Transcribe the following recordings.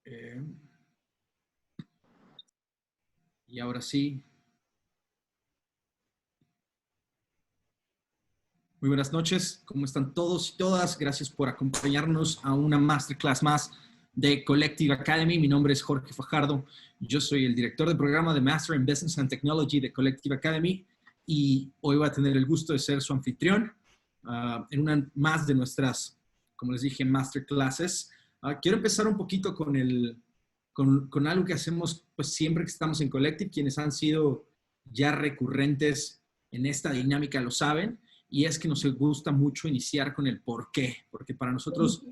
Eh, y ahora sí. Muy buenas noches. ¿Cómo están todos y todas? Gracias por acompañarnos a una masterclass más de Collective Academy. Mi nombre es Jorge Fajardo. Yo soy el director de programa de Master in Business and Technology de Collective Academy y hoy voy a tener el gusto de ser su anfitrión en una más de nuestras, como les dije, masterclasses. Quiero empezar un poquito con algo que hacemos pues siempre que estamos en Collective. Quienes han sido ya recurrentes en esta dinámica lo saben. Y es que nos gusta mucho iniciar con el por qué, porque para nosotros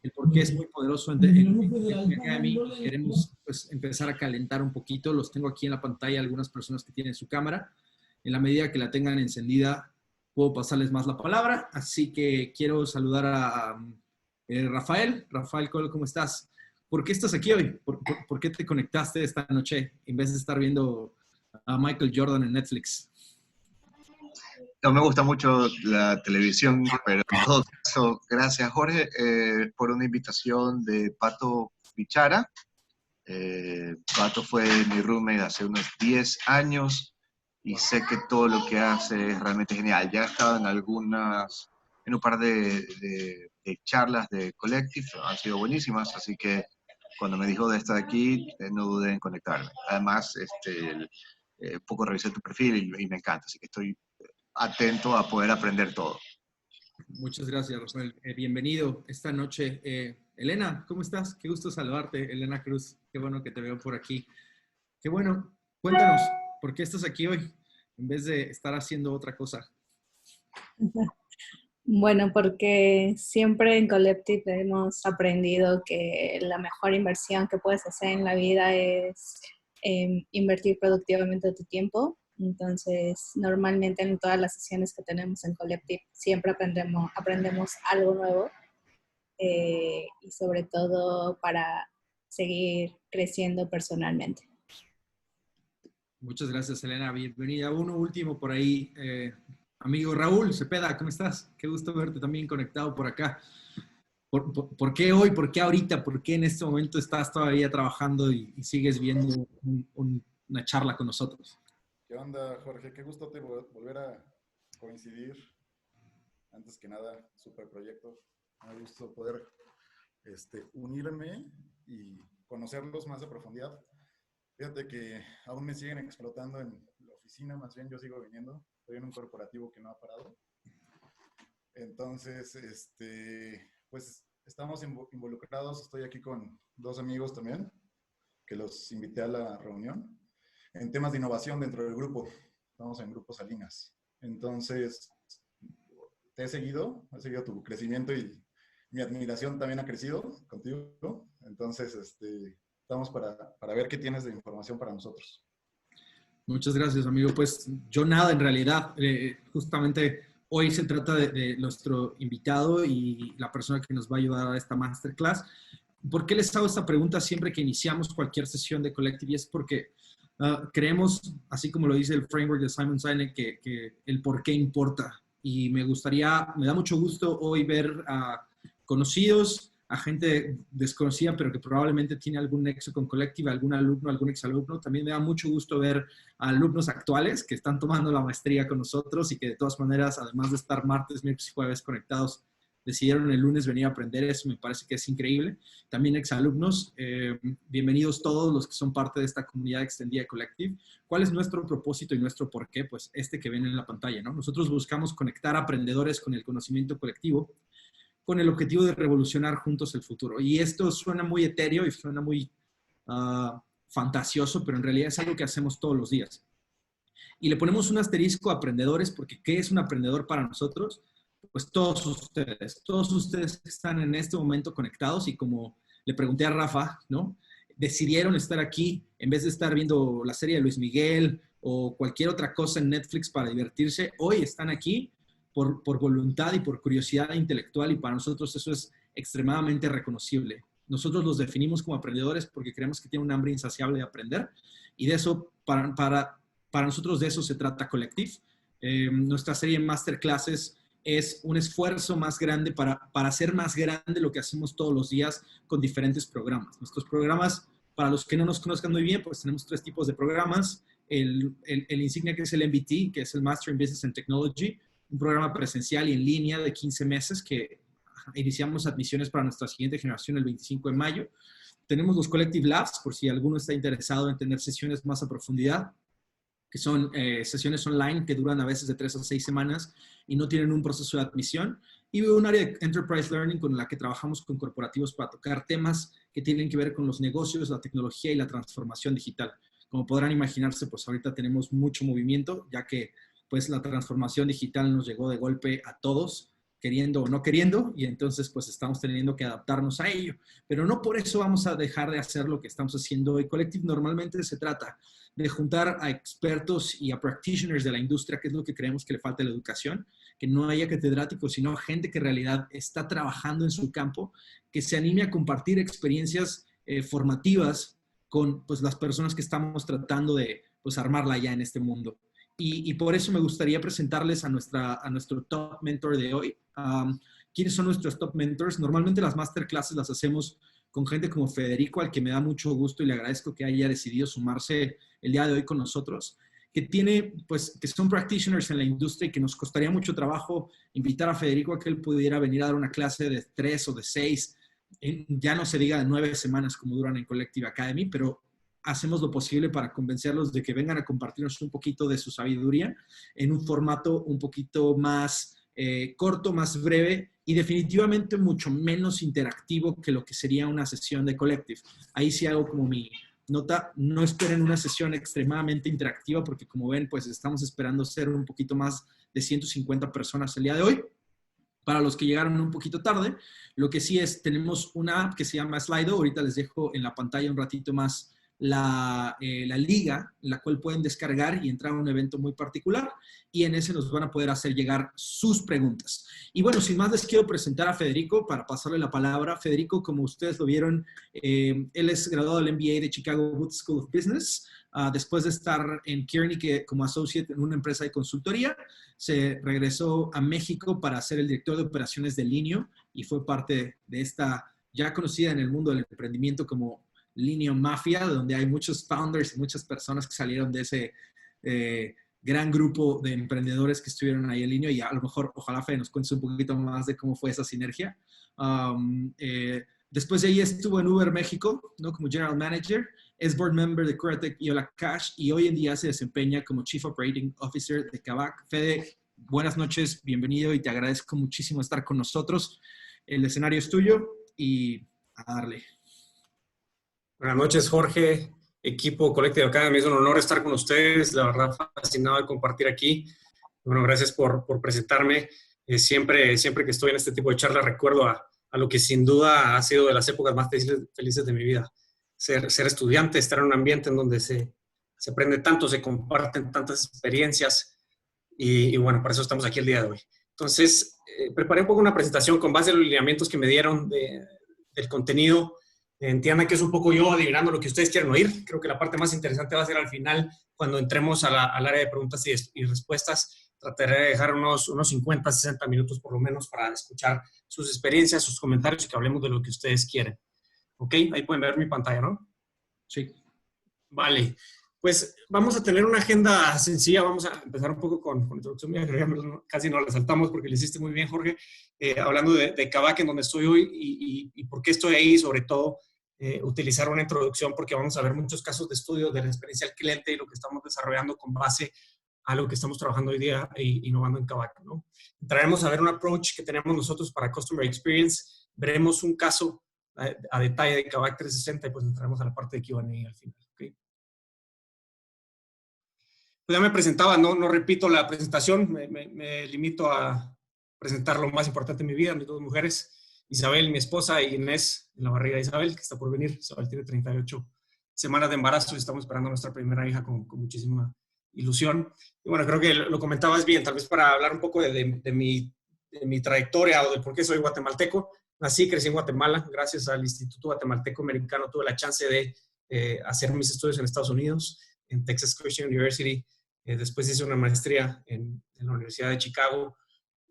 el por qué es muy poderoso en Academy. Queremos pues, empezar a calentar un poquito. Los tengo aquí en la pantalla algunas personas que tienen su cámara. En la medida que la tengan encendida, puedo pasarles más la palabra. Así que quiero saludar a Rafael. Rafael, ¿cómo estás? ¿Por qué estás aquí hoy? ¿Por qué te conectaste esta noche en vez de estar viendo a Michael Jordan en Netflix? No me gusta mucho la televisión, pero en todo caso, gracias Jorge por una invitación de Pato Pichara. Pato fue mi roommate hace unos 10 años y sé que todo lo que hace es realmente genial. Ya he estado en un par de charlas de Collective, han sido buenísimas, así que cuando me dijo de estar aquí, no dudé en conectarme. Además, poco revisé tu perfil y me encanta, así que estoy atento a poder aprender todo. Muchas gracias, Rafael. Bienvenido esta noche. Elena, ¿cómo estás? Qué gusto saludarte, Elena Cruz. Qué bueno que te veo por aquí. Qué bueno. Cuéntanos, ¿por qué estás aquí hoy en vez de estar haciendo otra cosa? Bueno, porque siempre en Collective hemos aprendido que la mejor inversión que puedes hacer en la vida es invertir productivamente tu tiempo. Entonces, normalmente en todas las sesiones que tenemos en Collective siempre aprendemos algo nuevo y sobre todo para seguir creciendo personalmente. Muchas gracias, Elena. Bienvenida. Uno último por ahí. Amigo Raúl Cepeda, ¿cómo estás? Qué gusto verte también conectado por acá. ¿Por qué hoy? ¿Por qué ahorita? ¿Por qué en este momento estás todavía trabajando y sigues viendo una charla con nosotros? ¿Qué onda, Jorge? Qué gusto volver a coincidir. Antes que nada, súper proyecto. Me gusta poder unirme y conocerlos más a profundidad. Fíjate que aún me siguen explotando en la oficina, más bien yo sigo viniendo. Estoy en un corporativo que no ha parado. Entonces, pues estamos involucrados. Estoy aquí con dos amigos también, que los invité a la reunión, en temas de innovación dentro del grupo. Estamos en Grupo Salinas. Entonces, he seguido tu crecimiento y mi admiración también ha crecido contigo. Entonces, estamos para ver qué tienes de información para nosotros. Muchas gracias, amigo. Pues yo nada, en realidad, justamente hoy se trata de nuestro invitado y la persona que nos va a ayudar a esta masterclass. ¿Por qué les hago esta pregunta siempre que iniciamos cualquier sesión de Collective? Y es porque creemos, así como lo dice el framework de Simon Sinek, que el por qué importa. Y me da mucho gusto hoy ver a conocidos, a gente desconocida, pero que probablemente tiene algún nexo con Collective, algún alumno, algún exalumno. También me da mucho gusto ver a alumnos actuales que están tomando la maestría con nosotros y que de todas maneras, además de estar martes, miércoles y jueves conectados, decidieron el lunes venir a aprender. Eso me parece que es increíble. También exalumnos, bienvenidos todos los que son parte de esta comunidad extendida de Collective. ¿Cuál es nuestro propósito y nuestro por qué? Pues que ven en la pantalla, ¿no? Nosotros buscamos conectar aprendedores con el conocimiento colectivo, con el objetivo de revolucionar juntos el futuro. Y esto suena muy etéreo y suena muy fantasioso, pero en realidad es algo que hacemos todos los días. Y le ponemos un asterisco a aprendedores, porque ¿qué es un aprendedor para nosotros? Pues todos ustedes que están en este momento conectados y como le pregunté a Rafa, ¿no? Decidieron estar aquí en vez de estar viendo la serie de Luis Miguel o cualquier otra cosa en Netflix para divertirse. Hoy están aquí por voluntad y por curiosidad intelectual y para nosotros eso es extremadamente reconocible. Nosotros los definimos como aprendedores porque creemos que tienen un hambre insaciable de aprender y de eso, para nosotros de eso se trata Collective. Nuestra serie de masterclasses es un esfuerzo más grande para hacer más grande lo que hacemos todos los días con diferentes programas. Nuestros programas, para los que no nos conozcan muy bien, pues tenemos 3 tipos de programas. El insignia, que es el MBT, que es el Master in Business and Technology, un programa presencial y en línea de 15 meses que iniciamos admisiones para nuestra siguiente generación el 25 de mayo. Tenemos los Collective Labs, por si alguno está interesado en tener sesiones más a profundidad, que son sesiones online que duran a veces de 3 a 6 semanas y no tienen un proceso de admisión. Y un área de Enterprise Learning con la que trabajamos con corporativos para tocar temas que tienen que ver con los negocios, la tecnología y la transformación digital. Como podrán imaginarse, pues ahorita tenemos mucho movimiento, ya que pues la transformación digital nos llegó de golpe a todos, queriendo o no queriendo, y entonces pues estamos teniendo que adaptarnos a ello. Pero no por eso vamos a dejar de hacer lo que estamos haciendo hoy. Collective normalmente se trata de juntar a expertos y a practitioners de la industria, que es lo que creemos que le falta a la educación, que no haya catedráticos, sino gente que en realidad está trabajando en su campo, que se anime a compartir experiencias formativas con pues, las personas que estamos tratando de pues, armarla ya en este mundo. Y por eso me gustaría presentarles a nuestro top mentor de hoy. ¿Quiénes son nuestros top mentors? Normalmente las masterclasses las hacemos con gente como Federico, al que me da mucho gusto y le agradezco que haya decidido sumarse el día de hoy con nosotros, que son practitioners en la industria y que nos costaría mucho trabajo invitar a Federico a que él pudiera venir a dar una clase de 3 o de 6, ya no se diga de 9 semanas como duran en Collective Academy, pero hacemos lo posible para convencerlos de que vengan a compartirnos un poquito de su sabiduría en un formato un poquito más corto, más breve y definitivamente mucho menos interactivo que lo que sería una sesión de Collective. Ahí sí hago como mi nota, no esperen una sesión extremadamente interactiva porque como ven, pues estamos esperando ser un poquito más de 150 personas el día de hoy. Para los que llegaron un poquito tarde, lo que sí es, tenemos una app que se llama Slido, ahorita les dejo en la pantalla un ratito más la liga, en la cual pueden descargar y entrar a un evento muy particular y en ese nos van a poder hacer llegar sus preguntas. Y bueno, sin más les quiero presentar a Federico para pasarle la palabra. Federico, como ustedes lo vieron, él es graduado del MBA de Chicago Booth School of Business. Después de estar en Kearney como associate en una empresa de consultoría, se regresó a México para ser el director de operaciones de Linio y fue parte de esta ya conocida en el mundo del emprendimiento como Linio Mafia, donde hay muchos founders y muchas personas que salieron de ese gran grupo de emprendedores que estuvieron ahí en Linio y a lo mejor, ojalá Fede nos cuentes un poquito más de cómo fue esa sinergia. Después de ahí estuvo en Uber México, ¿no? Como General Manager, es Board Member de Curatec y Hola Cash y hoy en día se desempeña como Chief Operating Officer de Kavak. Fede, buenas noches, bienvenido y te agradezco muchísimo estar con nosotros. El escenario es tuyo y a darle. Buenas noches, Jorge, equipo Collective Academy. Es un honor estar con ustedes. La verdad, fascinado de compartir aquí. Bueno, gracias por presentarme. Siempre que estoy en este tipo de charlas recuerdo a lo que sin duda ha sido de las épocas más felices de mi vida. Ser estudiante, estar en un ambiente en donde se aprende tanto, se comparten tantas experiencias y bueno, para eso estamos aquí el día de hoy. Entonces, preparé un poco una presentación con base en los lineamientos que me dieron del contenido. Entiendan que es un poco yo adivinando lo que ustedes quieren oír. Creo que la parte más interesante va a ser al final, cuando entremos al área de preguntas y respuestas. Trataré de dejar unos 50, 60 minutos por lo menos para escuchar sus experiencias, sus comentarios y que hablemos de lo que ustedes quieren. ¿Ok? Ahí pueden ver mi pantalla, ¿no? Sí. Vale. Pues vamos a tener una agenda sencilla. Vamos a empezar un poco con introducción. Casi nos la saltamos porque lo hiciste muy bien, Jorge. Hablando de Kavak, en donde estoy hoy y por qué estoy ahí, sobre todo utilizar una introducción porque vamos a ver muchos casos de estudio de la experiencia del cliente y lo que estamos desarrollando con base a lo que estamos trabajando hoy día e innovando en Kavak, ¿no? Entraremos a ver un approach que tenemos nosotros para Customer Experience. Veremos un caso a detalle de Kavak 360 y pues entraremos a la parte de Q&A al final. ¿Okay? Pues ya me presentaba, no repito la presentación, me limito a presentar lo más importante de mi vida, mis 2 mujeres, Isabel, mi esposa, y Inés, en la barriga de Isabel, que está por venir. Isabel tiene 38 semanas de embarazo y estamos esperando a nuestra primera hija con muchísima ilusión. Y bueno, creo que lo comentabas bien, tal vez para hablar un poco de mi trayectoria o de por qué soy guatemalteco. Nací, crecí en Guatemala, gracias al Instituto Guatemalteco Americano tuve la chance de hacer mis estudios en Estados Unidos, en Texas Christian University. Después hice una maestría en la Universidad de Chicago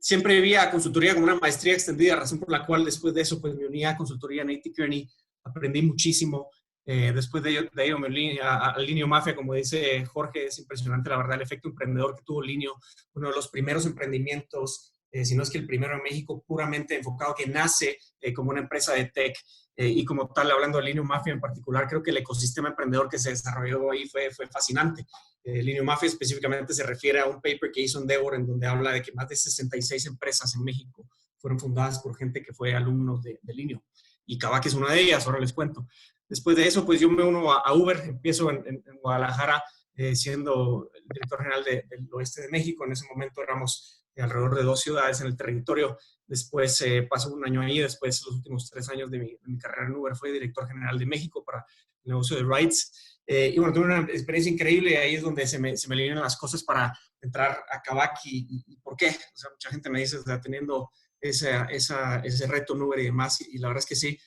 siempre vi a consultoría como una maestría extendida, razón por la cual después de eso pues me uní a consultoría en A.T. Kearney, aprendí muchísimo. Después de ello me uní a Linio Mafia, como dice Jorge, es impresionante la verdad el efecto emprendedor que tuvo Linio, uno de los primeros emprendimientos, si no es que el primero en México, puramente enfocado, que nace como una empresa de tech, y como tal, hablando de Linio Mafia en particular, creo que el ecosistema emprendedor que se desarrolló ahí fue fascinante. Linio Mafia específicamente se refiere a un paper que hizo Endeavor, en donde habla de que más de 66 empresas en México fueron fundadas por gente que fue alumnos de Linio. Y Kavak es una de ellas, ahora les cuento. Después de eso, pues yo me uno a Uber, empiezo en Guadalajara siendo el director general del oeste de México. En ese momento éramos alrededor de 2 ciudades en el territorio. Después pasó un año ahí, después los últimos 3 años de mi carrera en Uber fui director general de México para el negocio de rides. Y bueno, tuve una experiencia increíble, ahí es donde se me alinean las cosas para entrar a Kavak y ¿por qué? O sea, mucha gente me dice, o sea, teniendo ese reto en Uber y demás, y la verdad es que sí,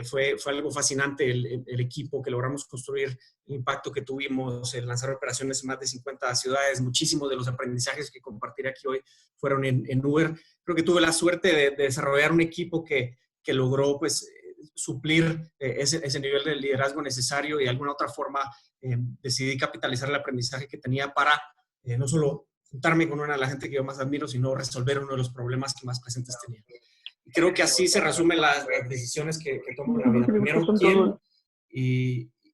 fue algo fascinante el equipo que logramos construir, el impacto que tuvimos, el lanzar operaciones en más de 50 ciudades, muchísimos de los aprendizajes que compartiré aquí hoy fueron en Uber. Creo que tuve la suerte de desarrollar un equipo que logró pues suplir ese nivel de liderazgo necesario y de alguna otra forma decidí capitalizar el aprendizaje que tenía para no solo juntarme con una de la gente que yo más admiro, sino resolver uno de los problemas que más presentes tenía. Y creo que así se resumen las decisiones que tomo en la vida. Primero, quién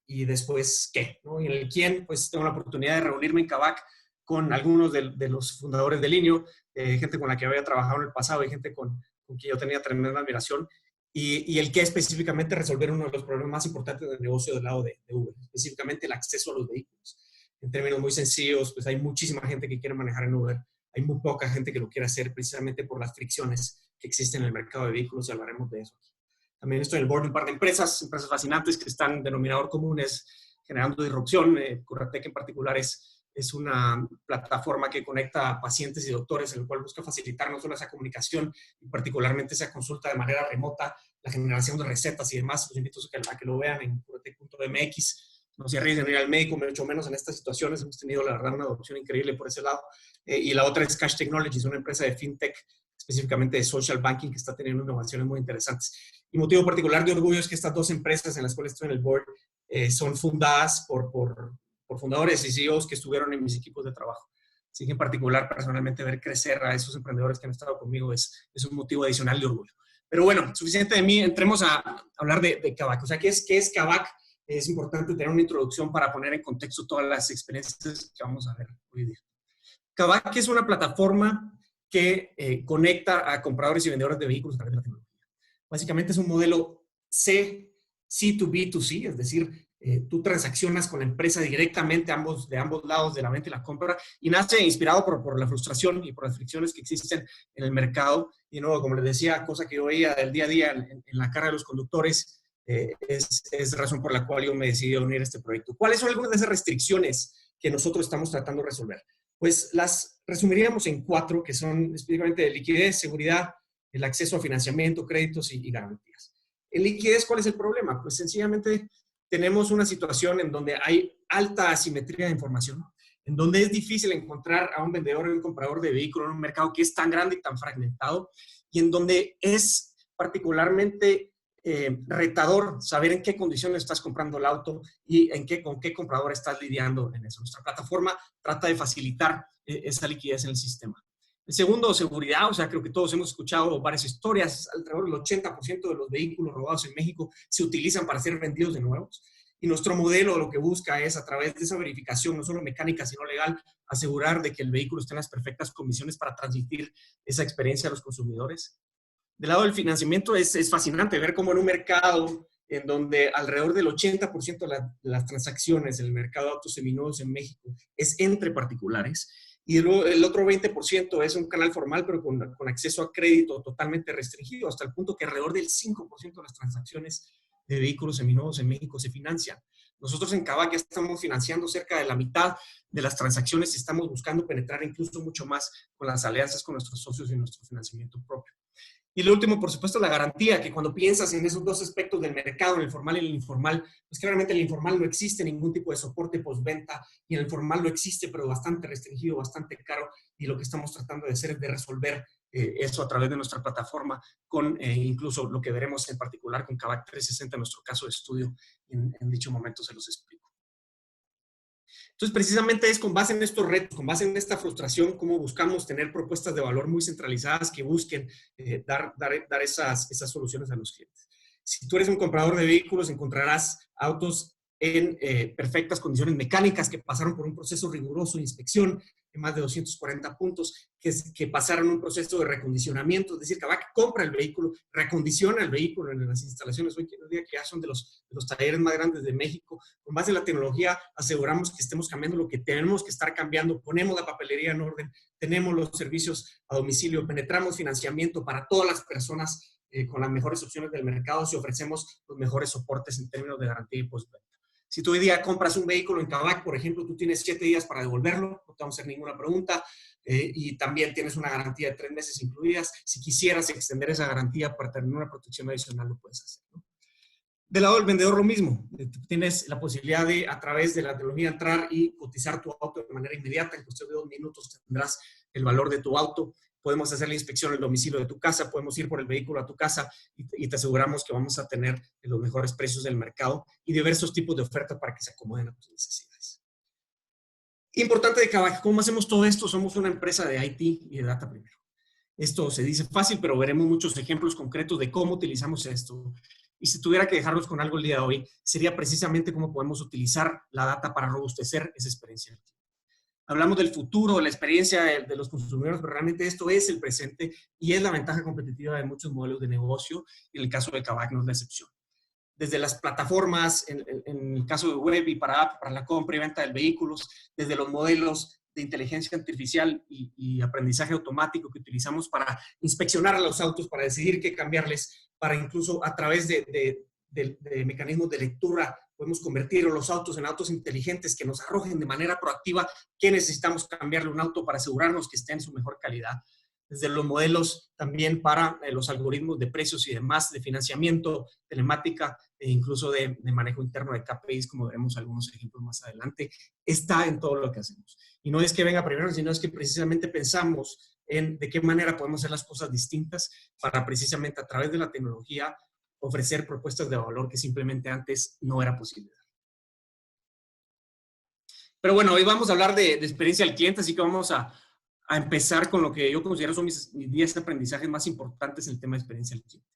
y después qué, ¿no? Y en el quién, pues tengo la oportunidad de reunirme en Kavak con algunos de los fundadores de Linio, gente con la que había trabajado en el pasado y gente con quien yo tenía tremenda admiración. Y el qué específicamente resolver uno de los problemas más importantes del negocio del lado de Uber, específicamente el acceso a los vehículos. En términos muy sencillos, pues hay muchísima gente que quiere manejar en Uber, hay muy poca gente que lo quiere hacer precisamente por las fricciones que existen en el mercado de vehículos y hablaremos de eso aquí. También estoy en el board de un par de empresas fascinantes que están en denominador común, generando disrupción. Curatec en particular es una plataforma que conecta a pacientes y doctores, en el cual busca facilitar no solo esa comunicación y particularmente esa consulta de manera remota, la generación de recetas y demás. Los invito a que lo vean en curatec.mx. No se arriesguen a ir al médico, mucho menos en estas situaciones. Hemos tenido, la verdad, una adopción increíble por ese lado. Y la otra es Cash Technologies, una empresa de fintech, específicamente de social banking, que está teniendo innovaciones muy interesantes. Y motivo particular de orgullo es que estas 2 empresas en las cuales estoy en el board son fundadas por fundadores y CEOs que estuvieron en mis equipos de trabajo. Así que en particular, personalmente, ver crecer a esos emprendedores que han estado conmigo es un motivo adicional de orgullo. Pero bueno, suficiente de mí. Entremos a hablar de Kavak. O sea, ¿qué es Kavak? Es importante tener una introducción para poner en contexto todas las experiencias que vamos a ver hoy día. Kavak es una plataforma que conecta a compradores y vendedores de vehículos a través de la tecnología. Básicamente es un modelo C2B2C, es decir, tú transaccionas con la empresa directamente de ambos lados de la venta y la compra, y nace inspirado por la frustración y por las fricciones que existen en el mercado. Y no, como les decía, cosa que yo veía del día a día en la cara de los conductores, es razón por la cual yo me decidí a unir a este proyecto. ¿Cuáles son algunas de esas restricciones que nosotros estamos tratando de resolver? Pues las resumiríamos en 4, que son específicamente de liquidez, seguridad, el acceso a financiamiento, créditos y garantías. En liquidez, ¿cuál es el problema? Pues sencillamente tenemos una situación en donde hay alta asimetría de información, en donde es difícil encontrar a un vendedor o un comprador de vehículos en un mercado que es tan grande y tan fragmentado, y en donde es particularmente retador saber en qué condiciones estás comprando el auto y con qué comprador estás lidiando en eso. Nuestra plataforma trata de facilitar esa liquidez en el sistema. El segundo, seguridad. O sea, creo que todos hemos escuchado varias historias. Alrededor del 80% de los vehículos robados en México se utilizan para ser vendidos de nuevos. Y nuestro modelo lo que busca es, a través de esa verificación, no solo mecánica, sino legal, asegurar de que el vehículo esté en las perfectas condiciones para transmitir esa experiencia a los consumidores. Del lado del financiamiento es fascinante ver cómo en un mercado en donde alrededor del 80% de las transacciones en el mercado de autos seminuevos en México es entre particulares, y el otro 20% es un canal formal, pero con acceso a crédito totalmente restringido, hasta el punto que alrededor del 5% de las transacciones de vehículos seminuevos en México se financian. Nosotros en Kavak ya estamos financiando cerca de la mitad de las transacciones y estamos buscando penetrar incluso mucho más con las alianzas con nuestros socios y nuestro financiamiento propio. Y lo último, por supuesto, la garantía, que cuando piensas en esos 2 aspectos del mercado, en el formal y en el informal, pues claramente en el informal no existe ningún tipo de soporte postventa, y en el formal lo existe, pero bastante restringido, bastante caro, y lo que estamos tratando de hacer es de resolver eso a través de nuestra plataforma, con incluso lo que veremos en particular con Kavak 360, nuestro caso de estudio, en dicho momento se los explico. Entonces, precisamente es con base en estos retos, con base en esta frustración, cómo buscamos tener propuestas de valor muy centralizadas que busquen dar esas soluciones a los clientes. Si tú eres un comprador de vehículos, encontrarás autos en perfectas condiciones mecánicas que pasaron por un proceso riguroso de inspección de más de 240 puntos, que pasaron un proceso de recondicionamiento, es decir, Kavak compra el vehículo, reacondiciona el vehículo en las instalaciones, hoy en día que ya son de los talleres más grandes de México. Con base en la tecnología aseguramos que estemos cambiando lo que tenemos que estar cambiando, ponemos la papelería en orden, tenemos los servicios a domicilio, penetramos financiamiento para todas las personas con las mejores opciones del mercado y ofrecemos los mejores soportes en términos de garantía y postventa. Si tú hoy día compras un vehículo en Kavak, por ejemplo, tú tienes 7 días para devolverlo, no te vamos a hacer ninguna pregunta, y también tienes una garantía de 3 meses incluidas. Si quisieras extender esa garantía para tener una protección adicional, lo puedes hacer, ¿no? Del lado del vendedor, lo mismo. Tienes la posibilidad de, a través de la tecnología, entrar y cotizar tu auto de manera inmediata. En cuestión de 2 minutos tendrás el valor de tu auto. Podemos hacer la inspección en el domicilio de tu casa, podemos ir por el vehículo a tu casa y te aseguramos que vamos a tener los mejores precios del mercado y diversos tipos de ofertas para que se acomoden a tus necesidades. Importante de Kavak, ¿cómo hacemos todo esto? Somos una empresa de IT y de data primero. Esto se dice fácil, pero veremos muchos ejemplos concretos de cómo utilizamos esto. Y si tuviera que dejarlos con algo el día de hoy, sería precisamente cómo podemos utilizar la data para robustecer esa experiencia. Hablamos del futuro, la experiencia de los consumidores, pero realmente esto es el presente y es la ventaja competitiva de muchos modelos de negocio, y en el caso de Kavak no es la excepción. Desde las plataformas, en el caso de web y para app, para la compra y venta de vehículos, desde los modelos de inteligencia artificial y aprendizaje automático que utilizamos para inspeccionar a los autos, para decidir qué cambiarles, para incluso a través de mecanismos de lectura podemos convertir los autos en autos inteligentes que nos arrojen de manera proactiva qué necesitamos cambiarle a un auto para asegurarnos que esté en su mejor calidad. Desde los modelos también para los algoritmos de precios y demás, de financiamiento, telemática e incluso de manejo interno de KPIs, como veremos algunos ejemplos más adelante, está en todo lo que hacemos. Y no es que venga primero, sino es que precisamente pensamos en de qué manera podemos hacer las cosas distintas para precisamente a través de la tecnología ofrecer propuestas de valor que simplemente antes no era posible. Pero bueno, hoy vamos a hablar de experiencia al cliente, así que vamos a empezar con lo que yo considero son mis 10 aprendizajes más importantes en el tema de experiencia al cliente.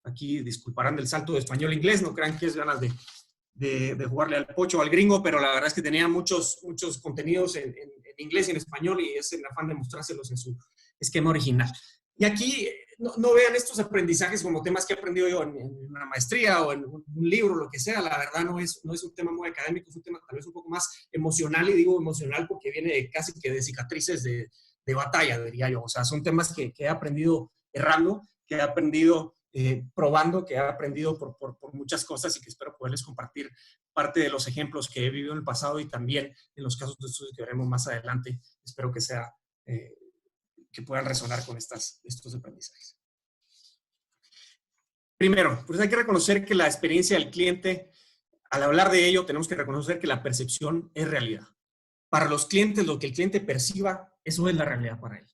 Aquí disculparán del salto de español a inglés, no crean que es ganas de jugarle al pocho o al gringo, pero la verdad es que tenía muchos contenidos en inglés y en español y es el afán de mostrárselos en su esquema original. Y aquí no vean estos aprendizajes como temas que he aprendido yo en una maestría o en un libro, lo que sea. La verdad no es un tema muy académico, es un tema tal vez un poco más emocional, y digo emocional porque viene casi que de cicatrices de batalla, diría yo. O sea, son temas que he aprendido errando, que he aprendido probando, que he aprendido por muchas cosas y que espero poderles compartir parte de los ejemplos que he vivido en el pasado y también en los casos de estudios que veremos más adelante. Espero que sea... que puedan resonar con estos aprendizajes. Primero, pues hay que reconocer que la experiencia del cliente, al hablar de ello, tenemos que reconocer que la percepción es realidad. Para los clientes, lo que el cliente perciba, eso es la realidad para él.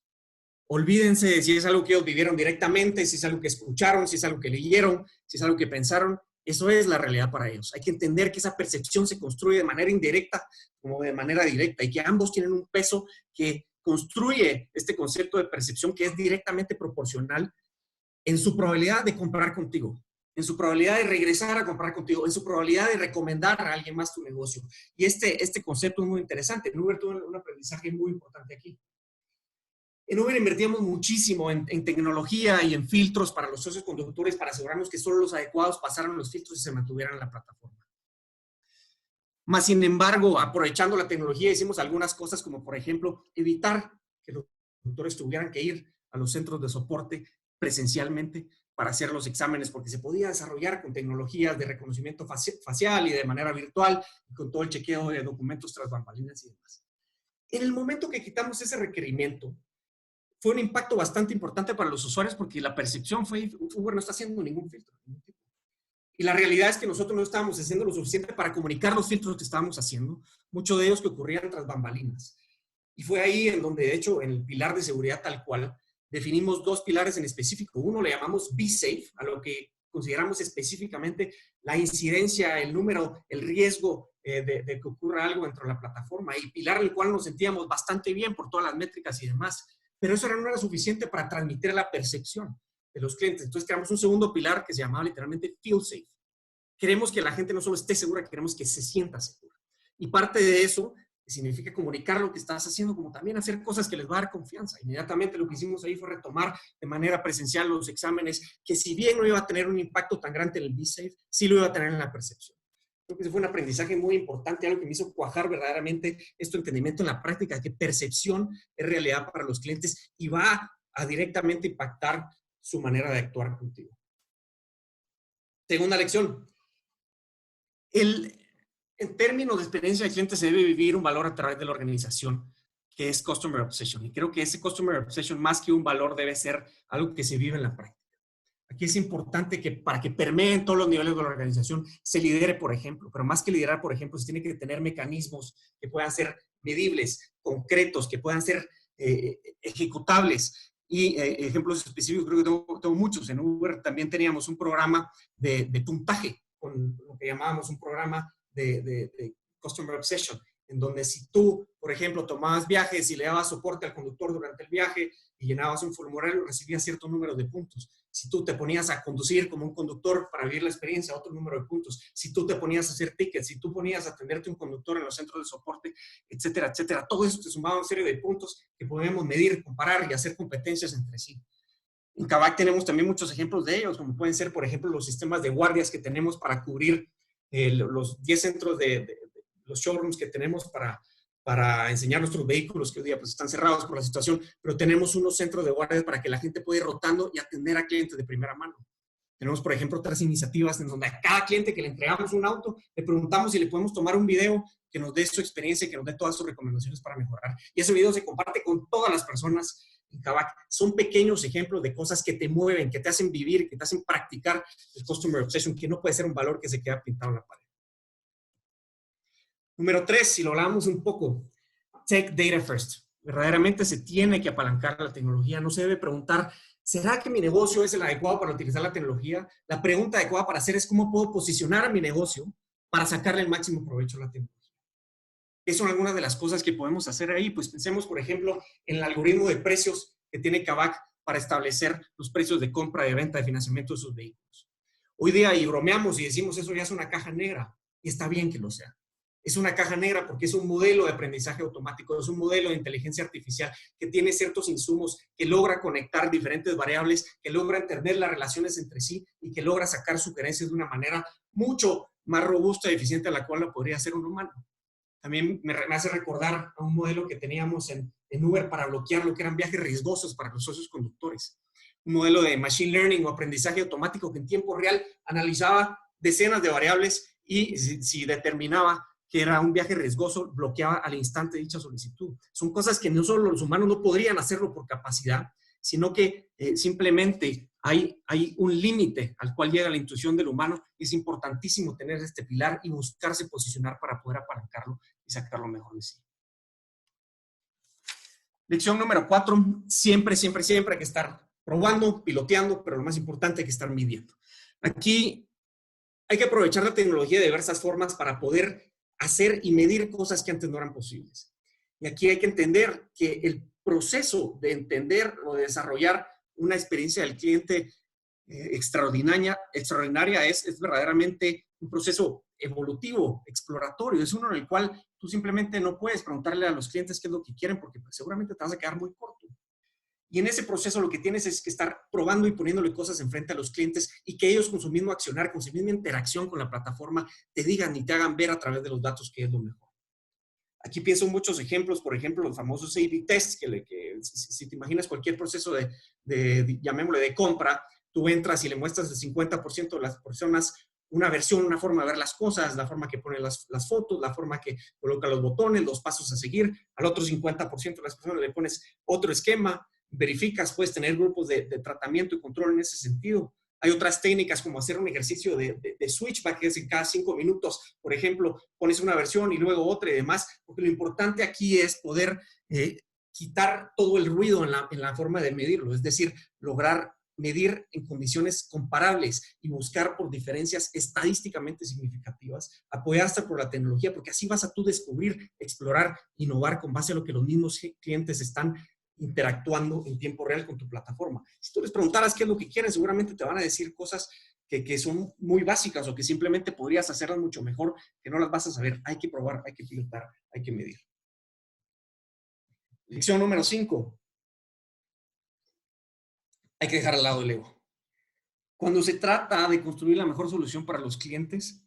Olvídense de si es algo que ellos vivieron directamente, si es algo que escucharon, si es algo que leyeron, si es algo que pensaron. Eso es la realidad para ellos. Hay que entender que esa percepción se construye de manera indirecta como de manera directa y que ambos tienen un peso que construye este concepto de percepción que es directamente proporcional en su probabilidad de comprar contigo, en su probabilidad de regresar a comprar contigo, en su probabilidad de recomendar a alguien más tu negocio. Y este concepto es muy interesante. En Uber tuvo un aprendizaje muy importante aquí. En Uber invertíamos muchísimo en tecnología y en filtros para los socios conductores para asegurarnos que solo los adecuados pasaran los filtros y se mantuvieran en la plataforma. Más sin embargo, aprovechando la tecnología, hicimos algunas cosas como, por ejemplo, evitar que los conductores tuvieran que ir a los centros de soporte presencialmente para hacer los exámenes, porque se podía desarrollar con tecnologías de reconocimiento facial y de manera virtual, y con todo el chequeo de documentos tras bambalinas y demás. En el momento que quitamos ese requerimiento, fue un impacto bastante importante para los usuarios porque la percepción fue, Uber no está haciendo ningún filtro. Y la realidad es que nosotros no estábamos haciendo lo suficiente para comunicar los filtros que estábamos haciendo, muchos de ellos que ocurrían tras bambalinas. Y fue ahí en donde, de hecho, en el pilar de seguridad tal cual, definimos 2 pilares en específico. Uno le llamamos Be Safe, a lo que consideramos específicamente la incidencia, el número, el riesgo de que ocurra algo dentro de la plataforma, y pilar en el cual nos sentíamos bastante bien por todas las métricas y demás. Pero eso no era suficiente para transmitir la percepción de los clientes. Entonces creamos un segundo pilar que se llamaba literalmente Feel Safe. Queremos que la gente no solo esté segura, queremos que se sienta segura. Y parte de eso significa comunicar lo que estás haciendo, como también hacer cosas que les va a dar confianza. Inmediatamente lo que hicimos ahí fue retomar de manera presencial los exámenes, que si bien no iba a tener un impacto tan grande en el Be Safe, sí lo iba a tener en la percepción. Creo que ese fue un aprendizaje muy importante, algo que me hizo cuajar verdaderamente este entendimiento en la práctica, que percepción es realidad para los clientes y va a directamente impactar su manera de actuar contigo. Segunda lección. En términos de experiencia del cliente se debe vivir un valor a través de la organización, que es Customer Obsession. Y creo que ese Customer Obsession, más que un valor, debe ser algo que se vive en la práctica. Aquí es importante que para que permee en todos los niveles de la organización se lidere, por ejemplo. Pero más que liderar, por ejemplo, se tiene que tener mecanismos que puedan ser medibles, concretos, que puedan ser ejecutables. Y ejemplos específicos, creo que tengo muchos. En Uber también teníamos un programa de puntaje, con lo que llamábamos un programa de Customer Obsession, en donde si tú, por ejemplo, tomabas viajes y le dabas soporte al conductor durante el viaje y llenabas un formulario, recibías cierto número de puntos. Si tú te ponías a conducir como un conductor para vivir la experiencia, otro número de puntos. Si tú te ponías a hacer tickets, si tú ponías a atenderte un conductor en los centros de soporte, etcétera, etcétera. Todo eso te sumaba una serie de puntos que podemos medir, comparar y hacer competencias entre sí. En Kavak tenemos también muchos ejemplos de ellos, como pueden ser, por ejemplo, los sistemas de guardias que tenemos para cubrir los 10 centros los showrooms que tenemos para enseñar nuestros vehículos, que hoy día pues están cerrados por la situación, pero tenemos unos centros de guardias para que la gente pueda ir rotando y atender a clientes de primera mano. Tenemos, por ejemplo, otras iniciativas en donde a cada cliente que le entregamos un auto, le preguntamos si le podemos tomar un video que nos dé su experiencia, que nos dé todas sus recomendaciones para mejorar. Y ese video se comparte con todas las personas en Kavak. Son pequeños ejemplos de cosas que te mueven, que te hacen vivir, que te hacen practicar el Customer Obsession, que no puede ser un valor que se queda pintado en la pared. Número 3, si lo hablamos un poco, Tech Data First. Verdaderamente se tiene que apalancar la tecnología. No se debe preguntar, ¿será que mi negocio es el adecuado para utilizar la tecnología? La pregunta adecuada para hacer es cómo puedo posicionar a mi negocio para sacarle el máximo provecho a la tecnología. ¿Qué son algunas de las cosas que podemos hacer ahí? Pues pensemos, por ejemplo, en el algoritmo de precios que tiene Kavak para establecer los precios de compra, de venta, de financiamiento de sus vehículos. Hoy día, y bromeamos y decimos, eso ya es una caja negra, y está bien que lo sea. Es una caja negra porque es un modelo de aprendizaje automático, es un modelo de inteligencia artificial que tiene ciertos insumos, que logra conectar diferentes variables, que logra entender las relaciones entre sí y que logra sacar sugerencias de una manera mucho más robusta y eficiente a la cual lo podría hacer un humano. También me hace recordar a un modelo que teníamos en Uber para bloquear lo que eran viajes riesgosos para los socios conductores. Un modelo de machine learning o aprendizaje automático que en tiempo real analizaba decenas de variables y si determinaba que era un viaje riesgoso, bloqueaba al instante dicha solicitud. Son cosas que no solo los humanos no podrían hacerlo por capacidad, sino que simplemente hay un límite al cual llega la intuición del humano. Es importantísimo tener este pilar y buscarse posicionar para poder apalancarlo y sacar lo mejor de sí. Lección número 4, siempre hay que estar probando, piloteando, pero lo más importante hay que estar midiendo. Aquí hay que aprovechar la tecnología de diversas formas para poder hacer y medir cosas que antes no eran posibles. Y aquí hay que entender que el proceso de entender o de desarrollar una experiencia del cliente extraordinaria es verdaderamente un proceso evolutivo, exploratorio. Es uno en el cual tú simplemente no puedes preguntarle a los clientes qué es lo que quieren porque seguramente te vas a quedar muy corto. Y en ese proceso lo que tienes es que estar probando y poniéndole cosas enfrente a los clientes y que ellos con su mismo accionar, con su misma interacción con la plataforma, te digan y te hagan ver a través de los datos qué es lo mejor. Aquí pienso en muchos ejemplos, por ejemplo, los famosos A/B tests, que si te imaginas cualquier proceso llamémosle de compra, tú entras y le muestras al 50% de las personas una versión, una forma de ver las cosas, la forma que pone las fotos, la forma que coloca los botones, los pasos a seguir. Al otro 50% de las personas le pones otro esquema, verificas, puedes tener grupos de tratamiento y control en ese sentido. Hay otras técnicas como hacer un ejercicio de switchback, que es en cada 5 minutos, por ejemplo, pones una versión y luego otra y demás, porque lo importante aquí es poder quitar todo el ruido en la forma de medirlo, es decir, lograr medir en condiciones comparables y buscar por diferencias estadísticamente significativas, apoyarse por la tecnología, porque así vas a tú descubrir, explorar, innovar con base a lo que los mismos clientes están interactuando en tiempo real con tu plataforma. Si tú les preguntaras qué es lo que quieren, seguramente te van a decir cosas que son muy básicas o que simplemente podrías hacerlas mucho mejor, que no las vas a saber. Hay que probar, hay que pilotar, hay que medir. Lección número 5. Hay que dejar al lado el ego. Cuando se trata de construir la mejor solución para los clientes,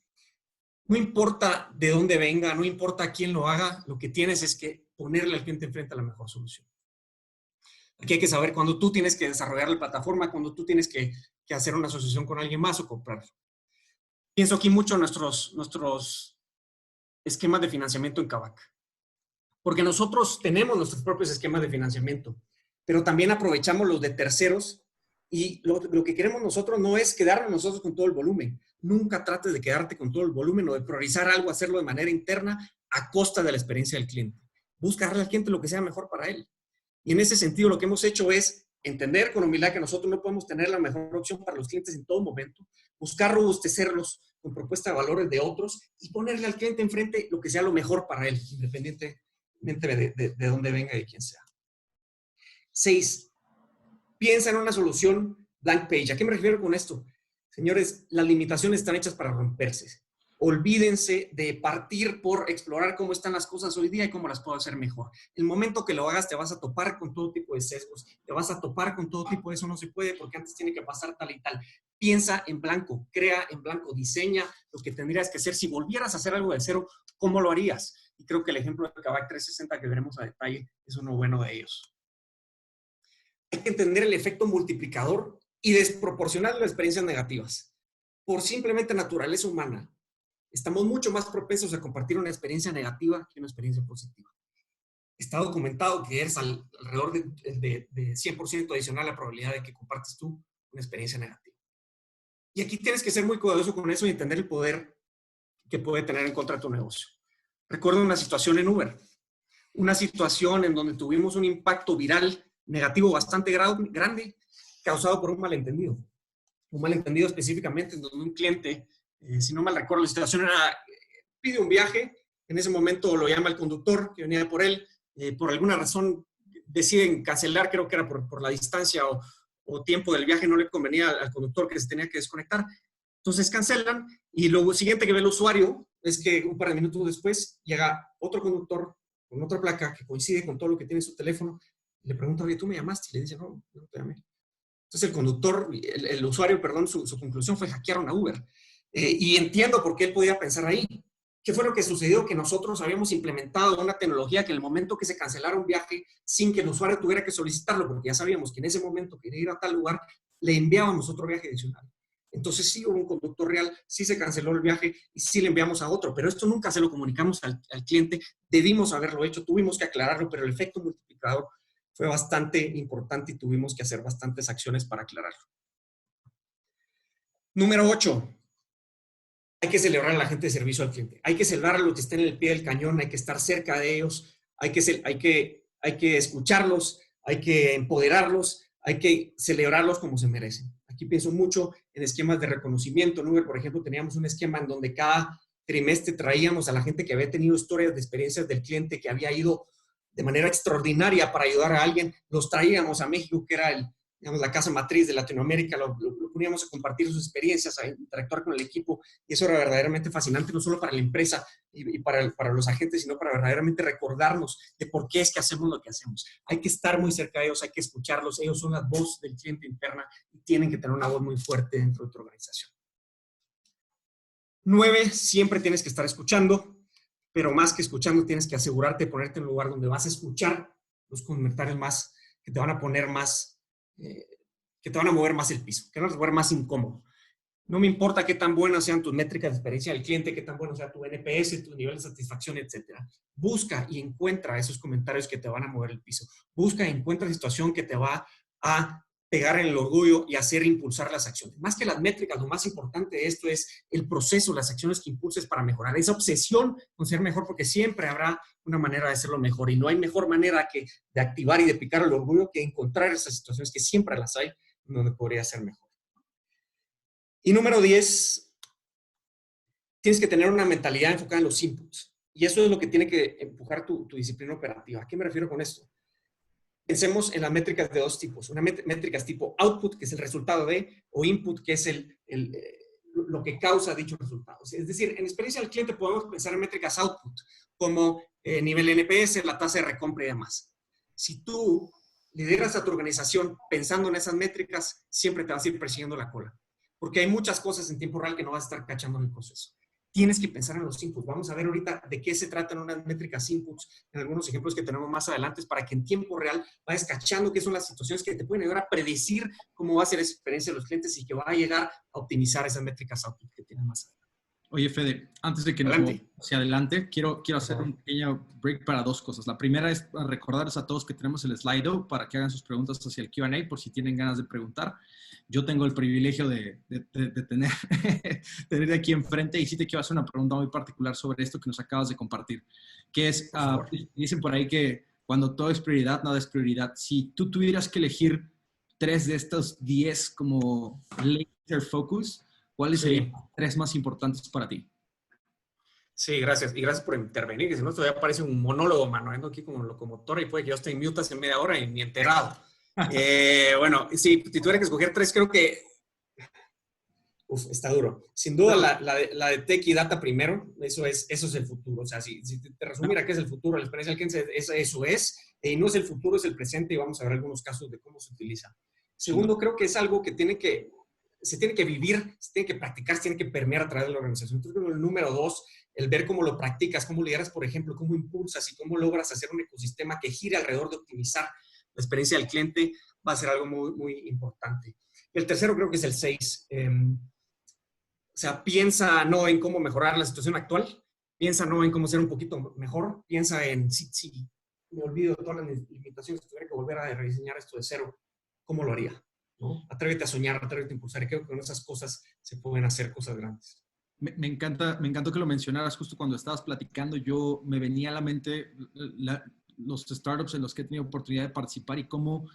no importa de dónde venga, no importa quién lo haga, lo que tienes es que ponerle al cliente enfrente a la mejor solución. Aquí hay que saber cuando tú tienes que desarrollar la plataforma, cuando tú tienes que hacer una asociación con alguien más o comprarlo. Pienso aquí mucho en nuestros esquemas de financiamiento en Kavak. Porque nosotros tenemos nuestros propios esquemas de financiamiento, pero también aprovechamos los de terceros. Y lo que queremos nosotros no es quedarnos nosotros con todo el volumen. Nunca trates de quedarte con todo el volumen o de priorizar algo, hacerlo de manera interna a costa de la experiencia del cliente. Busca darle al cliente lo que sea mejor para él. Y en ese sentido lo que hemos hecho es entender con humildad que nosotros no podemos tener la mejor opción para los clientes en todo momento, buscar robustecerlos con propuesta de valores de otros y ponerle al cliente enfrente lo que sea lo mejor para él, independientemente de dónde venga y de quién sea. 6. Piensa en una solución blank page. ¿A qué me refiero con esto? Señores, las limitaciones están hechas para romperse. Olvídense de partir por explorar cómo están las cosas hoy día y cómo las puedo hacer mejor. El momento que lo hagas te vas a topar con todo tipo de sesgos, te vas a topar con todo tipo de eso no se puede porque antes tiene que pasar tal y tal. Piensa en blanco, crea en blanco, diseña lo que tendrías que hacer. Si volvieras a hacer algo de cero, ¿cómo lo harías? Y creo que el ejemplo de Kavak 360 que veremos a detalle es uno bueno de ellos. Hay que entender el efecto multiplicador y desproporcionar las experiencias negativas. Por simplemente naturaleza humana, estamos mucho más propensos a compartir una experiencia negativa que una experiencia positiva. Está documentado que es alrededor de 100% adicional la probabilidad de que compartes tú una experiencia negativa. Y aquí tienes que ser muy cuidadoso con eso y entender el poder que puede tener en contra de tu negocio. Recuerdo una situación en Uber. Una situación en donde tuvimos un impacto viral negativo bastante grande causado por un malentendido. Un malentendido específicamente en donde un cliente, si no mal recuerdo, la situación era, pide un viaje, en ese momento lo llama el conductor que venía por él, por alguna razón deciden cancelar, creo que era por la distancia o tiempo del viaje, no le convenía al conductor que se tenía que desconectar. Entonces cancelan y lo siguiente que ve el usuario es que un par de minutos después llega otro conductor con otra placa que coincide con todo lo que tiene en su teléfono. Le pregunta, oye, ¿tú me llamaste? Y le dice, no, no te llamé. Entonces el conductor, el usuario, perdón, su conclusión fue hackearon a Uber. Y entiendo por qué él podía pensar ahí. ¿Qué fue lo que sucedió? Que nosotros habíamos implementado una tecnología que en el momento que se cancelara un viaje, sin que el usuario tuviera que solicitarlo, porque ya sabíamos que en ese momento quería ir a tal lugar, le enviábamos otro viaje adicional. Entonces sí hubo un conductor real, sí se canceló el viaje y sí le enviamos a otro, pero esto nunca se lo comunicamos al cliente, debimos haberlo hecho, tuvimos que aclararlo, pero el efecto multiplicador fue bastante importante y tuvimos que hacer bastantes acciones para aclararlo. Número 8. Hay que celebrar a la gente de servicio al cliente. Hay que celebrar a los que estén en el pie del cañón, hay que estar cerca de ellos, hay que escucharlos, hay que empoderarlos, hay que celebrarlos como se merecen. Aquí pienso mucho en esquemas de reconocimiento. En Uber, por ejemplo, teníamos un esquema en donde cada trimestre traíamos a la gente que había tenido historias de experiencias del cliente, que había ido de manera extraordinaria para ayudar a alguien, los traíamos a México, que era la casa matriz de Latinoamérica, lo poníamos a compartir sus experiencias, a interactuar con el equipo, y eso era verdaderamente fascinante, no solo para la empresa y para los agentes, sino para verdaderamente recordarnos de por qué es que hacemos lo que hacemos. Hay que estar muy cerca de ellos, hay que escucharlos, ellos son la voz del cliente interna y tienen que tener una voz muy fuerte dentro de tu organización. 9, siempre tienes que estar escuchando, pero más que escuchando tienes que asegurarte de ponerte en un lugar donde vas a escuchar los comentarios más, que te van a poner más, que te van a mover más el piso, que te van a mover más incómodo. No me importa qué tan buenas sean tus métricas de experiencia del cliente, qué tan bueno sea tu NPS, tu nivel de satisfacción, etc. Busca y encuentra esos comentarios que te van a mover el piso. Busca y encuentra situación que te va a pegar en el orgullo y hacer impulsar las acciones. Más que las métricas, lo más importante de esto es el proceso, las acciones que impulses para mejorar. Esa obsesión con ser mejor, porque siempre habrá una manera de hacerlo mejor y no hay mejor manera que de activar y de picar el orgullo que encontrar esas situaciones que siempre las hay donde podría ser mejor. Y número 10, tienes que tener una mentalidad enfocada en los inputs. Y eso es lo que tiene que empujar tu disciplina operativa. ¿A qué me refiero con esto? Pensemos en las métricas de dos tipos. Una métricas tipo output, que es el resultado de, o input, que es lo que causa dichos resultados. Es decir, en experiencia del cliente podemos pensar en métricas output, como nivel NPS, la tasa de recompra y demás. Si tú lideras a tu organización pensando en esas métricas, siempre te vas a ir persiguiendo la cola. Porque hay muchas cosas en tiempo real que no vas a estar cachando en el proceso. Tienes que pensar en los inputs. Vamos a ver ahorita de qué se tratan unas métricas inputs en algunos ejemplos que tenemos más adelante para que en tiempo real vayas cachando qué son las situaciones que te pueden ayudar a predecir cómo va a ser esa experiencia de los clientes y que va a llegar a optimizar esas métricas output que tienen más adelante. Oye, Fede, antes de que nos movamos hacia adelante, quiero hacer un pequeño break para dos cosas. La primera es recordarles a todos que tenemos el Slido para que hagan sus preguntas hacia el Q&A por si tienen ganas de preguntar. Yo tengo el privilegio de tener aquí enfrente y sí te quiero hacer una pregunta muy particular sobre esto que nos acabas de compartir, que es, dicen por ahí que cuando todo es prioridad, nada es prioridad. Si tú tuvieras que elegir 3 de estos 10 como laser focus, ¿cuáles serían los 3 más importantes para ti? Sí, gracias. Y gracias por intervenir, que si no, todavía parece un monólogo, mano. Ando aquí como locomotora y puede que yo esté en mute hace media hora y ni enterado. Bueno, sí, si tuviera que escoger 3, creo que... está duro. Sin duda, la de Tech y Data primero, eso es el futuro. O sea, si te resumiera qué es el futuro, la experiencia del cliente, eso es. Y no es el futuro, es el presente y vamos a ver algunos casos de cómo se utiliza. Segundo, creo que es algo que se tiene que vivir, se tiene que practicar, se tiene que permear a través de la organización. Entonces, el número 2, el ver cómo lo practicas, cómo lideras, por ejemplo, cómo impulsas y cómo logras hacer un ecosistema que gire alrededor de optimizar la experiencia del cliente, va a ser algo muy, muy importante. El tercero creo que es el 6. O sea, piensa no en cómo mejorar la situación actual, piensa no en cómo ser un poquito mejor, piensa en si me olvido de todas las limitaciones, si tuviera que volver a rediseñar esto de cero, ¿cómo lo haría? ¿No? Atrévete a soñar, atrévete a impulsar. Y creo que con esas cosas se pueden hacer cosas grandes. Me encantó que lo mencionaras justo cuando estabas platicando. Yo me venía a la mente los startups en los que he tenido oportunidad de participar y cómo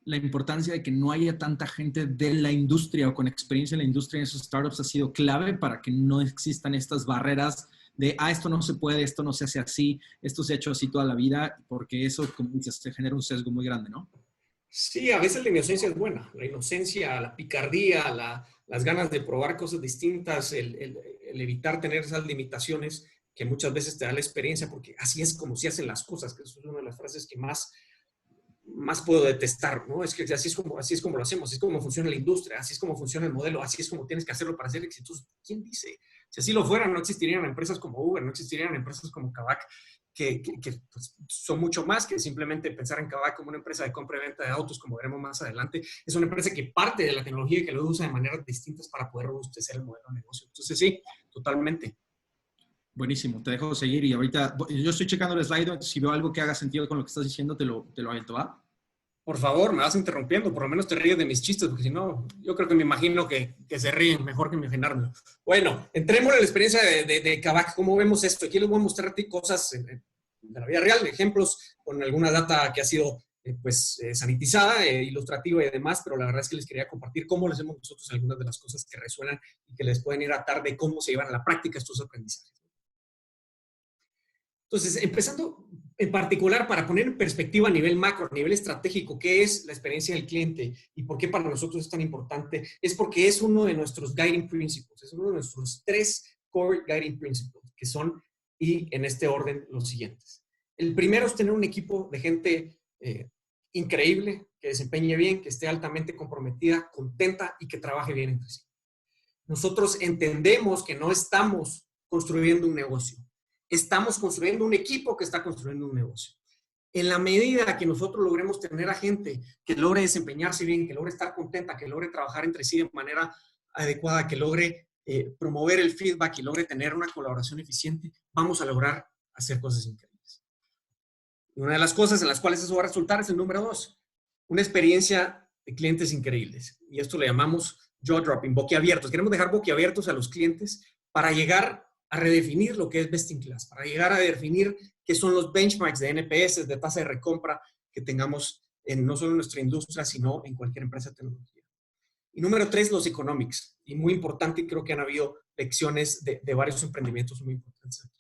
la importancia de que no haya tanta gente de la industria o con experiencia en la industria en esos startups ha sido clave para que no existan estas barreras de, esto no se puede, esto no se hace así, esto se ha hecho así toda la vida, porque eso, como dices, se genera un sesgo muy grande, ¿no? Sí, a veces la inocencia es buena. La inocencia, la picardía, las ganas de probar cosas distintas, el evitar tener esas limitaciones que muchas veces te da la experiencia, porque así es como se hacen las cosas, que eso es una de las frases que más puedo detestar, ¿no? Es que así es como lo hacemos, así es como funciona la industria, así es como funciona el modelo, así es como tienes que hacerlo para ser exitoso. ¿Quién dice? Si así lo fuera, no existirían empresas como Uber, no existirían empresas como Kavak, que pues, son mucho más que simplemente pensar en Kavak como una empresa de compra y venta de autos, como veremos más adelante. Es una empresa que parte de la tecnología y que lo usa de maneras distintas para poder robustecer el modelo de negocio. Entonces, sí, totalmente. Buenísimo, te dejo seguir y ahorita yo estoy checando el slide, entonces si veo algo que haga sentido con lo que estás diciendo, te lo aviento, ¿va? Por favor, me vas interrumpiendo, por lo menos te ríes de mis chistes, porque si no, yo creo que me imagino que se ríen mejor que imaginármelo. Bueno, entremos en la experiencia de Kavak. ¿Cómo vemos esto? Aquí les voy a mostrar a ti cosas de la vida real, ejemplos con alguna data que ha sido sanitizada, ilustrativa y demás, pero la verdad es que les quería compartir cómo les hacemos nosotros algunas de las cosas que resuenan y que les pueden ir a atar de cómo se llevan a la práctica estos aprendizajes. Entonces, empezando en particular para poner en perspectiva a nivel macro, a nivel estratégico, qué es la experiencia del cliente y por qué para nosotros es tan importante, es porque es uno de nuestros guiding principles, es uno de nuestros 3 core guiding principles, que son, y en este orden, los siguientes. El primero es tener un equipo de gente increíble, que desempeñe bien, que esté altamente comprometida, contenta y que trabaje bien entre sí. Nosotros entendemos que no estamos construyendo un negocio. Estamos construyendo un equipo que está construyendo un negocio. En la medida que nosotros logremos tener a gente que logre desempeñarse bien, que logre estar contenta, que logre trabajar entre sí de manera adecuada, que logre promover el feedback y logre tener una colaboración eficiente, vamos a lograr hacer cosas increíbles. Una de las cosas en las cuales eso va a resultar es el número 2. Una experiencia de clientes increíbles. Y esto le llamamos jaw dropping, boquiabiertos. Queremos dejar boquiabiertos a los clientes para llegar a redefinir lo que es best in class, para llegar a definir qué son los benchmarks de NPS, de tasa de recompra que tengamos no solo en nuestra industria, sino en cualquier empresa de tecnología. Y número 3, los economics. Y muy importante, y creo que han habido lecciones de varios emprendimientos muy importantes aquí.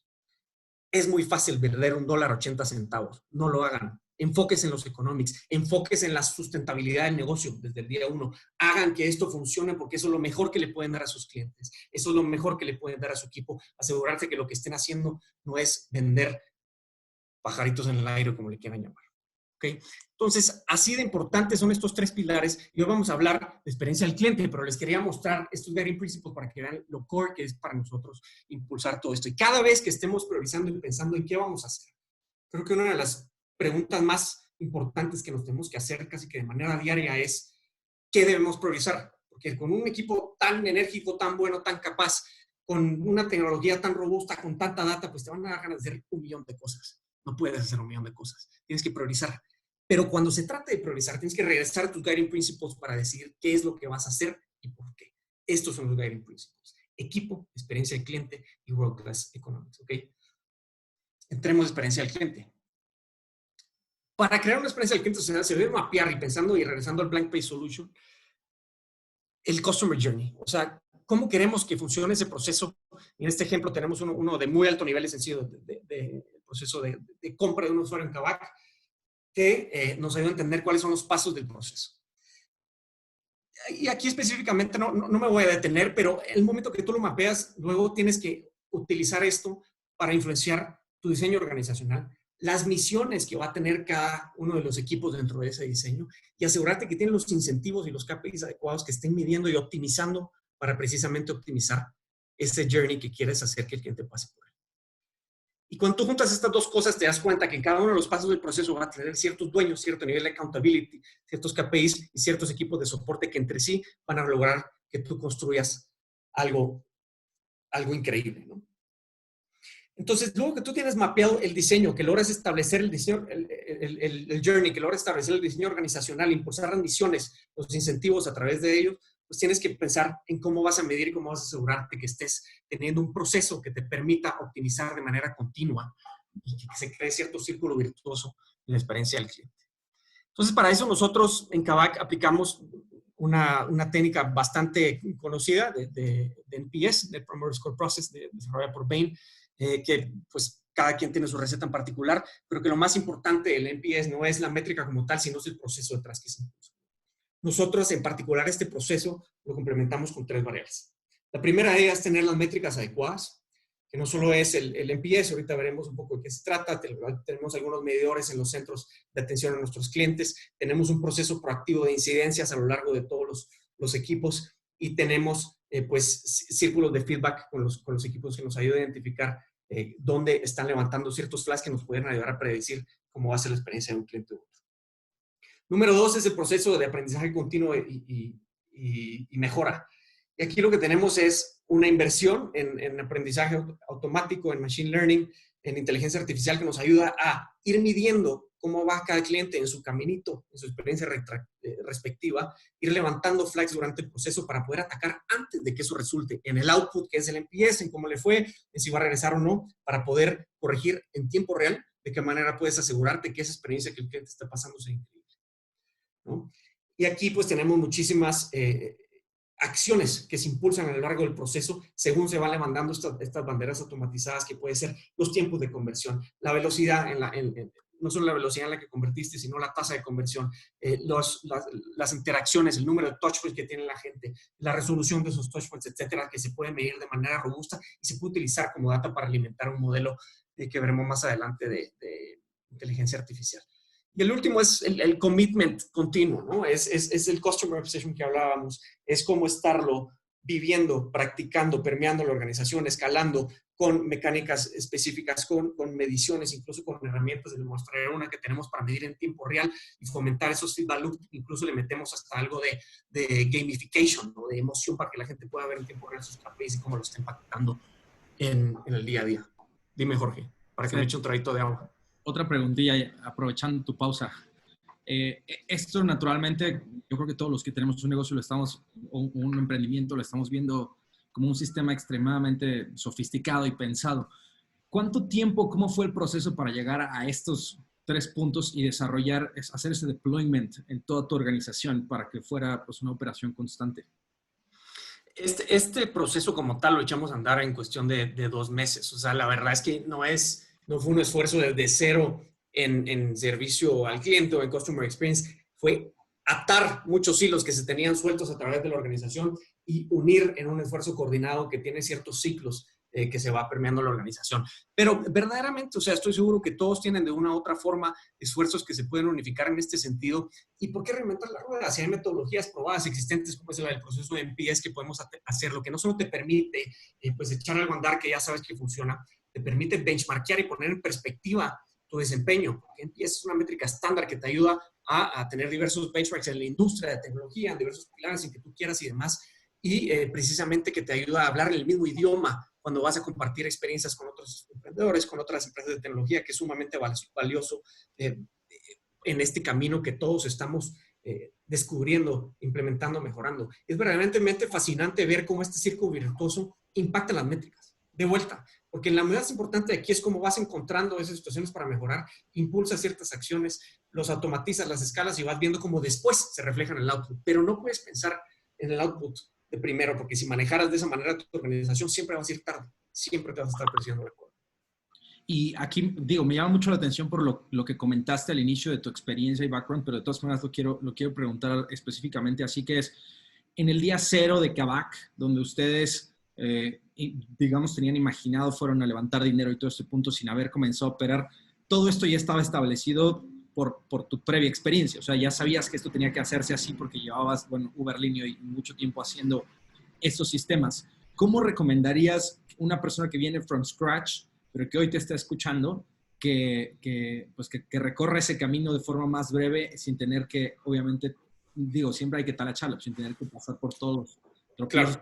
Es muy fácil perder $1.80. No lo hagan. Enfóquense en los economics, enfóquense en la sustentabilidad del negocio desde el día 1. Hagan que esto funcione porque eso es lo mejor que le pueden dar a sus clientes. Eso es lo mejor que le pueden dar a su equipo. Asegurarse que lo que estén haciendo no es vender pajaritos en el aire, como le quieran llamar. ¿Okay? Entonces, así de importantes son estos 3 pilares. Y hoy vamos a hablar de experiencia del cliente, pero les quería mostrar estos guiding principles para que vean lo core que es para nosotros impulsar todo esto. Y cada vez que estemos priorizando y pensando en qué vamos a hacer, creo que una de las preguntas más importantes que nos tenemos que hacer casi que de manera diaria es ¿qué debemos priorizar? Porque con un equipo tan enérgico, tan bueno, tan capaz, con una tecnología tan robusta, con tanta data, pues te van a dar ganas de hacer 1,000,000 de cosas. No puedes hacer 1,000,000 de cosas. Tienes que priorizar. Pero cuando se trata de priorizar, tienes que regresar a tus guiding principles para decidir qué es lo que vas a hacer y por qué. Estos son los guiding principles. Equipo, experiencia del cliente y world class economics. ¿Ok? Entremos en experiencia del cliente. Para crear una experiencia del cliente se debe mapear y pensando y regresando al Blank Page Solution, el Customer Journey. O sea, ¿cómo queremos que funcione ese proceso? En este ejemplo tenemos uno de muy alto nivel y sencillo de proceso de compra de un usuario en Kavak que nos ayuda a entender cuáles son los pasos del proceso. Y aquí específicamente no me voy a detener, pero el momento que tú lo mapeas, luego tienes que utilizar esto para influenciar tu diseño organizacional, las misiones que va a tener cada uno de los equipos dentro de ese diseño y asegurarte que tienen los incentivos y los KPIs adecuados que estén midiendo y optimizando para precisamente optimizar ese journey que quieres hacer que el cliente pase por él. Y cuando tú juntas estas 2 cosas, te das cuenta que en cada uno de los pasos del proceso va a tener ciertos dueños, cierto nivel de accountability, ciertos KPIs y ciertos equipos de soporte que entre sí van a lograr que tú construyas algo increíble, ¿no? Entonces, luego que tú tienes mapeado el diseño, que logras establecer el diseño, el journey, que logras establecer el diseño organizacional, impulsar las misiones, los incentivos a través de ellos, pues tienes que pensar en cómo vas a medir y cómo vas a asegurarte que estés teniendo un proceso que te permita optimizar de manera continua y que se cree cierto círculo virtuoso en la experiencia del cliente. Entonces, para eso nosotros en Kavak aplicamos una técnica bastante conocida de NPS, Net Promoter Score Process, desarrollada por Bain, que pues cada quien tiene su receta en particular, pero que lo más importante del NPS no es la métrica como tal, sino es el proceso detrás que se impulsa. Nosotros, en particular, este proceso lo complementamos con 3 variables. La primera de ellas es tener las métricas adecuadas, que no solo es el NPS, ahorita veremos un poco de qué se trata, tenemos algunos medidores en los centros de atención a nuestros clientes, tenemos un proceso proactivo de incidencias a lo largo de todos los equipos y tenemos pues círculos de feedback con los equipos que nos ayudan a identificar dónde están levantando ciertos flags que nos pueden ayudar a predecir cómo va a ser la experiencia de un cliente u otro. Número 2 es el proceso de aprendizaje continuo y mejora. Y aquí lo que tenemos es una inversión en aprendizaje automático, en machine learning, en inteligencia artificial que nos ayuda a ir midiendo cómo va cada cliente en su caminito, en su experiencia respectiva, ir levantando flags durante el proceso para poder atacar antes de que eso resulte en el output, que es el NPS, en cómo le fue, en si va a regresar o no, para poder corregir en tiempo real de qué manera puedes asegurarte que esa experiencia que el cliente está pasando sea increíble, ¿no? Y aquí pues tenemos muchísimas acciones que se impulsan a lo largo del proceso según se van levantando estas banderas automatizadas que puede ser los tiempos de conversión, la velocidad no solo la velocidad en la que convertiste, sino la tasa de conversión, las interacciones, el número de touchpoints que tiene la gente, la resolución de esos touchpoints, etcétera, que se puede medir de manera robusta y se puede utilizar como data para alimentar un modelo que veremos más adelante de inteligencia artificial. Y el último es el commitment continuo, ¿no? Es el customer obsession que hablábamos, es cómo estarlo viviendo, practicando, permeando la organización, escalando con mecánicas específicas, con mediciones, incluso con herramientas de demostrar una que tenemos para medir en tiempo real y fomentar esos feedback loops. Incluso le metemos hasta algo de gamification, ¿no? De emoción para que la gente pueda ver en tiempo real sus KPIs y cómo lo está impactando en el día a día. Dime, Jorge, para que me eche un traguito de agua. Otra preguntilla, aprovechando tu pausa. Esto naturalmente, yo creo que todos los que tenemos un negocio o un emprendimiento lo estamos viendo como un sistema extremadamente sofisticado y pensado. ¿Cuánto tiempo, cómo fue el proceso para llegar a estos 3 puntos y hacer ese deployment en toda tu organización para que fuera pues, una operación constante? Este proceso como tal lo echamos a andar en cuestión de 2 meses. O sea, la verdad es que no fue un esfuerzo desde cero en servicio al cliente o en customer experience. Fue atar muchos hilos que se tenían sueltos a través de la organización y unir en un esfuerzo coordinado que tiene ciertos ciclos que se va permeando la organización. Pero verdaderamente, o sea, estoy seguro que todos tienen de una u otra forma esfuerzos que se pueden unificar en este sentido. ¿Y por qué reinventar la rueda? Si hay metodologías probadas existentes, como es el proceso de MPS, que podemos hacer, lo que no solo te permite pues echar algo a andar que ya sabes que funciona, te permite benchmarkear y poner en perspectiva tu desempeño. Porque MPS es una métrica estándar que te ayuda a tener diversos benchmarks en la industria de tecnología, en diversos pilares en que tú quieras y demás. Y precisamente que te ayuda a hablar el mismo idioma cuando vas a compartir experiencias con otros emprendedores, con otras empresas de tecnología, que es sumamente valioso en este camino que todos estamos descubriendo, implementando, mejorando. Es verdaderamente fascinante ver cómo este círculo virtuoso impacta las métricas. De vuelta, porque la más importante aquí es cómo vas encontrando esas situaciones para mejorar, impulsas ciertas acciones, los automatizas, las escalas y vas viendo cómo después se reflejan en el output. Pero no puedes pensar en el output de primero, porque si manejaras de esa manera tu organización, siempre vas a ir tarde, siempre te vas a estar presionando la cola. Y aquí, digo, me llama mucho la atención por lo que comentaste al inicio de tu experiencia y background, pero de todas maneras lo quiero preguntar específicamente, así que es, en el día 0 de Kavak, donde ustedes, digamos, tenían imaginado, fueron a levantar dinero y todo este punto sin haber comenzado a operar, todo esto ya estaba establecido por tu previa experiencia. O sea, ya sabías que esto tenía que hacerse así porque llevabas, bueno, Uberlinio y mucho tiempo haciendo estos sistemas. ¿Cómo recomendarías una persona que viene from scratch, pero que hoy te está escuchando, que recorra ese camino de forma más breve sin tener que, obviamente, digo, siempre hay que talacharlo, sin tener que pasar por todos los claro.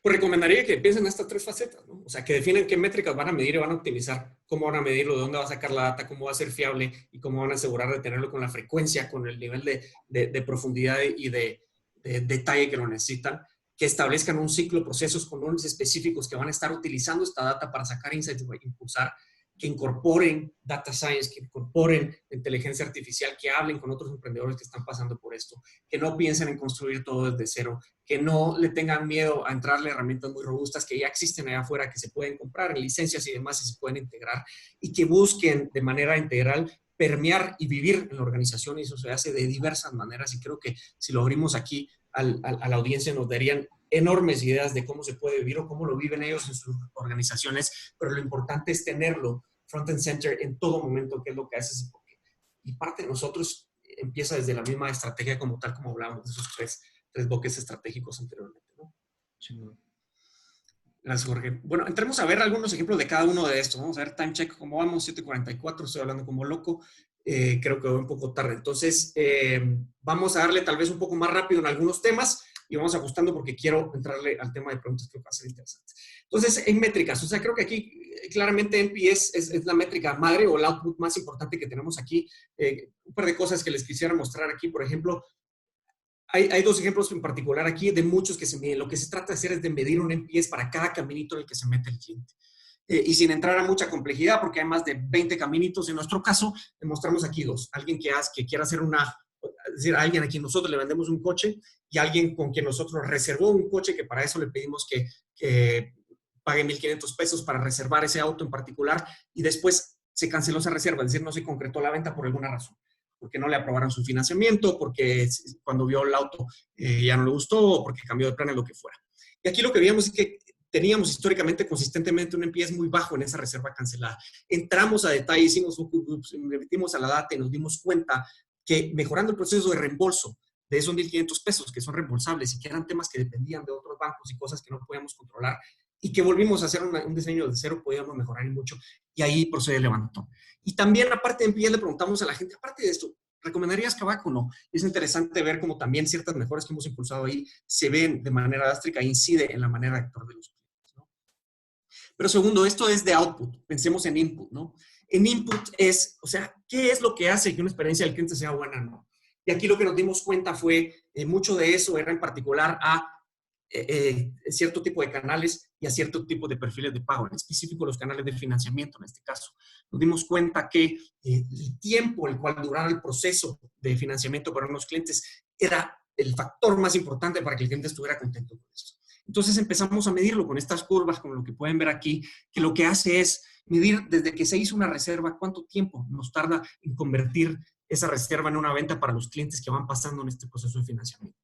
Pues recomendaría que piensen en estas 3 facetas, ¿no? O sea, que definen qué métricas van a medir y van a optimizar, cómo van a medirlo, de dónde va a sacar la data, cómo va a ser fiable y cómo van a asegurar de tenerlo con la frecuencia, con el nivel de profundidad y de detalle que lo necesitan, que establezcan un ciclo, procesos con roles específicos que van a estar utilizando esta data para sacar insights y impulsar, que incorporen data science, que incorporen inteligencia artificial, que hablen con otros emprendedores que están pasando por esto, que no piensen en construir todo desde cero, que no le tengan miedo a entrarle herramientas muy robustas que ya existen allá afuera, que se pueden comprar en licencias y demás y se pueden integrar, y que busquen de manera integral permear y vivir en la organización, y eso se hace de diversas maneras, y creo que si lo abrimos aquí a la audiencia nos darían enormes ideas de cómo se puede vivir o cómo lo viven ellos en sus organizaciones, pero lo importante es tenerlo front and center en todo momento, que es lo que haces, y parte de nosotros empieza desde la misma estrategia como tal, como hablábamos de esos tres bloques estratégicos anteriormente, ¿no? Sí. Gracias, Jorge. Bueno, entremos a ver algunos ejemplos de cada uno de estos. Vamos a ver time check, cómo vamos, 7:44, estoy hablando como loco. Creo que voy un poco tarde. Entonces, vamos a darle tal vez un poco más rápido en algunos temas y vamos ajustando porque quiero entrarle al tema de preguntas que va a ser interesante. Entonces, en métricas, o sea, creo que aquí claramente NPS es la métrica madre o el output más importante que tenemos aquí. Un par de cosas que les quisiera mostrar aquí, por ejemplo, hay 2 ejemplos en particular aquí de muchos que se miden. Lo que se trata de hacer es de medir un NPS para cada caminito en el que se mete el cliente. Y sin entrar a mucha complejidad, porque hay más de 20 caminitos. En nuestro caso, demostramos aquí 2. Alguien que quiera hacer es decir, a alguien a quien nosotros le vendemos un coche y alguien con quien nosotros reservó un coche, que para eso le pedimos que pague $1,500 para reservar ese auto en particular, y después se canceló esa reserva, es decir, no se concretó la venta por alguna razón, porque no le aprobaron su financiamiento, porque cuando vio el auto ya no le gustó, o porque cambió de plan, en lo que fuera. Y aquí lo que veíamos es que teníamos históricamente, consistentemente, un NPS muy bajo en esa reserva cancelada. Entramos a detalle, hicimos focus groups, metimos a la data y nos dimos cuenta que mejorando el proceso de reembolso de esos $1,500 que son reembolsables y que eran temas que dependían de otros bancos y cosas que no podíamos controlar, y que volvimos a hacer un diseño de cero, podíamos mejorar y mucho, y ahí procede levantó. Y también, aparte de NPS, le preguntamos a la gente, aparte de esto, ¿recomendarías Kavak o no? Es interesante ver cómo también ciertas mejoras que hemos impulsado ahí se ven de manera drástica e incide en la manera de actuar de los clientes, ¿no? Pero segundo, esto es de output, pensemos en input, ¿no? en input es, o sea, ¿qué es lo que hace que una experiencia del cliente sea buena o no? Y aquí lo que nos dimos cuenta fue, mucho de eso era en particular a cierto tipo de canales y a cierto tipo de perfiles de pago, en específico los canales de financiamiento en este caso. Nos dimos cuenta que el tiempo el cual durara el proceso de financiamiento para unos clientes era el factor más importante para que el cliente estuviera contento con eso. Entonces empezamos a medirlo con estas curvas, con lo que pueden ver aquí, que lo que hace es medir desde que se hizo una reserva, cuánto tiempo nos tarda en convertir esa reserva en una venta para los clientes que van pasando en este proceso de financiamiento.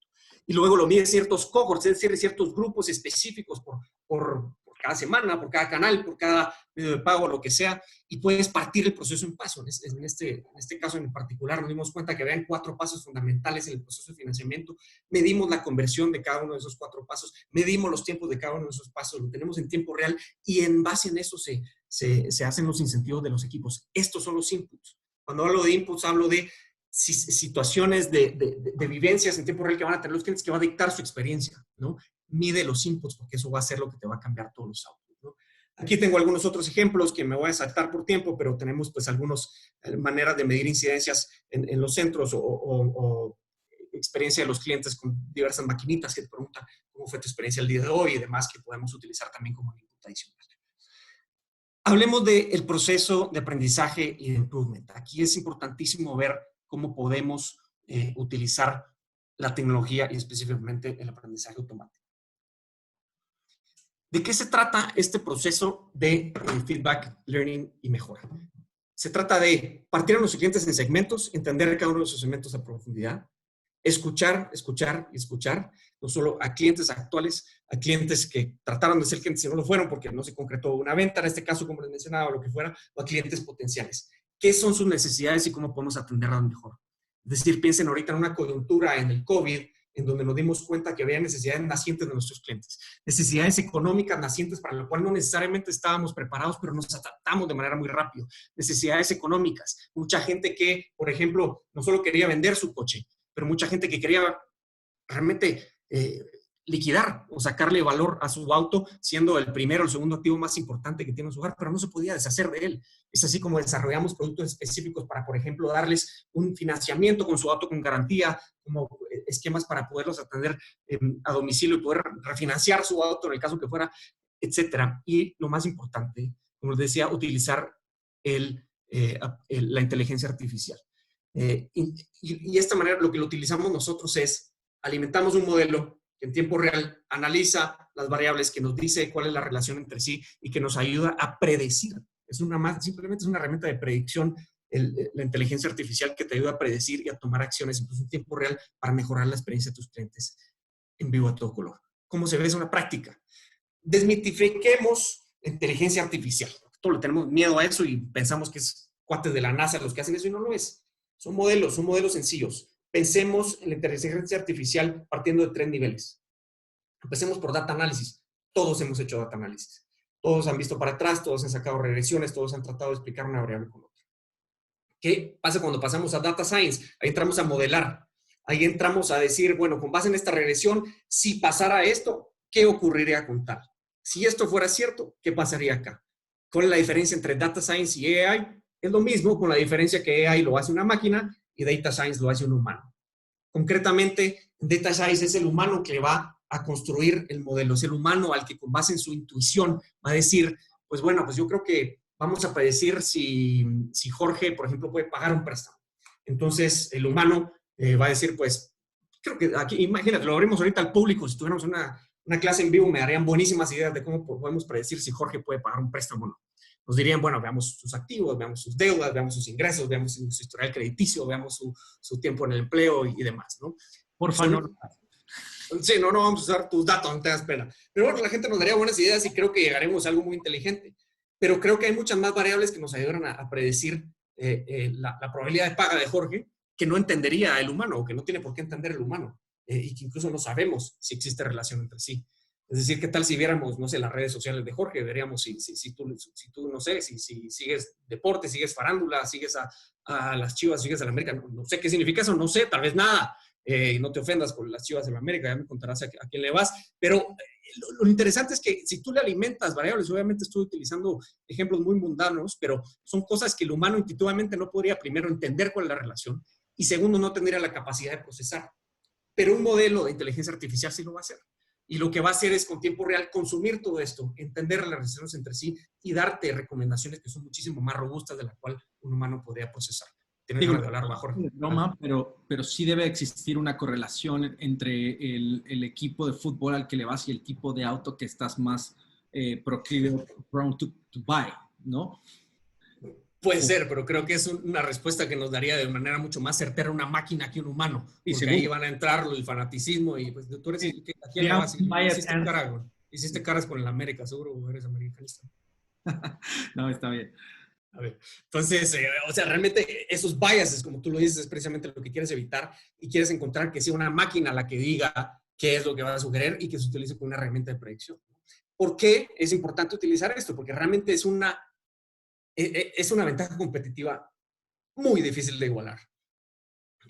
Y luego lo mide ciertos cohorts, es decir, ciertos grupos específicos por cada semana, por cada canal, por cada medio de pago, lo que sea, y puedes partir el proceso en pasos. En este caso en particular nos dimos cuenta que habían 4 pasos fundamentales en el proceso de financiamiento. Medimos la conversión de cada uno de esos 4 pasos, medimos los tiempos de cada uno de esos pasos, lo tenemos en tiempo real y en base en eso se hacen los incentivos de los equipos. Estos son los inputs. Cuando hablo de inputs, hablo de situaciones de vivencias en tiempo real que van a tener los clientes que va a dictar su experiencia, ¿no? Mide los inputs porque eso va a ser lo que te va a cambiar todos los outputs, ¿no? Aquí tengo algunos otros ejemplos que me voy a saltar por tiempo, pero tenemos pues algunas maneras de medir incidencias en los centros o experiencia de los clientes con diversas maquinitas que te preguntan cómo fue tu experiencia el día de hoy y demás que podemos utilizar también como input adicional. Hablemos del proceso de aprendizaje y de improvement. Aquí es importantísimo ver cómo podemos utilizar la tecnología y específicamente el aprendizaje automático. ¿De qué se trata este proceso de feedback, learning y mejora? Se trata de partir a nuestros clientes en segmentos, entender cada uno de esos segmentos a profundidad, escuchar, escuchar y escuchar, no solo a clientes actuales, a clientes que trataron de ser clientes y no lo fueron porque no se concretó una venta, en este caso, como les mencionaba, o lo que fuera, o a clientes potenciales. ¿Qué son sus necesidades y cómo podemos atenderlas mejor? Es decir, piensen ahorita en una coyuntura en el COVID, en donde nos dimos cuenta que había necesidades nacientes de nuestros clientes, necesidades económicas nacientes para lo cual no necesariamente estábamos preparados, pero nos adaptamos de manera muy rápido. Necesidades económicas. Mucha gente que, por ejemplo, no solo quería vender su coche, pero mucha gente que quería realmente liquidar o sacarle valor a su auto, siendo el primero o el segundo activo más importante que tiene en su hogar, pero no se podía deshacer de él. Es así como desarrollamos productos específicos para, por ejemplo, darles un financiamiento con su auto con garantía, como esquemas para poderlos atender a domicilio y poder refinanciar su auto en el caso que fuera, etcétera. Y lo más importante, como les decía, utilizar la inteligencia artificial. Y esta manera lo que lo utilizamos nosotros es, alimentamos un modelo que en tiempo real analiza las variables, que nos dice cuál es la relación entre sí y que nos ayuda a predecir. Simplemente es una herramienta de predicción, la inteligencia artificial que te ayuda a predecir y a tomar acciones incluso en tiempo real para mejorar la experiencia de tus clientes en vivo a todo color. ¿Cómo se ve? Es una práctica. Desmitifiquemos la inteligencia artificial. Todos le tenemos miedo a eso y pensamos que es cuates de la NASA los que hacen eso y no lo es. Son modelos sencillos. Pensemos en la inteligencia artificial partiendo de 3 niveles. Empecemos por data análisis. Todos hemos hecho data análisis. Todos han visto para atrás, todos han sacado regresiones, todos han tratado de explicar una variable con otra. ¿Qué pasa cuando pasamos a data science? Ahí entramos a modelar. Ahí entramos a decir, bueno, con base en esta regresión, si pasara esto, ¿qué ocurriría con tal? Si esto fuera cierto, ¿qué pasaría acá? ¿Cuál es la diferencia entre data science y AI? Es lo mismo, con la diferencia que AI lo hace una máquina y data science lo hace un humano. Concretamente, data science es el humano que va a construir el modelo, es el humano al que con base en su intuición va a decir, pues bueno, pues yo creo que vamos a predecir si Jorge, por ejemplo, puede pagar un préstamo. Entonces, el humano va a decir, pues, creo que aquí, imagínate, lo abrimos ahorita al público, si tuviéramos una clase en vivo, me darían buenísimas ideas de cómo podemos predecir si Jorge puede pagar un préstamo o no. Nos dirían, bueno, veamos sus activos, veamos sus deudas, veamos sus ingresos, veamos su historial crediticio, veamos su tiempo en el empleo y demás, ¿no? Por favor. Sí, no vamos a usar tus datos, no te das pena. Pero bueno, la gente nos daría buenas ideas y creo que llegaremos a algo muy inteligente. Pero creo que hay muchas más variables que nos ayudan a predecir la probabilidad de paga de Jorge que no entendería el humano o que no tiene por qué entender el humano y que incluso no sabemos si existe relación entre sí. Es decir, ¿qué tal si viéramos, no sé, las redes sociales de Jorge? Veríamos si tú, no sé, si sigues deporte, sigues farándula, sigues a las Chivas, sigues a la América. No sé qué significa eso, no sé, tal vez nada. No te ofendas por las Chivas de la América, ya me contarás a quién le vas. Pero lo interesante es que si tú le alimentas variables, obviamente estoy utilizando ejemplos muy mundanos, pero son cosas que el humano intuitivamente no podría, primero, entender cuál es la relación y segundo, no tendría la capacidad de procesar. Pero un modelo de inteligencia artificial sí lo va a hacer. Y lo que va a hacer es con tiempo real consumir todo esto, entender las relaciones entre sí y darte recomendaciones que son muchísimo más robustas de la cual un humano podría procesar. Digo, Ganas de hablar, Jorge. broma, pero sí debe existir una correlación entre el equipo de fútbol al que le vas y el tipo de auto que estás más proclive, prone to buy, ¿no? Puede ser, pero creo que es una respuesta que nos daría de manera mucho más certera una máquina que un humano. Y porque ahí van a entrar el fanatismo y pues tú eres ¿a quién le vas? Hiciste caras con el América, seguro eres americanista. No, está bien. A ver, entonces, o sea, realmente esos biases, como tú lo dices, es precisamente lo que quieres evitar y quieres encontrar que sea una máquina la que diga qué es lo que va a sugerir y que se utilice como una herramienta de predicción. ¿Por qué es importante utilizar esto? Porque realmente es una ventaja competitiva muy difícil de igualar.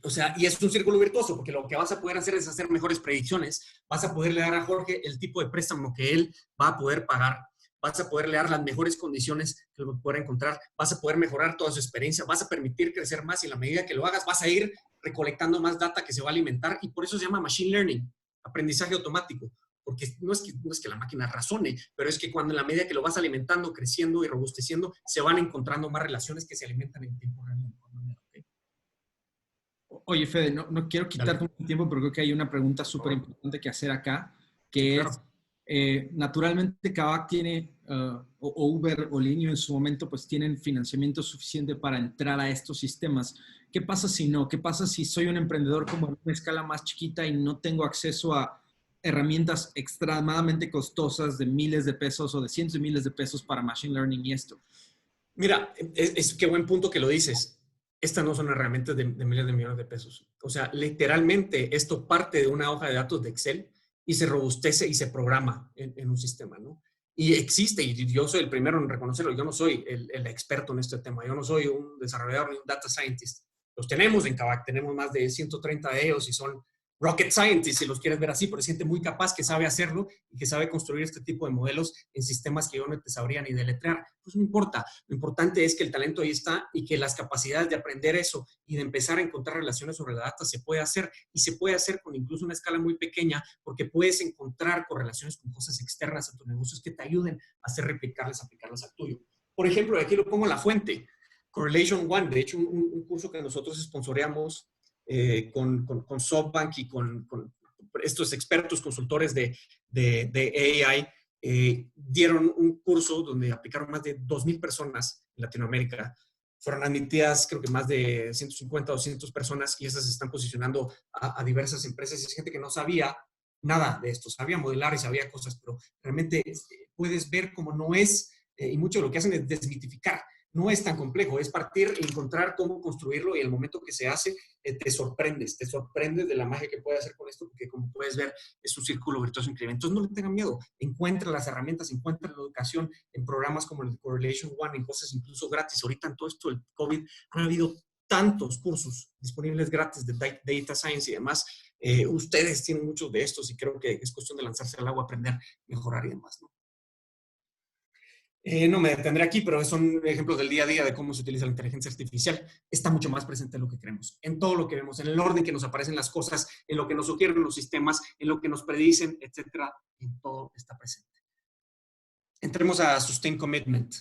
O sea, y es un círculo virtuoso, porque lo que vas a poder hacer es hacer mejores predicciones. Vas a poderle dar a Jorge el tipo de préstamo que él va a poder pagar. Vas a poderle dar las mejores condiciones que lo pueda encontrar. Vas a poder mejorar toda su experiencia. Vas a permitir crecer más y en la medida que lo hagas vas a ir recolectando más data que se va a alimentar y por eso se llama machine learning, aprendizaje automático. Porque no es que la máquina razone, pero es que cuando en la medida que lo vas alimentando, creciendo y robusteciendo, se van encontrando más relaciones que se alimentan en tiempo real. ¿Okay? Oye, Fede, no quiero quitarte mucho tiempo, pero creo que hay una pregunta súper importante que hacer acá, que claro. es, naturalmente Kavak tiene, o Uber o Linio en su momento, pues tienen financiamiento suficiente para entrar a estos sistemas. ¿Qué pasa si no? ¿Qué pasa si soy un emprendedor como en una escala más chiquita y no tengo acceso a herramientas extremadamente costosas de miles de pesos o de cientos de miles de pesos para machine learning y esto? Mira, qué buen punto que lo dices. Estas no son herramientas de miles de millones de pesos. O sea, literalmente esto parte de una hoja de datos de Excel y se robustece y se programa en un sistema, ¿no? Y existe, y yo soy el primero en reconocerlo, yo no soy el experto en este tema, yo no soy un desarrollador ni un data scientist. Los tenemos en Kavak, tenemos más de 130 de ellos y son rocket scientists, si los quieres ver así, pero es gente muy capaz que sabe hacerlo y que sabe construir este tipo de modelos en sistemas que yo no te sabría ni deletrear. Pues no importa, lo importante es que el talento ahí está y que las capacidades de aprender eso y de empezar a encontrar relaciones sobre la data se puede hacer y se puede hacer con incluso una escala muy pequeña porque puedes encontrar correlaciones con cosas externas a tus negocios que te ayuden a hacer replicarlas, aplicarlas al tuyo. Por ejemplo, aquí lo pongo en la fuente, Correlation One, de hecho un curso que nosotros sponsoreamos con SoftBank y con estos expertos consultores de AI, dieron un curso donde aplicaron más de 2,000 personas en Latinoamérica. Fueron admitidas, creo que más de 150 o 200 personas y esas se están posicionando a diversas empresas. Y es gente que no sabía nada de esto, sabía modelar y sabía cosas, pero realmente puedes ver cómo no es, y mucho de lo que hacen es desmitificar. No es tan complejo, es partir e encontrar cómo construirlo y el momento que se hace te sorprendes de la magia que puede hacer con esto, porque como puedes ver es un círculo virtuoso increíble. Entonces no le tengan miedo, encuentren las herramientas, encuentren la educación en programas como el de Correlation One, en cosas incluso gratis. Ahorita en todo esto del COVID han habido tantos cursos disponibles gratis de Data Science y demás. Ustedes tienen muchos de estos y creo que es cuestión de lanzarse al agua, aprender, mejorar y demás, ¿no? No me detendré aquí, pero son ejemplos del día a día de cómo se utiliza la inteligencia artificial. Está mucho más presente en lo que creemos, en todo lo que vemos, en el orden que nos aparecen las cosas, en lo que nos sugieren los sistemas, en lo que nos predicen, etcétera. En todo está presente. Entremos a Sustain Commitment.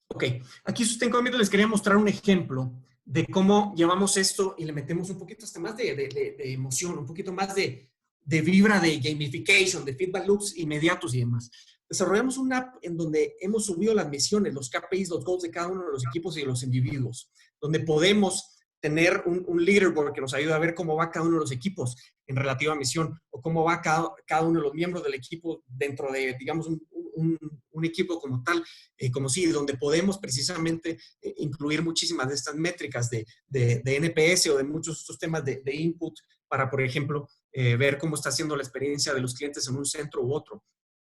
Ok, aquí Sustain Commitment les quería mostrar un ejemplo de cómo llevamos esto y le metemos un poquito hasta más de emoción, un poquito más de vibra de gamification, de feedback loops inmediatos y demás. Desarrollamos una app en donde hemos subido las misiones, los KPIs, los goals de cada uno de los equipos y de los individuos, donde podemos tener un leaderboard que nos ayuda a ver cómo va cada uno de los equipos en relativa misión o cómo va cada uno de los miembros del equipo dentro de, digamos, un equipo como tal, como sí, donde podemos precisamente incluir muchísimas de estas métricas de NPS o de muchos de estos temas de input para, por ejemplo, ver cómo está siendo la experiencia de los clientes en un centro u otro.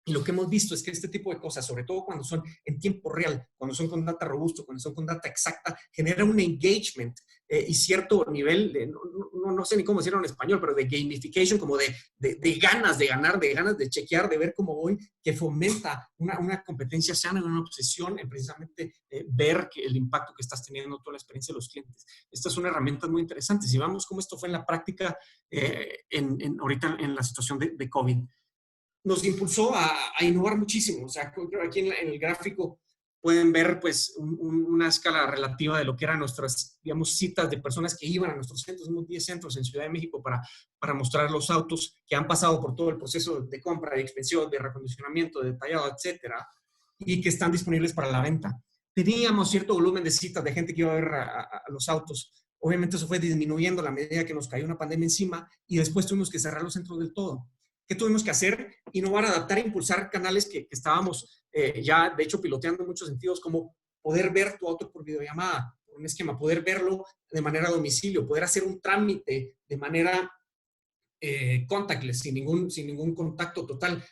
Y lo que hemos visto es que este tipo de cosas, sobre todo cuando son en tiempo real, cuando son con data robusto, cuando son con data exacta, genera un engagement y cierto nivel, no sé ni cómo decirlo en español, pero de gamification, como de ganas de ganar, de ganas de chequear, de ver cómo voy, que fomenta una competencia sana, una obsesión en precisamente ver el impacto que estás teniendo en toda la experiencia de los clientes. Estas son herramientas muy interesantes. Y vamos cómo esto fue en la práctica ahorita en la situación de COVID. Nos impulsó a innovar muchísimo. O sea, aquí en el gráfico pueden ver pues una escala relativa de lo que eran nuestras, digamos, citas de personas que iban a nuestros centros. Tenemos 10 centros en Ciudad de México para mostrar los autos que han pasado por todo el proceso de compra, de inspección, de recondicionamiento, de detallado, etcétera, y que están disponibles para la venta. Teníamos cierto volumen de citas de gente que iba a ver a los autos. Obviamente eso fue disminuyendo a la medida que nos cayó una pandemia encima y después tuvimos que cerrar los centros del todo. ¿Qué tuvimos que hacer? Innovar, adaptar, impulsar canales que estábamos ya, de hecho, piloteando en muchos sentidos, como poder ver tu auto por videollamada, por un esquema, poder verlo de manera a domicilio, poder hacer un trámite de manera contactless, sin ningún contacto total,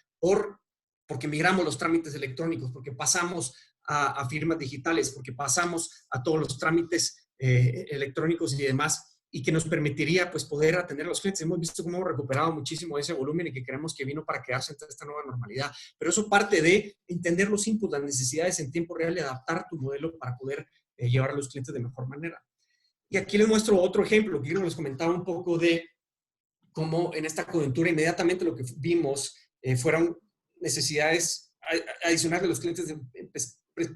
porque migramos los trámites electrónicos, porque pasamos a firmas digitales, porque pasamos a todos los trámites electrónicos y demás, y que nos permitiría pues poder atender a los clientes. Hemos visto cómo hemos recuperado muchísimo ese volumen y que creemos que vino para quedarse en esta nueva normalidad. Pero eso parte de entender los inputs, las necesidades en tiempo real y adaptar tu modelo para poder llevar a los clientes de mejor manera. Y aquí les muestro otro ejemplo, que les comentaba un poco de cómo en esta coyuntura inmediatamente lo que vimos fueron necesidades adicionales de los clientes,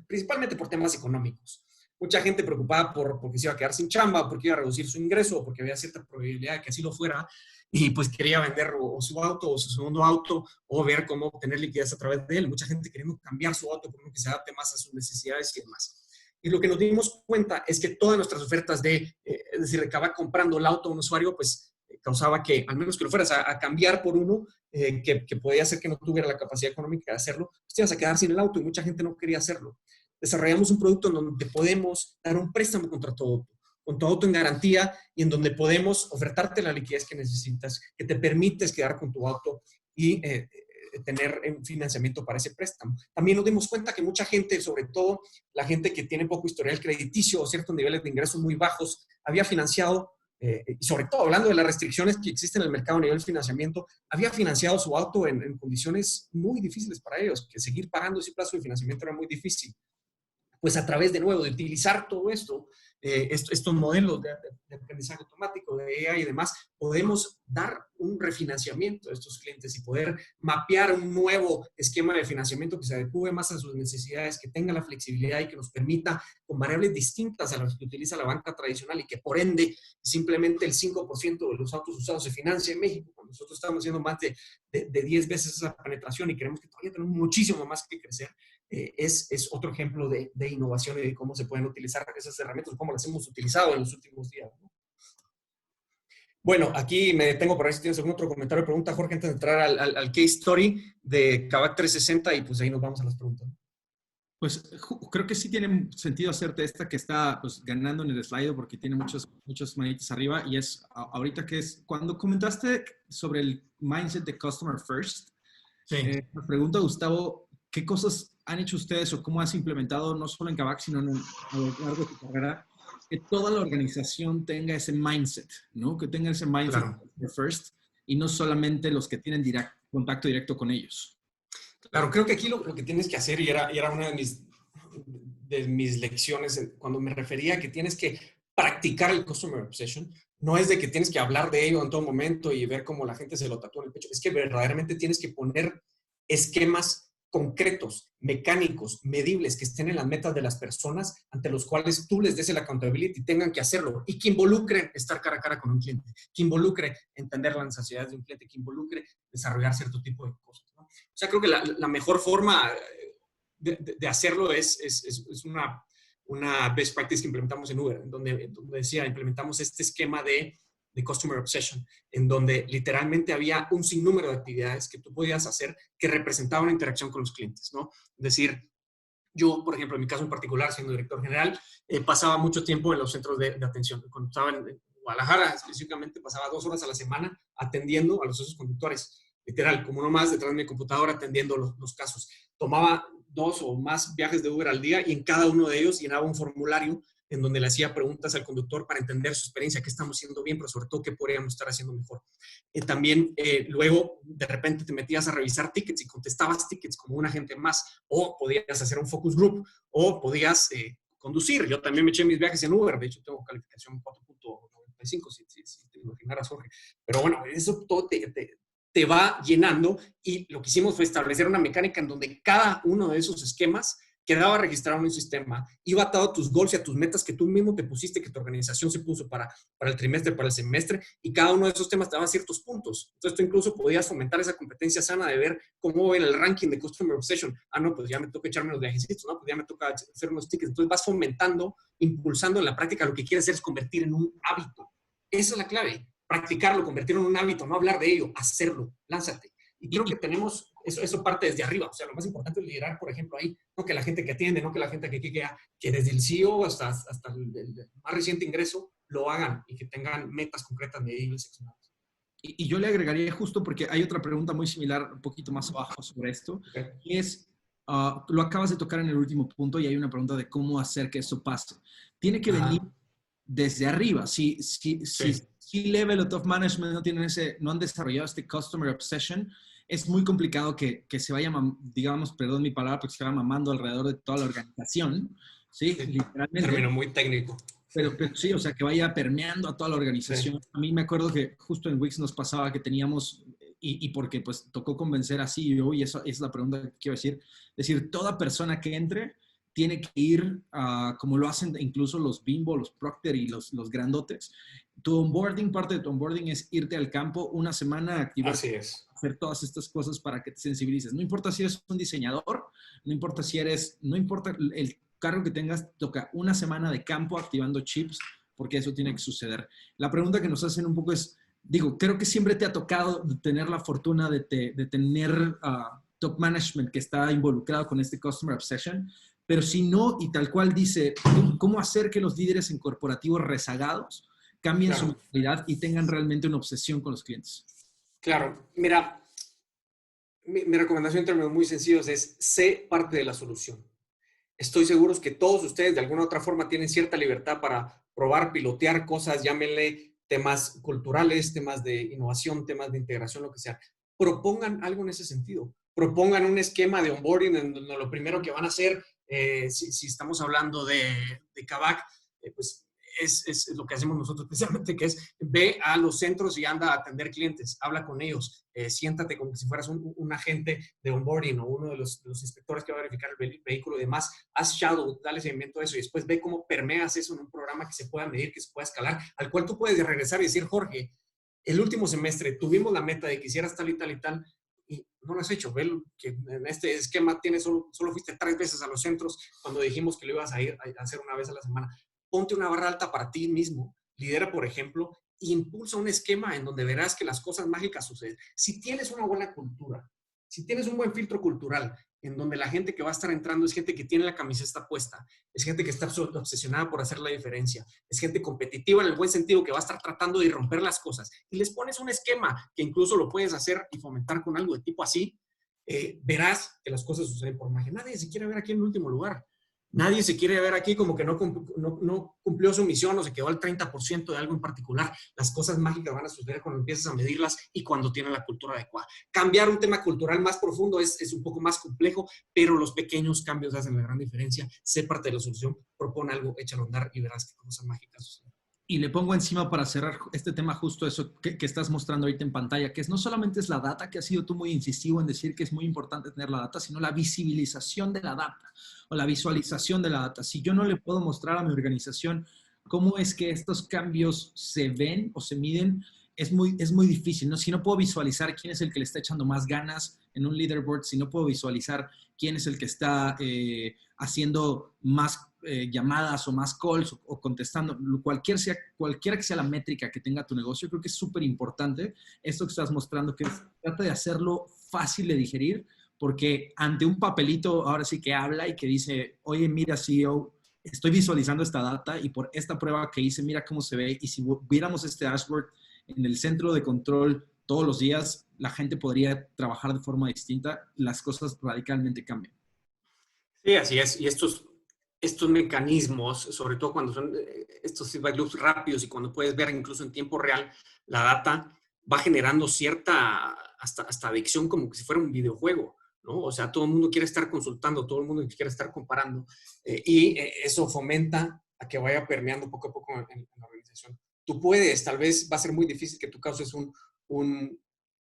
principalmente por temas económicos. Mucha gente preocupada porque se iba a quedar sin chamba, porque iba a reducir su ingreso, o porque había cierta probabilidad de que así lo fuera, y pues quería vender o su auto o su segundo auto, o ver cómo obtener liquidez a través de él. Mucha gente queriendo cambiar su auto por uno que se adapte más a sus necesidades y demás. Y lo que nos dimos cuenta es que todas nuestras ofertas es decir, acabar comprando el auto a un usuario, pues causaba que, al menos que lo fueras a cambiar por uno, que podía hacer que no tuviera la capacidad económica de hacerlo, pues te ibas a quedar sin el auto y mucha gente no quería hacerlo. Desarrollamos un producto en donde podemos dar un préstamo contra tu auto en garantía y en donde podemos ofertarte la liquidez que necesitas, que te permites quedar con tu auto y tener un financiamiento para ese préstamo. También nos dimos cuenta que mucha gente, sobre todo la gente que tiene poco historial crediticio o ciertos niveles de ingresos muy bajos, había financiado, y sobre todo hablando de las restricciones que existen en el mercado a nivel de financiamiento, había financiado su auto en condiciones muy difíciles para ellos, que seguir pagando ese plazo de financiamiento era muy difícil. Pues a través, de nuevo, de utilizar todo esto, estos modelos de aprendizaje automático, de AI y demás, podemos dar un refinanciamiento a estos clientes y poder mapear un nuevo esquema de financiamiento que se adecue más a sus necesidades, que tenga la flexibilidad y que nos permita, con variables distintas a las que utiliza la banca tradicional y que por ende simplemente el 5% de los autos usados se financia en México, cuando nosotros estamos haciendo más de 10 veces esa penetración y queremos que todavía tenemos muchísimo más que crecer. Es otro ejemplo de innovación y de cómo se pueden utilizar esas herramientas, cómo las hemos utilizado en los últimos días, ¿no? Bueno, aquí me detengo para ver si tienes algún otro comentario o pregunta, Jorge, antes de entrar al case story de Kavak 360 y pues ahí nos vamos a las preguntas. Pues creo que sí tiene sentido hacerte esta que está pues, ganando en el slide porque tiene muchas manitas arriba y es ahorita que es, cuando comentaste sobre el mindset de Customer First, sí. Me pregunta Gustavo, ¿qué cosas han hecho ustedes o cómo has implementado, no solo en Kavak, sino a lo largo de tu carrera, que toda la organización tenga ese mindset, ¿no? Que tenga ese mindset claro. First y no solamente los que tienen contacto directo con ellos. Claro, creo que aquí lo que tienes que hacer, y era una de mis lecciones cuando me refería a que tienes que practicar el Customer Obsession, no es de que tienes que hablar de ello en todo momento y ver cómo la gente se lo tatúa en el pecho, es que verdaderamente tienes que poner esquemas concretos, mecánicos, medibles, que estén en las metas de las personas ante los cuales tú les des el accountability y tengan que hacerlo y que involucren estar cara a cara con un cliente, que involucre entender las necesidades de un cliente, que involucre desarrollar cierto tipo de cosas, ¿no? O sea, creo que la mejor forma de hacerlo es una best practice que implementamos en Uber, donde decía, implementamos este esquema de Customer Obsession, en donde literalmente había un sinnúmero de actividades que tú podías hacer que representaban una interacción con los clientes, ¿no? Es decir, yo, por ejemplo, en mi caso en particular, siendo director general, pasaba mucho tiempo en los centros de atención. Cuando estaba en Guadalajara, específicamente, pasaba 2 horas a la semana atendiendo a los socios conductores. literal, como uno más detrás de mi computadora atendiendo los casos. Tomaba 2 o más viajes de Uber al día y en cada uno de ellos llenaba un formulario en donde le hacía preguntas al conductor para entender su experiencia, qué estamos haciendo bien, pero sobre todo qué podríamos estar haciendo mejor. También luego de repente te metías a revisar tickets y contestabas tickets como un agente más, o podías hacer un focus group, o podías conducir. Yo también me eché mis viajes en Uber, de hecho tengo calificación 4.95, si te imaginaras, Jorge. Pero bueno, eso todo te va llenando, y lo que hicimos fue establecer una mecánica en donde cada uno de esos esquemas quedaba registrado en un sistema, iba atado a tus goals y a tus metas que tú mismo te pusiste, que tu organización se puso para el trimestre, para el semestre, y cada uno de esos temas te daba ciertos puntos. Entonces tú incluso podías fomentar esa competencia sana de ver cómo va el ranking de Customer Obsession. Ah, no, pues ya me toca echarme los viajecitos, ¿no? Pues ya me toca hacer unos tickets. Entonces vas fomentando, impulsando en la práctica. Lo que quieres hacer es convertir en un hábito. Esa es la clave. Practicarlo, convertirlo en un hábito, no hablar de ello, hacerlo, lánzate. Y creo que tenemos, eso parte desde arriba. O sea, lo más importante es liderar, por ejemplo, ahí, no que la gente que atiende, no que la gente que desde el CEO hasta el más reciente ingreso lo hagan y que tengan metas concretas, medibles, accionables. Y yo le agregaría justo porque hay otra pregunta muy similar, un poquito más abajo sobre esto, Okay. y es, lo acabas de tocar en el último punto y hay una pregunta de cómo hacer que eso pase. Tiene que venir desde arriba. Si C-level o top management no han desarrollado este customer obsession, es muy complicado que se vaya, digamos, perdón mi palabra, porque se vaya mamando alrededor de toda la organización, ¿sí? Literalmente. Término muy técnico. Pero sí, o sea, que vaya permeando a toda la organización. Sí. A mí me acuerdo que justo en Wix nos pasaba que teníamos, y porque pues tocó convencer a CEO, y esa es la pregunta que quiero decir, es decir, toda persona que entre tiene que ir, como lo hacen incluso los Bimbo, los Procter y los grandotes. Tu onboarding, parte de tu onboarding es irte al campo una semana, activar, hacer todas estas cosas para que te sensibilices. No importa si eres un diseñador, no importa el cargo que tengas, toca una semana de campo activando chips, porque eso tiene que suceder. La pregunta que nos hacen un poco es, digo, creo que siempre te ha tocado tener la fortuna de tener top management que está involucrado con este customer obsession, pero si no, y tal cual dice, ¿cómo hacer que los líderes en corporativos rezagados cambien su mentalidad y tengan realmente una obsesión con los clientes? Claro, mira, mi recomendación en términos muy sencillos es, sé parte de la solución. Estoy seguro que todos ustedes de alguna u otra forma tienen cierta libertad para probar, pilotear cosas, llámenle temas culturales, temas de innovación, temas de integración, lo que sea. Propongan algo en ese sentido. Propongan un esquema de onboarding en donde lo primero que van a hacer, si estamos hablando de Kavak, pues es lo que hacemos nosotros especialmente, que es ve a los centros y anda a atender clientes, habla con ellos, siéntate como si fueras un agente de onboarding o uno de los inspectores que va a verificar el vehículo y demás, haz shadow, dale seguimiento a eso y después ve cómo permeas eso en un programa que se pueda medir, que se pueda escalar, al cual tú puedes regresar y decir, Jorge, el último semestre tuvimos la meta de que hicieras tal y tal y tal, y no lo has hecho. Ve que en este esquema solo fuiste 3 veces a los centros cuando dijimos que lo ibas a ir a hacer una vez a la semana. Ponte una barra alta para ti mismo, lidera, por ejemplo, e impulsa un esquema en donde verás que las cosas mágicas suceden. Si tienes una buena cultura, si tienes un buen filtro cultural, en donde la gente que va a estar entrando es gente que tiene la camiseta puesta, es gente que está obsesionada por hacer la diferencia, es gente competitiva en el buen sentido que va a estar tratando de romper las cosas, y les pones un esquema que incluso lo puedes hacer y fomentar con algo de tipo así, verás que las cosas suceden por magia. Nadie se quiere ver aquí en el último lugar. Nadie se quiere ver aquí como que no cumplió su misión o se quedó al 30% de algo en particular. Las cosas mágicas van a suceder cuando empiezas a medirlas y cuando tienes la cultura adecuada. Cambiar un tema cultural más profundo es un poco más complejo, pero los pequeños cambios hacen la gran diferencia. Sé parte de la solución, propone algo, échalo a andar y verás qué cosas mágicas suceden. Y le pongo encima para cerrar este tema justo eso que estás mostrando ahorita en pantalla, que es no solamente es la data, que has sido tú muy incisivo en decir que es muy importante tener la data, sino la visibilización de la data o la visualización de la data. Si yo no le puedo mostrar a mi organización cómo es que estos cambios se ven o se miden, es muy difícil, ¿no? Si no puedo visualizar quién es el que le está echando más ganas en un leaderboard, si no puedo visualizar quién es el que está haciendo más llamadas o más calls o contestando, cualquiera que sea la métrica que tenga tu negocio, creo que es súper importante esto que estás mostrando, que trata de hacerlo fácil de digerir, porque ante un papelito ahora sí que habla y que dice, oye, mira, CEO, estoy visualizando esta data y por esta prueba que hice, mira cómo se ve, y si viéramos este dashboard en el centro de control, todos los días, la gente podría trabajar de forma distinta, las cosas radicalmente cambian. Sí, así es. Y estos mecanismos, sobre todo cuando son estos feedback loops rápidos y cuando puedes ver incluso en tiempo real la data, va generando cierta hasta adicción, como que si fuera un videojuego, ¿no? O sea, todo el mundo quiere estar consultando, todo el mundo quiere estar comparando, y eso fomenta a que vaya permeando poco a poco en la organización. Tú puedes, tal vez va a ser muy difícil que tú causes un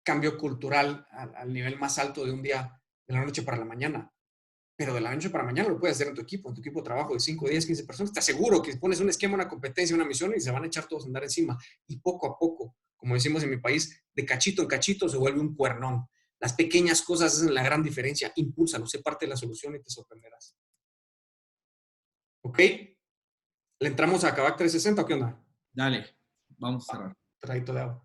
cambio cultural al nivel más alto de un día, de la noche para la mañana, pero de la noche para mañana lo puedes hacer en tu equipo de trabajo de 5, 10, 15 personas. Te aseguro que pones un esquema, una competencia, una misión y se van a echar todos a andar encima. Y poco a poco, como decimos en mi país, de cachito en cachito se vuelve un cuernón. Las pequeñas cosas hacen la gran diferencia. Impúlsalo, sé parte de la solución y te sorprenderás. ¿Ok? ¿Le entramos a Kavak 360 o qué onda? Dale, vamos a cerrar. Traguito de agua.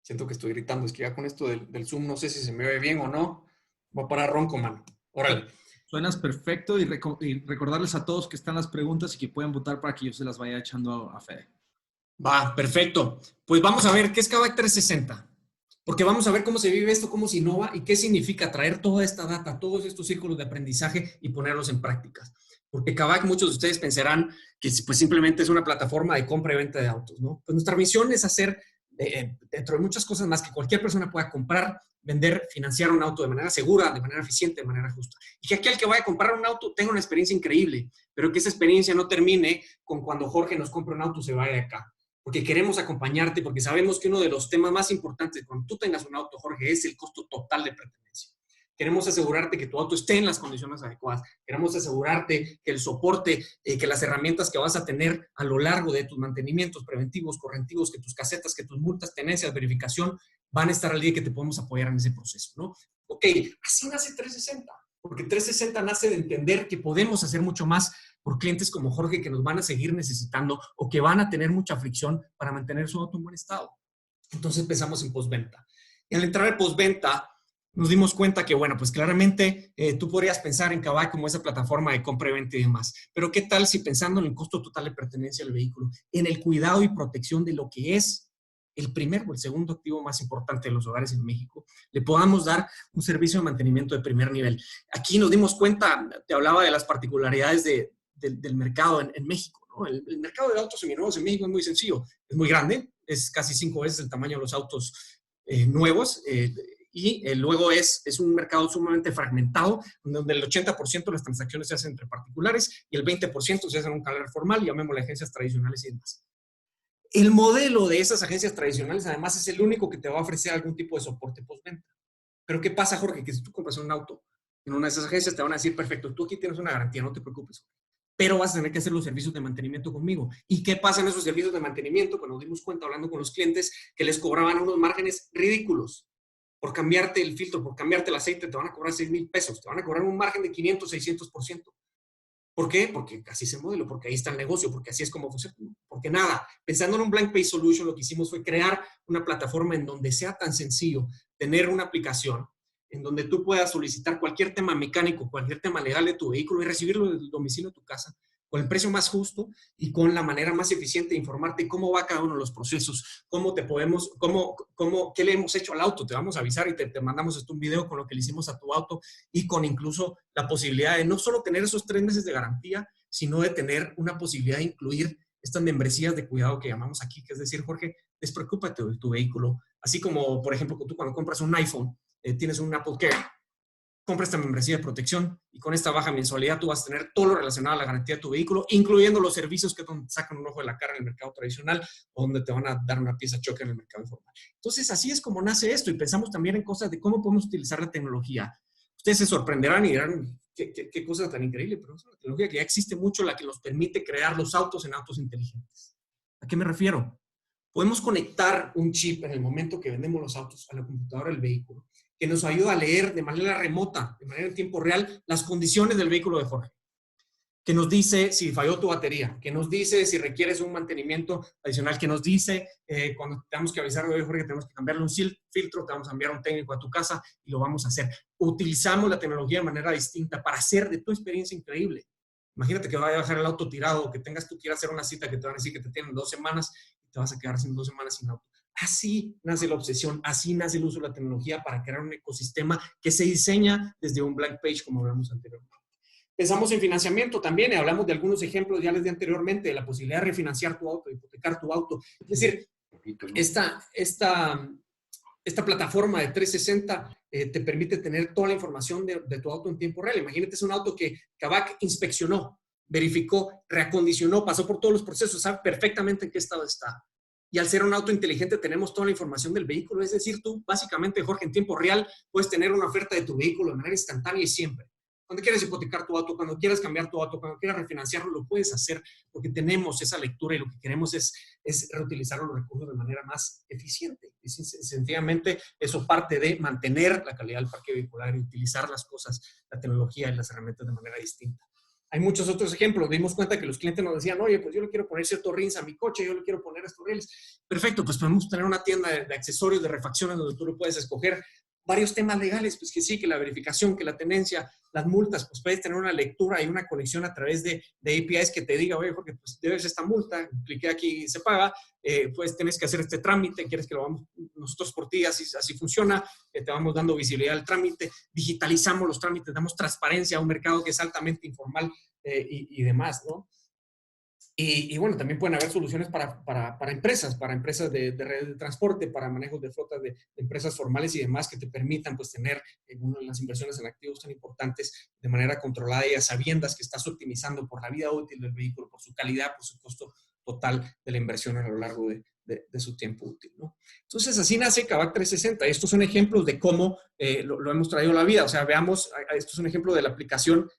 Siento que estoy gritando. Es que ya con esto del Zoom no sé si se me ve bien o no. Voy a parar ronco, mano. Órale. Suenas perfecto y recordarles a todos que están las preguntas y que pueden votar para que yo se las vaya echando a Fede. Va, perfecto. Pues vamos a ver qué es Kavak 360. Porque vamos a ver cómo se vive esto, cómo se innova y qué significa traer toda esta data, todos estos círculos de aprendizaje y ponerlos en prácticas. Porque Kavak, muchos de ustedes pensarán que pues simplemente es una plataforma de compra y venta de autos, ¿no? Pues nuestra misión es hacer, dentro de muchas cosas más, que cualquier persona pueda comprar, vender, financiar un auto de manera segura, de manera eficiente, de manera justa. Y que aquel que vaya a comprar un auto tenga una experiencia increíble, pero que esa experiencia no termine con cuando Jorge nos compre un auto y se vaya de acá. Porque queremos acompañarte, porque sabemos que uno de los temas más importantes cuando tú tengas un auto, Jorge, es el costo total de pertenencia. Queremos asegurarte que tu auto esté en las condiciones adecuadas. Queremos asegurarte que el soporte, que las herramientas que vas a tener a lo largo de tus mantenimientos preventivos, correctivos, que tus casetas, que tus multas, tenencias, verificación, van a estar al día y que te podemos apoyar en ese proceso, ¿no? Ok, así nace 360. Porque 360 nace de entender que podemos hacer mucho más por clientes como Jorge que nos van a seguir necesitando o que van a tener mucha fricción para mantener su auto en buen estado. Entonces pensamos en postventa. Y al entrar en postventa, nos dimos cuenta que, bueno, pues claramente tú podrías pensar en Kavak como esa plataforma de compra y venta y demás. Pero ¿qué tal si pensando en el costo total de pertenencia del vehículo, en el cuidado y protección de lo que es el primer o el segundo activo más importante de los hogares en México, le podamos dar un servicio de mantenimiento de primer nivel? Aquí nos dimos cuenta, te hablaba de las particularidades del mercado en México, ¿no? El mercado de autos seminuevos en México es muy sencillo, es muy grande, es casi 5 veces el tamaño de los autos nuevos, y luego es un mercado sumamente fragmentado, donde el 80% de las transacciones se hacen entre particulares y el 20% se hacen en un canal formal, llamémosle agencias tradicionales y demás. El modelo de esas agencias tradicionales, además, es el único que te va a ofrecer algún tipo de soporte postventa. Pero ¿qué pasa, Jorge? Que si tú compras un auto en una de esas agencias, te van a decir, perfecto, tú aquí tienes una garantía, no te preocupes, pero vas a tener que hacer los servicios de mantenimiento conmigo. ¿Y qué pasa en esos servicios de mantenimiento? Pues nos dimos cuenta hablando con los clientes que les cobraban unos márgenes ridículos. Por cambiarte el filtro, por cambiarte el aceite, te van a cobrar 6,000 pesos. Te van a cobrar un margen de 500, 600%. ¿Por qué? Porque así es el modelo, porque ahí está el negocio, porque así es como funciona. Porque nada, pensando en un Blank Pay Solution, lo que hicimos fue crear una plataforma en donde sea tan sencillo tener una aplicación en donde tú puedas solicitar cualquier tema mecánico, cualquier tema legal de tu vehículo y recibirlo del domicilio de tu casa con el precio más justo y con la manera más eficiente de informarte cómo va cada uno de los procesos, qué le hemos hecho al auto. Te vamos a avisar y te mandamos un video con lo que le hicimos a tu auto y con incluso la posibilidad de no solo tener esos 3 meses de garantía, sino de tener una posibilidad de incluir estas membresías de cuidado que llamamos aquí, que es decir, Jorge, despreocúpate de tu vehículo. Así como, por ejemplo, tú cuando compras un iPhone, tienes un Apple Care, compra esta membresía de protección y con esta baja mensualidad tú vas a tener todo lo relacionado a la garantía de tu vehículo, incluyendo los servicios que te sacan un ojo de la cara en el mercado tradicional o donde te van a dar una pieza choque en el mercado informal. Entonces, así es como nace esto y pensamos también en cosas de cómo podemos utilizar la tecnología. Ustedes se sorprenderán y dirán, qué cosa tan increíble, pero es una tecnología que ya existe mucho, la que nos permite crear los autos en autos inteligentes. ¿A qué me refiero? Podemos conectar un chip en el momento que vendemos los autos a la computadora del vehículo, que nos ayuda a leer de manera remota, de manera en tiempo real, las condiciones del vehículo de Jorge. Que nos dice si falló tu batería, que nos dice si requieres un mantenimiento adicional, que nos dice cuando tenemos que avisar, oye, Jorge, que tenemos que cambiarle un filtro, te vamos a enviar un técnico a tu casa y lo vamos a hacer. Utilizamos la tecnología de manera distinta para hacer de tu experiencia increíble. Imagínate que vaya a dejar el auto tirado o que tengas tú que ir a hacer una cita que te van a decir que te tienen 2 semanas te vas a quedar sin 2 semanas sin auto. Así nace la obsesión, así nace el uso de la tecnología para crear un ecosistema que se diseña desde un blank page, como hablamos anteriormente. Pensamos en financiamiento también, y hablamos de algunos ejemplos, ya les di anteriormente, de la posibilidad de refinanciar tu auto, de hipotecar tu auto. Es decir, esta plataforma de 360 te permite tener toda la información de tu auto en tiempo real. Imagínate, es un auto que Kavak inspeccionó, verificó, reacondicionó, pasó por todos los procesos, sabe perfectamente en qué estado está. Y al ser un auto inteligente tenemos toda la información del vehículo. Es decir, tú básicamente, Jorge, en tiempo real puedes tener una oferta de tu vehículo de manera instantánea y siempre. Cuando quieras hipotecar tu auto, cuando quieras cambiar tu auto, cuando quieras refinanciarlo, lo puedes hacer porque tenemos esa lectura y lo que queremos es reutilizar los recursos de manera más eficiente. Y sencillamente eso parte de mantener la calidad del parque vehicular y utilizar las cosas, la tecnología y las herramientas de manera distinta. Hay muchos otros ejemplos. Dimos cuenta que los clientes nos decían, oye, pues yo le quiero poner ciertos rines a mi coche, yo le quiero poner estos rieles. Perfecto, pues podemos tener una tienda de accesorios, de refacciones, donde tú lo puedes escoger. Varios temas legales, pues que sí, que la verificación, que la tenencia, las multas, pues puedes tener una lectura y una conexión a través de APIs que te diga, oye, porque pues debes esta multa, cliqué aquí y se paga, pues tienes que hacer este trámite, quieres que lo hagamos nosotros por ti, así funciona, te vamos dando visibilidad al trámite, digitalizamos los trámites, damos transparencia a un mercado que es altamente informal y demás, ¿no? Y bueno, también pueden haber soluciones para empresas de redes de transporte, para manejos de flotas de empresas formales y demás que te permitan pues tener las inversiones en activos tan importantes de manera controlada y a sabiendas que estás optimizando por la vida útil del vehículo, por su calidad, por su costo total de la inversión a lo largo de su tiempo útil, ¿no? Entonces, así nace Kavak 360. Estos son ejemplos de cómo lo hemos traído a la vida. O sea, veamos, esto es un ejemplo de la aplicación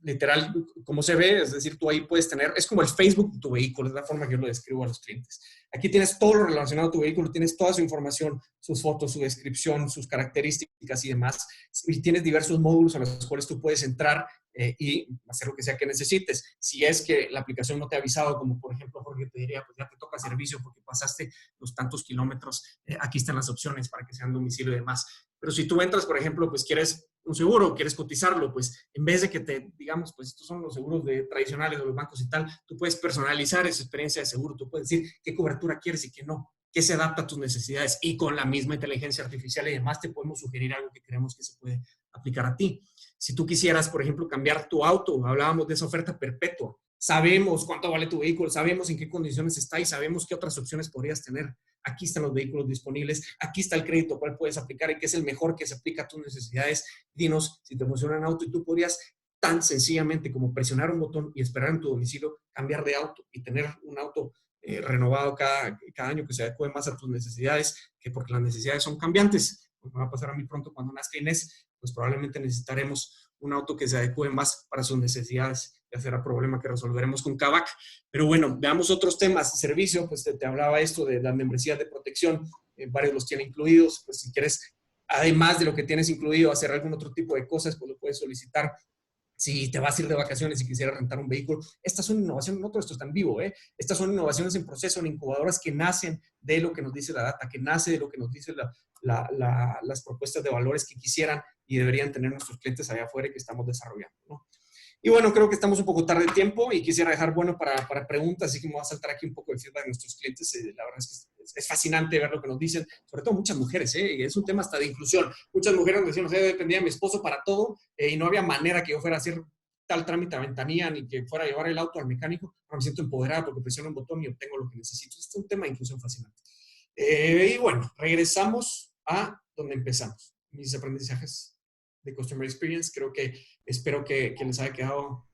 literal, como se ve, es decir, tú ahí puedes tener, es como el Facebook de tu vehículo, es la forma que yo lo describo a los clientes. Aquí tienes todo lo relacionado a tu vehículo, tienes toda su información, sus fotos, su descripción, sus características y demás. Y tienes diversos módulos a los cuales tú puedes entrar y hacer lo que sea que necesites. Si es que la aplicación no te ha avisado, como por ejemplo, Jorge te diría, pues ya te toca servicio porque pasaste los tantos kilómetros, aquí están las opciones para que sean domicilio y demás. Pero si tú entras, por ejemplo, pues quieres un seguro, quieres cotizarlo, pues en vez de que te digamos, pues estos son los seguros tradicionales de los bancos y tal, tú puedes personalizar esa experiencia de seguro, tú puedes decir qué cobertura quieres y qué no, qué se adapta a tus necesidades y con la misma inteligencia artificial y demás te podemos sugerir algo que creemos que se puede aplicar a ti. Si tú quisieras, por ejemplo, cambiar tu auto, hablábamos de esa oferta perpetua, sabemos cuánto vale tu vehículo, sabemos en qué condiciones está y sabemos qué otras opciones podrías tener. Aquí están los vehículos disponibles, aquí está el crédito cuál puedes aplicar y qué es el mejor que se aplica a tus necesidades. Dinos si te funciona un auto y tú podrías tan sencillamente como presionar un botón y esperar en tu domicilio, cambiar de auto y tener un auto renovado cada año que se adecue más a tus necesidades, que porque las necesidades son cambiantes. Pues me va a pasar a mí pronto cuando nazca Inés, pues probablemente necesitaremos un auto que se adecue más para sus necesidades. Ya será problema que resolveremos con Kavak. Pero bueno, veamos otros temas. Servicio, pues te hablaba esto de las membresías de protección. Varios los tienen incluidos. Pues si quieres, además de lo que tienes incluido, hacer algún otro tipo de cosas, pues lo puedes solicitar. Si te vas a ir de vacaciones y quisieras rentar un vehículo, estas son innovaciones, no todo esto está en vivo, estas son innovaciones en proceso, en incubadoras que nacen de lo que nos dice la data, que nace de lo que nos dice las propuestas de valores que quisieran y deberían tener nuestros clientes allá afuera y que estamos desarrollando, ¿no? Y bueno, creo que estamos un poco tarde de tiempo y quisiera dejar bueno para preguntas, así que me voy a saltar aquí un poco el feedback de nuestros clientes. La verdad es que es fascinante ver lo que nos dicen, sobre todo muchas mujeres, es un tema hasta de inclusión. Muchas mujeres nos decían, o sea, dependía de mi esposo para todo y no había manera que yo fuera a hacer tal trámite a ventanilla ni que fuera a llevar el auto al mecánico. Ahora me siento empoderada porque presiono un botón y obtengo lo que necesito. Es un tema de inclusión fascinante. Y bueno, regresamos a donde empezamos. Mis aprendizajes de Customer Experience. Espero que les haya quedado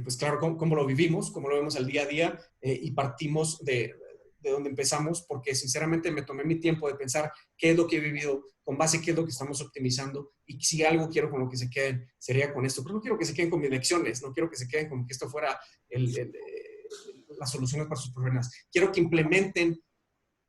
pues claro cómo lo vivimos, cómo lo vemos al día a día y partimos de donde empezamos porque sinceramente me tomé mi tiempo de pensar qué es lo que he vivido, con base a qué es lo que estamos optimizando y si algo quiero con lo que se queden sería con esto. Pero no quiero que se queden con mis lecciones, no quiero que se queden como que esto fuera las soluciones para sus problemas. Quiero que implementen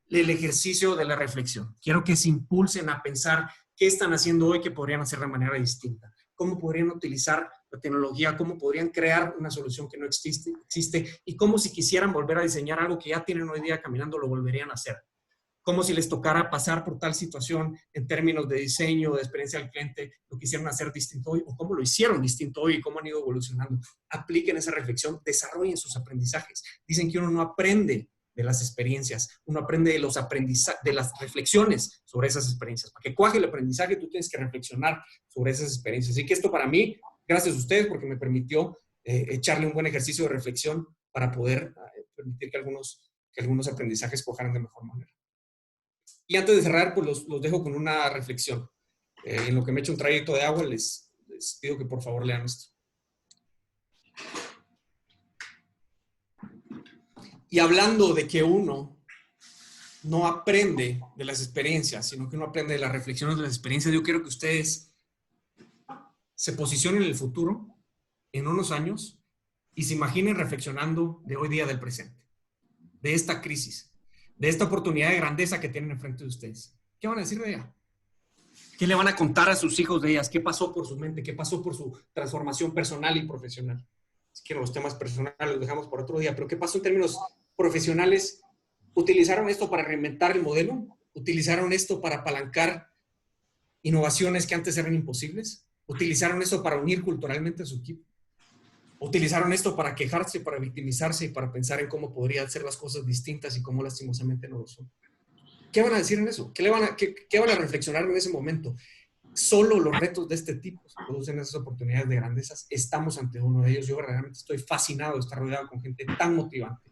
el ejercicio de la reflexión. Quiero que se impulsen a pensar qué están haciendo hoy que podrían hacer de manera distinta. Cómo podrían utilizar la tecnología, cómo podrían crear una solución que no existe y cómo si quisieran volver a diseñar algo que ya tienen hoy día caminando, lo volverían a hacer. Como si les tocara pasar por tal situación en términos de diseño, de experiencia del cliente, lo quisieran hacer distinto hoy o cómo lo hicieron distinto hoy y cómo han ido evolucionando. Apliquen esa reflexión, desarrollen sus aprendizajes. Dicen que uno no aprende de las experiencias, uno aprende de de las reflexiones sobre esas experiencias. Para que cuaje el aprendizaje, tú tienes que reflexionar sobre esas experiencias. Así que esto para mí, gracias a ustedes, porque me permitió echarle un buen ejercicio de reflexión para poder permitir que algunos aprendizajes cuajaran de mejor manera. Y antes de cerrar, pues los dejo con una reflexión. En lo que me echo un traguito de agua, les pido que por favor lean esto. Y hablando de que uno no aprende de las experiencias, sino que uno aprende de las reflexiones de las experiencias, yo quiero que ustedes se posicionen en el futuro, en unos años, y se imaginen reflexionando de hoy día del presente, de esta crisis, de esta oportunidad de grandeza que tienen enfrente de ustedes. ¿Qué van a decir de ella? ¿Qué le van a contar a sus hijos de ellas? ¿Qué pasó por su mente? ¿Qué pasó por su transformación personal y profesional? Si quieren, los temas personales los dejamos por otro día, pero ¿qué pasó en términos profesionales? ¿Utilizaron esto para reinventar el modelo? ¿Utilizaron esto para apalancar innovaciones que antes eran imposibles? ¿Utilizaron esto para unir culturalmente a su equipo? ¿Utilizaron esto para quejarse, para victimizarse y para pensar en cómo podrían ser las cosas distintas y cómo lastimosamente no lo son? ¿Qué van a decir en eso? ¿Qué van a reflexionar en ese momento? Solo los retos de este tipo producen esas oportunidades de grandezas. Estamos ante uno de ellos. Yo verdaderamente estoy fascinado de estar rodeado con gente tan motivante,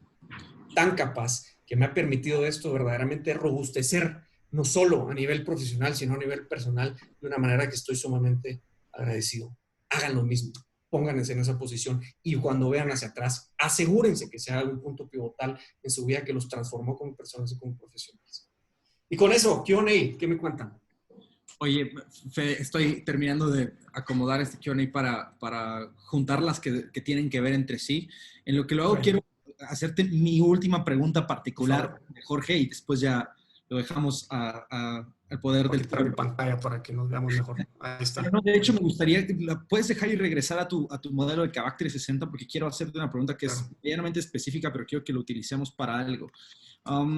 tan capaz, que me ha permitido esto verdaderamente robustecer, no solo a nivel profesional, sino a nivel personal, de una manera que estoy sumamente agradecido. Hagan lo mismo. Pónganse en esa posición y cuando vean hacia atrás, asegúrense que sea un punto pivotal en su vida que los transformó como personas y como profesionales. Y con eso, Q&A, ¿qué me cuentan? Oye, Fede, estoy terminando de acomodar este Q&A para juntar las que tienen que ver entre sí. En lo que luego quiero hacerte mi última pregunta particular, Jorge, y después ya lo dejamos al poder del mi pantalla para que nos veamos mejor. Ahí está. No, de hecho, me gustaría, puedes dejar y regresar a tu modelo de Kavak 360 porque quiero hacerte una pregunta que es medianamente específica, pero quiero que lo utilicemos para algo.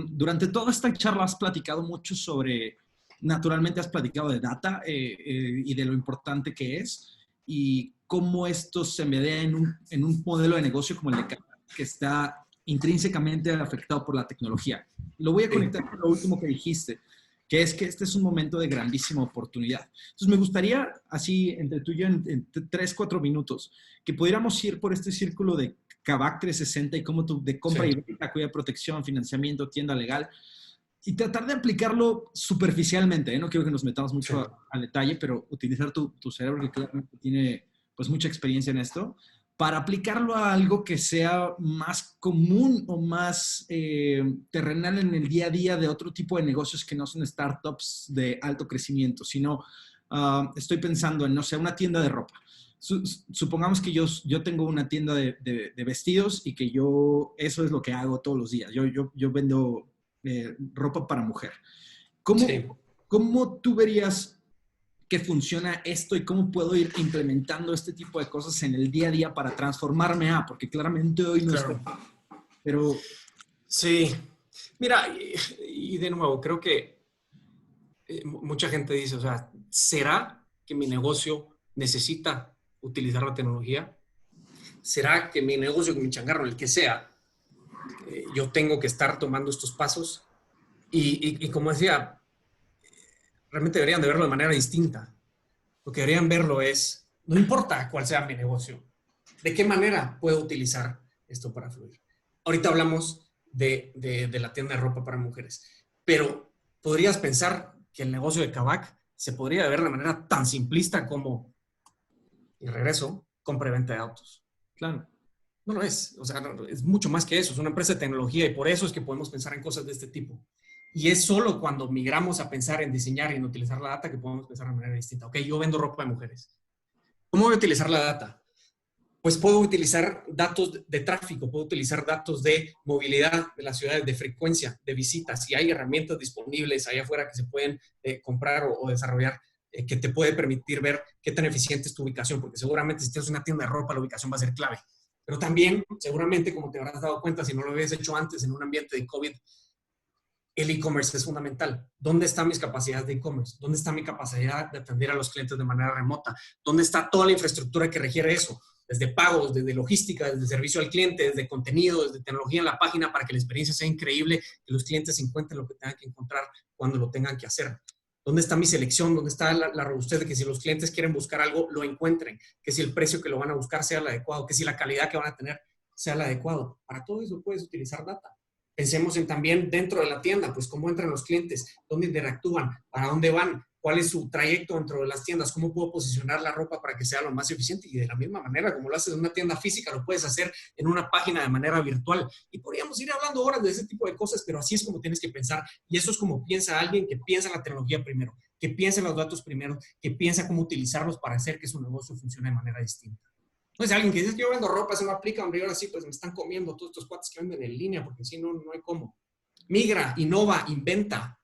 Durante toda esta charla has platicado mucho sobre, naturalmente has platicado de data y de lo importante que es y cómo esto se medea en un modelo de negocio como el de Kavak, que está intrínsecamente afectado por la tecnología. Lo voy a conectar con lo último que dijiste, que es que este es un momento de grandísima oportunidad. Entonces, me gustaría, así, entre tú y yo, en 3-4 minutos, que pudiéramos ir por este círculo de Kavak 360 y cómo de compra y venta, cuida de protección, financiamiento, tienda legal, y tratar de aplicarlo superficialmente, ¿eh? No quiero que nos metamos mucho al detalle, pero utilizar tu cerebro, que claramente tiene pues mucha experiencia en esto, para aplicarlo a algo que sea más común o más terrenal en el día a día de otro tipo de negocios que no son startups de alto crecimiento, sino estoy pensando en, no sé, una tienda de ropa. Supongamos que yo tengo una tienda de vestidos y que eso es lo que hago todos los días. Yo vendo ropa para mujer. ¿Cómo tú verías que funciona esto y cómo puedo ir implementando este tipo de cosas en el día a día para transformarme porque claramente hoy no estoy. Pero... Sí. Mira, y de nuevo, creo que mucha gente dice, o sea, ¿será que mi negocio necesita utilizar la tecnología? ¿Será que mi negocio, que mi changarro, el que sea, yo tengo que estar tomando estos pasos? Y como decía, realmente deberían de verlo de manera distinta. Lo que deberían verlo es, no importa cuál sea mi negocio, ¿de qué manera puedo utilizar esto para fluir? Ahorita hablamos de la tienda de ropa para mujeres, pero podrías pensar que el negocio de Kavak se podría ver de manera tan simplista como, y regreso, compra y venta de autos. Claro. No lo es. O sea, es mucho más que eso. Es una empresa de tecnología y por eso es que podemos pensar en cosas de este tipo. Y es solo cuando migramos a pensar en diseñar y en utilizar la data que podemos pensar de manera distinta. Ok, yo vendo ropa de mujeres. ¿Cómo voy a utilizar la data? Pues puedo utilizar datos de tráfico, puedo utilizar datos de movilidad de las ciudades, de frecuencia, de visitas. Si hay herramientas disponibles allá afuera que se pueden comprar o desarrollar, que te puede permitir ver qué tan eficiente es tu ubicación, porque seguramente si tienes una tienda de ropa, la ubicación va a ser clave. Pero también, seguramente, como te habrás dado cuenta, si no lo habías hecho antes en un ambiente de COVID, el e-commerce es fundamental. ¿Dónde están mis capacidades de e-commerce? ¿Dónde está mi capacidad de atender a los clientes de manera remota? ¿Dónde está toda la infraestructura que requiere eso? desde pagos, desde logística, desde servicio al cliente, desde contenido, desde tecnología en la página para que la experiencia sea increíble, que los clientes encuentren lo que tengan que encontrar cuando lo tengan que hacer. ¿Dónde está mi selección? ¿Dónde está la robustez de que si los clientes quieren buscar algo, lo encuentren? Que si el precio que lo van a buscar sea el adecuado, que si la calidad que van a tener sea el adecuado. Para todo eso puedes utilizar data. Pensemos en también dentro de la tienda, pues cómo entran los clientes, dónde interactúan, para dónde van, cuál es su trayecto dentro de las tiendas, cómo puedo posicionar la ropa para que sea lo más eficiente. Y de la misma manera, como lo haces en una tienda física, lo puedes hacer en una página de manera virtual. Y podríamos ir hablando horas de ese tipo de cosas, pero así es como tienes que pensar. Y eso es como piensa alguien que piensa en la tecnología primero, que piensa en los datos primero, que piensa cómo utilizarlos para hacer que su negocio funcione de manera distinta. No es alguien que dice que yo vendo ropa, eso no aplica, hombre, y ahora sí, pues me están comiendo todos estos cuates que venden en línea, porque si no, no hay cómo. Migra, innova, inventa.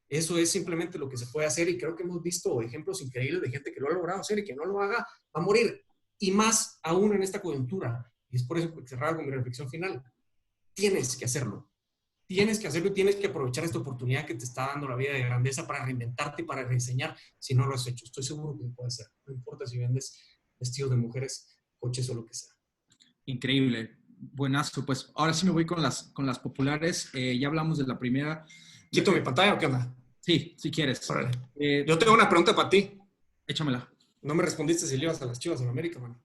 Eso es simplemente lo que se puede hacer y creo que hemos visto ejemplos increíbles de gente que lo ha logrado hacer y que no lo haga, va a morir. Y más aún en esta coyuntura. Y es por eso que cerraba con mi reflexión final. Tienes que hacerlo. Tienes que hacerlo y tienes que aprovechar esta oportunidad que te está dando la vida de grandeza para reinventarte y para rediseñar si no lo has hecho. Estoy seguro que lo puedes hacer. No importa si vendes vestidos de mujeres, coches o lo que sea. Increíble. Buenazo. Pues ahora sí me voy con las populares. Ya hablamos de la primera. ¿Quito mi pantalla o qué onda? Sí, si quieres. Yo tengo una pregunta para ti. Échamela. No me respondiste si le ibas a las Chivas o a la América, mano.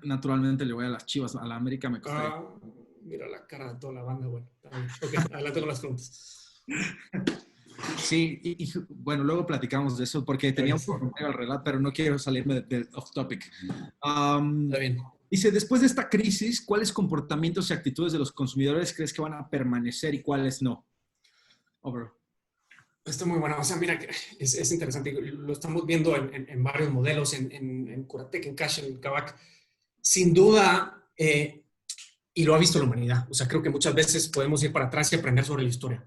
Naturalmente le voy a las Chivas. A la América me costó. Mira la cara de toda la banda, bueno. Ok, adelante con las preguntas. Sí, y bueno, luego platicamos de eso porque teníamos que romper el relato, pero no quiero salirme del off topic. Está bien. Dice, después de esta crisis, ¿cuáles comportamientos y actitudes de los consumidores crees que van a permanecer y cuáles no? Over. Está muy bueno. O sea, mira, es interesante. Lo estamos viendo en varios modelos, en Curatec, en Cash, en Kavak. Sin duda, y lo ha visto la humanidad. O sea, creo que muchas veces podemos ir para atrás y aprender sobre la historia.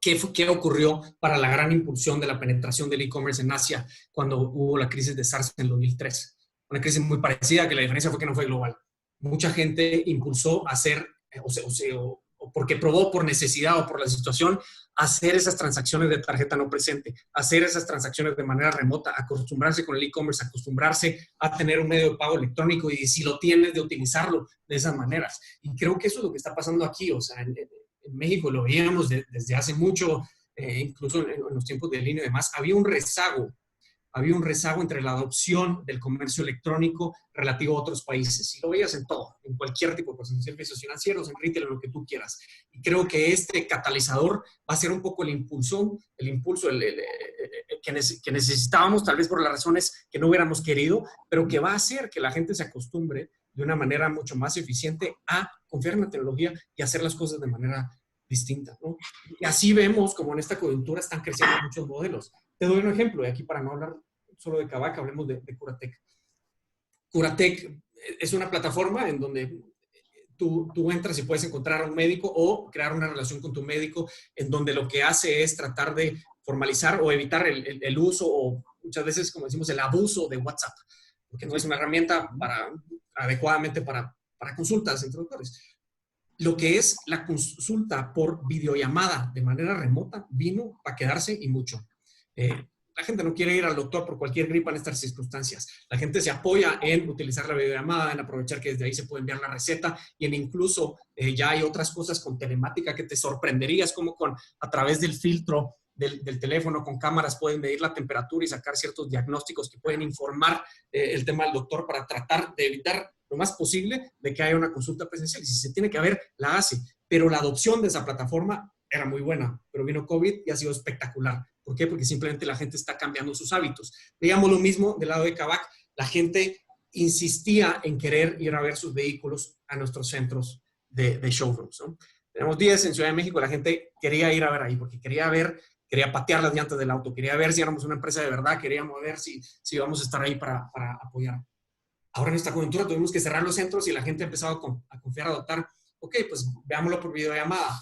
¿Qué ocurrió para la gran impulsión de la penetración del e-commerce en Asia cuando hubo la crisis de SARS en el 2003? Una crisis muy parecida, que la diferencia fue que no fue global. Mucha gente impulsó a hacer, o porque probó por necesidad o por la situación, hacer esas transacciones de tarjeta no presente, hacer esas transacciones de manera remota, acostumbrarse con el e-commerce, acostumbrarse a tener un medio de pago electrónico y si lo tienes, de utilizarlo de esas maneras. Y creo que eso es lo que está pasando aquí. O sea, en México lo veíamos desde hace mucho, incluso en los tiempos de línea y demás, había un rezago entre la adopción del comercio electrónico relativo a otros países. Y lo veías en todo, en cualquier tipo de cosas, en servicios financieros, en retail, en lo que tú quieras. Y creo que este catalizador va a ser un poco el impulso que necesitábamos, tal vez por las razones que no hubiéramos querido, pero que va a hacer que la gente se acostumbre de una manera mucho más eficiente a confiar en la tecnología y hacer las cosas de manera distinta, ¿no? Y así vemos como en esta coyuntura están creciendo muchos modelos. Te doy un ejemplo, y aquí para no hablar solo de Kavak, hablemos de Curatec. Curatec es una plataforma en donde tú entras y puedes encontrar a un médico o crear una relación con tu médico en donde lo que hace es tratar de formalizar o evitar el uso o muchas veces, como decimos, el abuso de WhatsApp, porque no es una herramienta adecuadamente para consultas entre doctores. Lo que es la consulta por videollamada de manera remota vino para quedarse y mucho. La gente no quiere ir al doctor por cualquier gripa en estas circunstancias. La gente se apoya en utilizar la videollamada, en aprovechar que desde ahí se puede enviar la receta y en incluso ya hay otras cosas con telemática que te sorprenderías, como a través del filtro del teléfono con cámaras pueden medir la temperatura y sacar ciertos diagnósticos que pueden informar el tema del doctor para tratar de evitar lo más posible de que haya una consulta presencial. Y si se tiene que haber, la hace. Pero la adopción de esa plataforma era muy buena, pero vino COVID y ha sido espectacular. ¿Por qué? Porque simplemente la gente está cambiando sus hábitos. Veíamos lo mismo del lado de Kavak. La gente insistía en querer ir a ver sus vehículos a nuestros centros de showrooms, ¿no? Tenemos 10 en Ciudad de México. La gente quería ir a ver ahí porque quería patear las llantas del auto, quería ver si éramos una empresa de verdad, queríamos ver si íbamos a estar ahí para apoyar. Ahora en esta coyuntura tuvimos que cerrar los centros y la gente ha empezado a confiar, a adoptar. Ok, pues veámoslo por videollamada.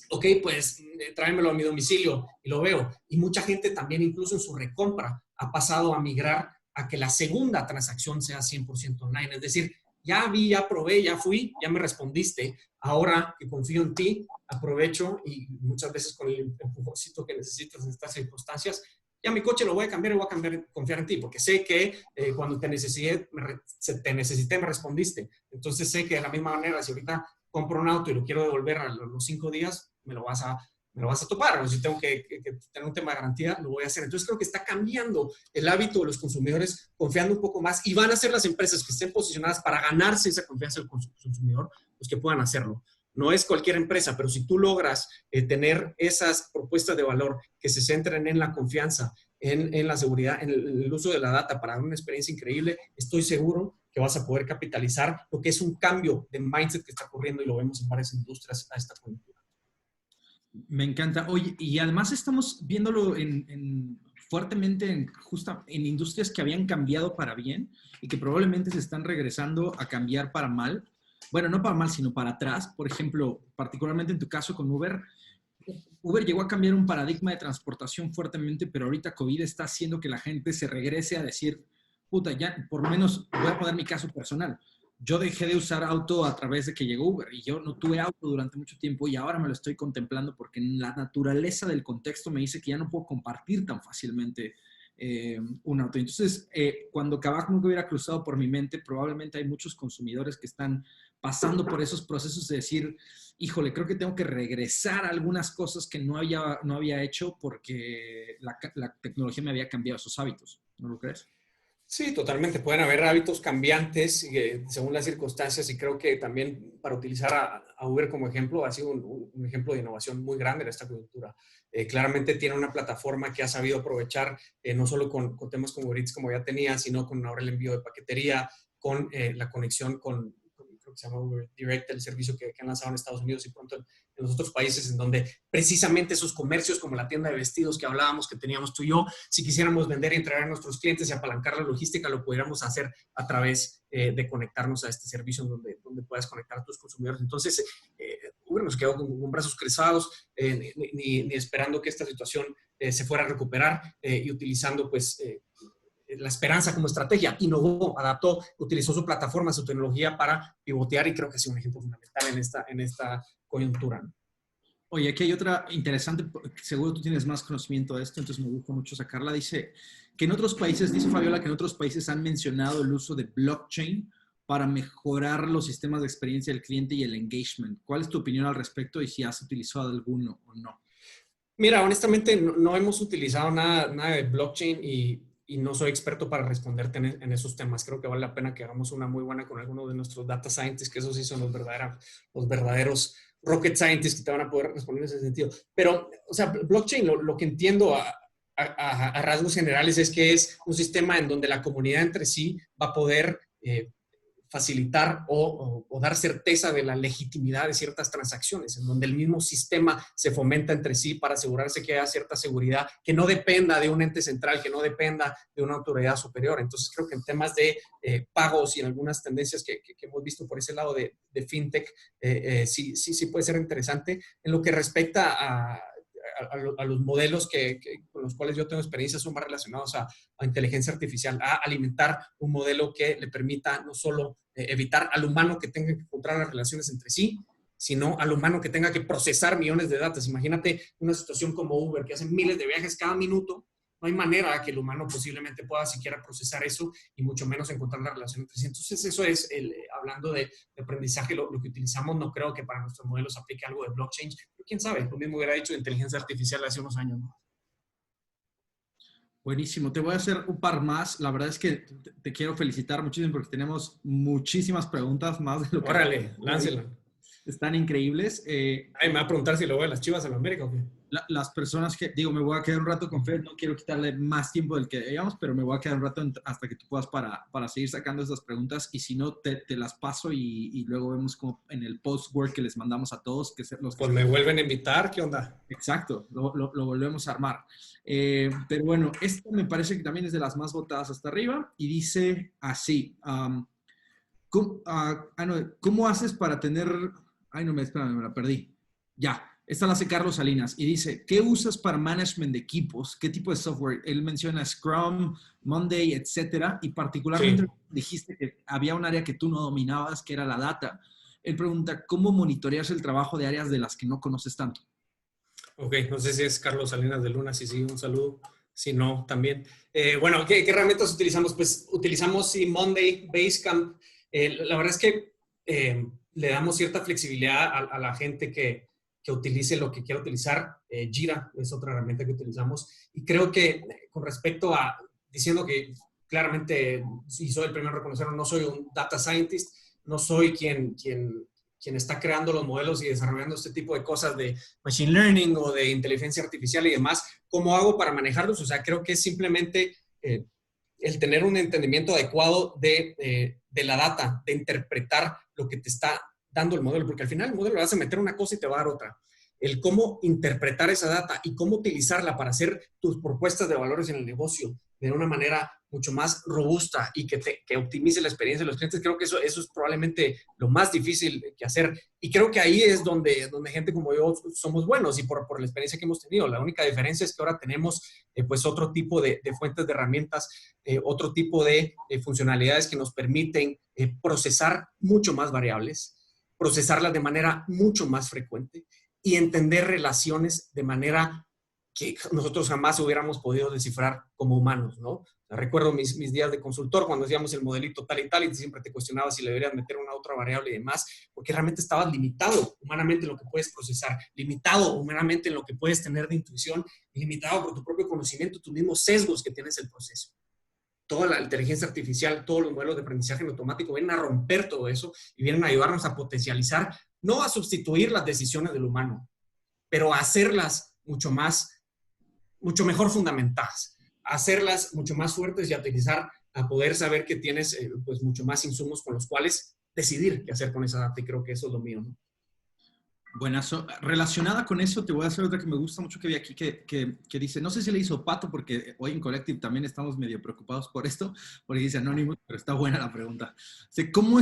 Ok, pues tráemelo a mi domicilio y lo veo. Y mucha gente también, incluso en su recompra, ha pasado a migrar a que la segunda transacción sea 100% online. Es decir, ya vi, ya probé, ya fui, ya me respondiste. Ahora que confío en ti, aprovecho y muchas veces con el empujoncito que necesitas en estas circunstancias, ya mi coche lo voy a cambiar y voy a confiar en ti, porque sé que cuando te necesité, me respondiste. Entonces sé que de la misma manera, si ahorita compro un auto y lo quiero devolver a los 5 días, me lo vas a topar. O si tengo que tener un tema de garantía, lo voy a hacer. Entonces creo que está cambiando el hábito de los consumidores, confiando un poco más, y van a ser las empresas que estén posicionadas para ganarse esa confianza del consumidor, los que puedan hacerlo. No es cualquier empresa, pero si tú logras tener esas propuestas de valor que se centren en la confianza, en la seguridad, en el uso de la data para dar una experiencia increíble, estoy seguro que vas a poder capitalizar lo que es un cambio de mindset que está ocurriendo, y lo vemos en varias industrias a esta coyuntura. Me encanta. Oye, y además estamos viéndolo fuertemente en industrias que habían cambiado para bien y que probablemente se están regresando a cambiar para mal. Bueno, no para mal, sino para atrás. Por ejemplo, particularmente en tu caso con Uber, Uber llegó a cambiar un paradigma de transportación fuertemente, pero ahorita COVID está haciendo que la gente se regrese a decir, puta, ya, por lo menos voy a poner mi caso personal. Yo dejé de usar auto a través de que llegó Uber y yo no tuve auto durante mucho tiempo y ahora me lo estoy contemplando porque la naturaleza del contexto me dice que ya no puedo compartir tan fácilmente un auto. Entonces, cuando Kavak nunca hubiera cruzado por mi mente, probablemente hay muchos consumidores que están pasando por esos procesos de decir, híjole, creo que tengo que regresar a algunas cosas que no había hecho porque la tecnología me había cambiado esos hábitos. ¿No lo crees? Sí, totalmente. Pueden haber hábitos cambiantes según las circunstancias, y creo que también para utilizar a Uber como ejemplo ha sido un ejemplo de innovación muy grande en esta coyuntura. Claramente tiene una plataforma que ha sabido aprovechar no solo con temas como Uber Eats como ya tenía, sino con ahora el envío de paquetería, con la conexión con creo que se llama Uber Direct, el servicio que han lanzado en Estados Unidos y pronto en los otros países, en donde precisamente esos comercios como la tienda de vestidos que hablábamos, que teníamos tú y yo, si quisiéramos vender y entregar a nuestros clientes y apalancar la logística, lo pudiéramos hacer a través de conectarnos a este servicio donde puedas conectar a tus consumidores. Entonces, Uber nos quedó con brazos cruzados, ni esperando que esta situación se fuera a recuperar y utilizando pues la esperanza como estrategia. Innovó, adaptó, utilizó su plataforma, su tecnología para pivotear, y creo que ha sido un ejemplo fundamental en esta coyuntura. Oye, aquí hay otra interesante, seguro tú tienes más conocimiento de esto, entonces me gusta mucho sacarla. Dice que en otros países, dice Fabiola, que en otros países han mencionado el uso de blockchain para mejorar los sistemas de experiencia del cliente y el engagement. ¿Cuál es tu opinión al respecto y si has utilizado alguno o no? Mira, honestamente no hemos utilizado nada de blockchain y no soy experto para responderte en esos temas. Creo que vale la pena que hagamos una muy buena con alguno de nuestros data scientists, que esos sí son los verdaderos rocket scientists que te van a poder responder en ese sentido. Pero, o sea, blockchain, lo que entiendo a rasgos generales es que es un sistema en donde la comunidad entre sí va a poder facilitar o dar certeza de la legitimidad de ciertas transacciones, en donde el mismo sistema se fomenta entre sí para asegurarse que haya cierta seguridad, que no dependa de un ente central, que no dependa de una autoridad superior. Entonces creo que en temas de pagos y en algunas tendencias que hemos visto por ese lado de fintech, sí puede ser interesante. En lo que respecta a los modelos con los cuales yo tengo experiencia, son más relacionados a inteligencia artificial, a alimentar un modelo que le permita no solo evitar al humano que tenga que encontrar las relaciones entre sí, sino al humano que tenga que procesar millones de datos. Imagínate una situación como Uber, que hace miles de viajes cada minuto. No hay manera que el humano posiblemente pueda siquiera procesar eso y mucho menos encontrar la relación entre sí. Entonces, eso es, hablando de aprendizaje, lo que utilizamos. No creo que para nuestros modelos aplique algo de blockchain, pero quién sabe, lo mismo hubiera dicho de inteligencia artificial hace unos años, ¿no? Buenísimo. Te voy a hacer un par más. La verdad es que te quiero felicitar muchísimo porque tenemos muchísimas preguntas más de lo que... Órale, láncela. Están increíbles. Me va a preguntar si lo voy a las Chivas en América o qué. Las personas que, digo, me voy a quedar un rato con Fer, no quiero quitarle más tiempo del que digamos, pero me voy a quedar un rato hasta que tú puedas para seguir sacando esas preguntas, y si no, te las paso y luego vemos como en el post-work que les mandamos a todos. Pues me vuelven a invitar, ¿qué onda? Exacto, lo volvemos a armar. Pero bueno, esta me parece que también es de las más votadas hasta arriba y dice así, ¿cómo haces para tener... Ay, no, espérame, me la perdí. Ya. Esta la hace Carlos Salinas y dice, ¿qué usas para management de equipos? ¿Qué tipo de software? Él menciona Scrum, Monday, etcétera, y particularmente dijiste que había un área que tú no dominabas, que era la data. Él pregunta, ¿cómo monitoreas el trabajo de áreas de las que no conoces tanto? Ok, no sé si es Carlos Salinas de Luna, sí, un saludo. si no, también. Bueno, ¿qué herramientas utilizamos? Pues utilizamos sí, Monday, Basecamp. La verdad es que le damos cierta flexibilidad a la gente que utilice lo que quiera utilizar. Jira es otra herramienta que utilizamos. Y creo que con respecto a, diciendo que claramente, y soy el primero en reconocerlo, no soy un data scientist, no soy quien está creando los modelos y desarrollando este tipo de cosas de machine learning o de inteligencia artificial y demás. ¿Cómo hago para manejarlos? O sea, creo que es simplemente el tener un entendimiento adecuado de la data, de interpretar lo que te está dando el modelo, porque al final el modelo le vas a meter una cosa y te va a dar otra. El cómo interpretar esa data y cómo utilizarla para hacer tus propuestas de valores en el negocio de una manera mucho más robusta y que optimice la experiencia de los clientes, creo que eso es probablemente lo más difícil que hacer. Y creo que ahí es donde gente como yo somos buenos y por la experiencia que hemos tenido. La única diferencia es que ahora tenemos pues otro tipo de fuentes de herramientas, otro tipo de funcionalidades que nos permiten procesar mucho más variables, procesarlas de manera mucho más frecuente y entender relaciones de manera que nosotros jamás hubiéramos podido descifrar como humanos, ¿no? Recuerdo mis días de consultor cuando hacíamos el modelito tal y siempre te cuestionabas si le deberías meter una otra variable y demás, porque realmente estabas limitado humanamente en lo que puedes procesar, limitado humanamente en lo que puedes tener de intuición, limitado por tu propio conocimiento, tus mismos sesgos que tienes el proceso. Toda la inteligencia artificial, todos los modelos de aprendizaje en automático vienen a romper todo eso y vienen a ayudarnos a potencializar, no a sustituir las decisiones del humano, pero a hacerlas mucho mejor fundamentadas, hacerlas mucho más fuertes y a utilizar, a poder saber que tienes pues mucho más insumos con los cuales decidir qué hacer con esa data, y creo que eso es lo mío, ¿no? Buenazo. Relacionada con eso, te voy a hacer otra que me gusta mucho que vi aquí, que dice, no sé si le hizo Pato, porque hoy en Collective también estamos medio preocupados por esto, porque dice Anonymous, pero está buena la pregunta. ¿Cómo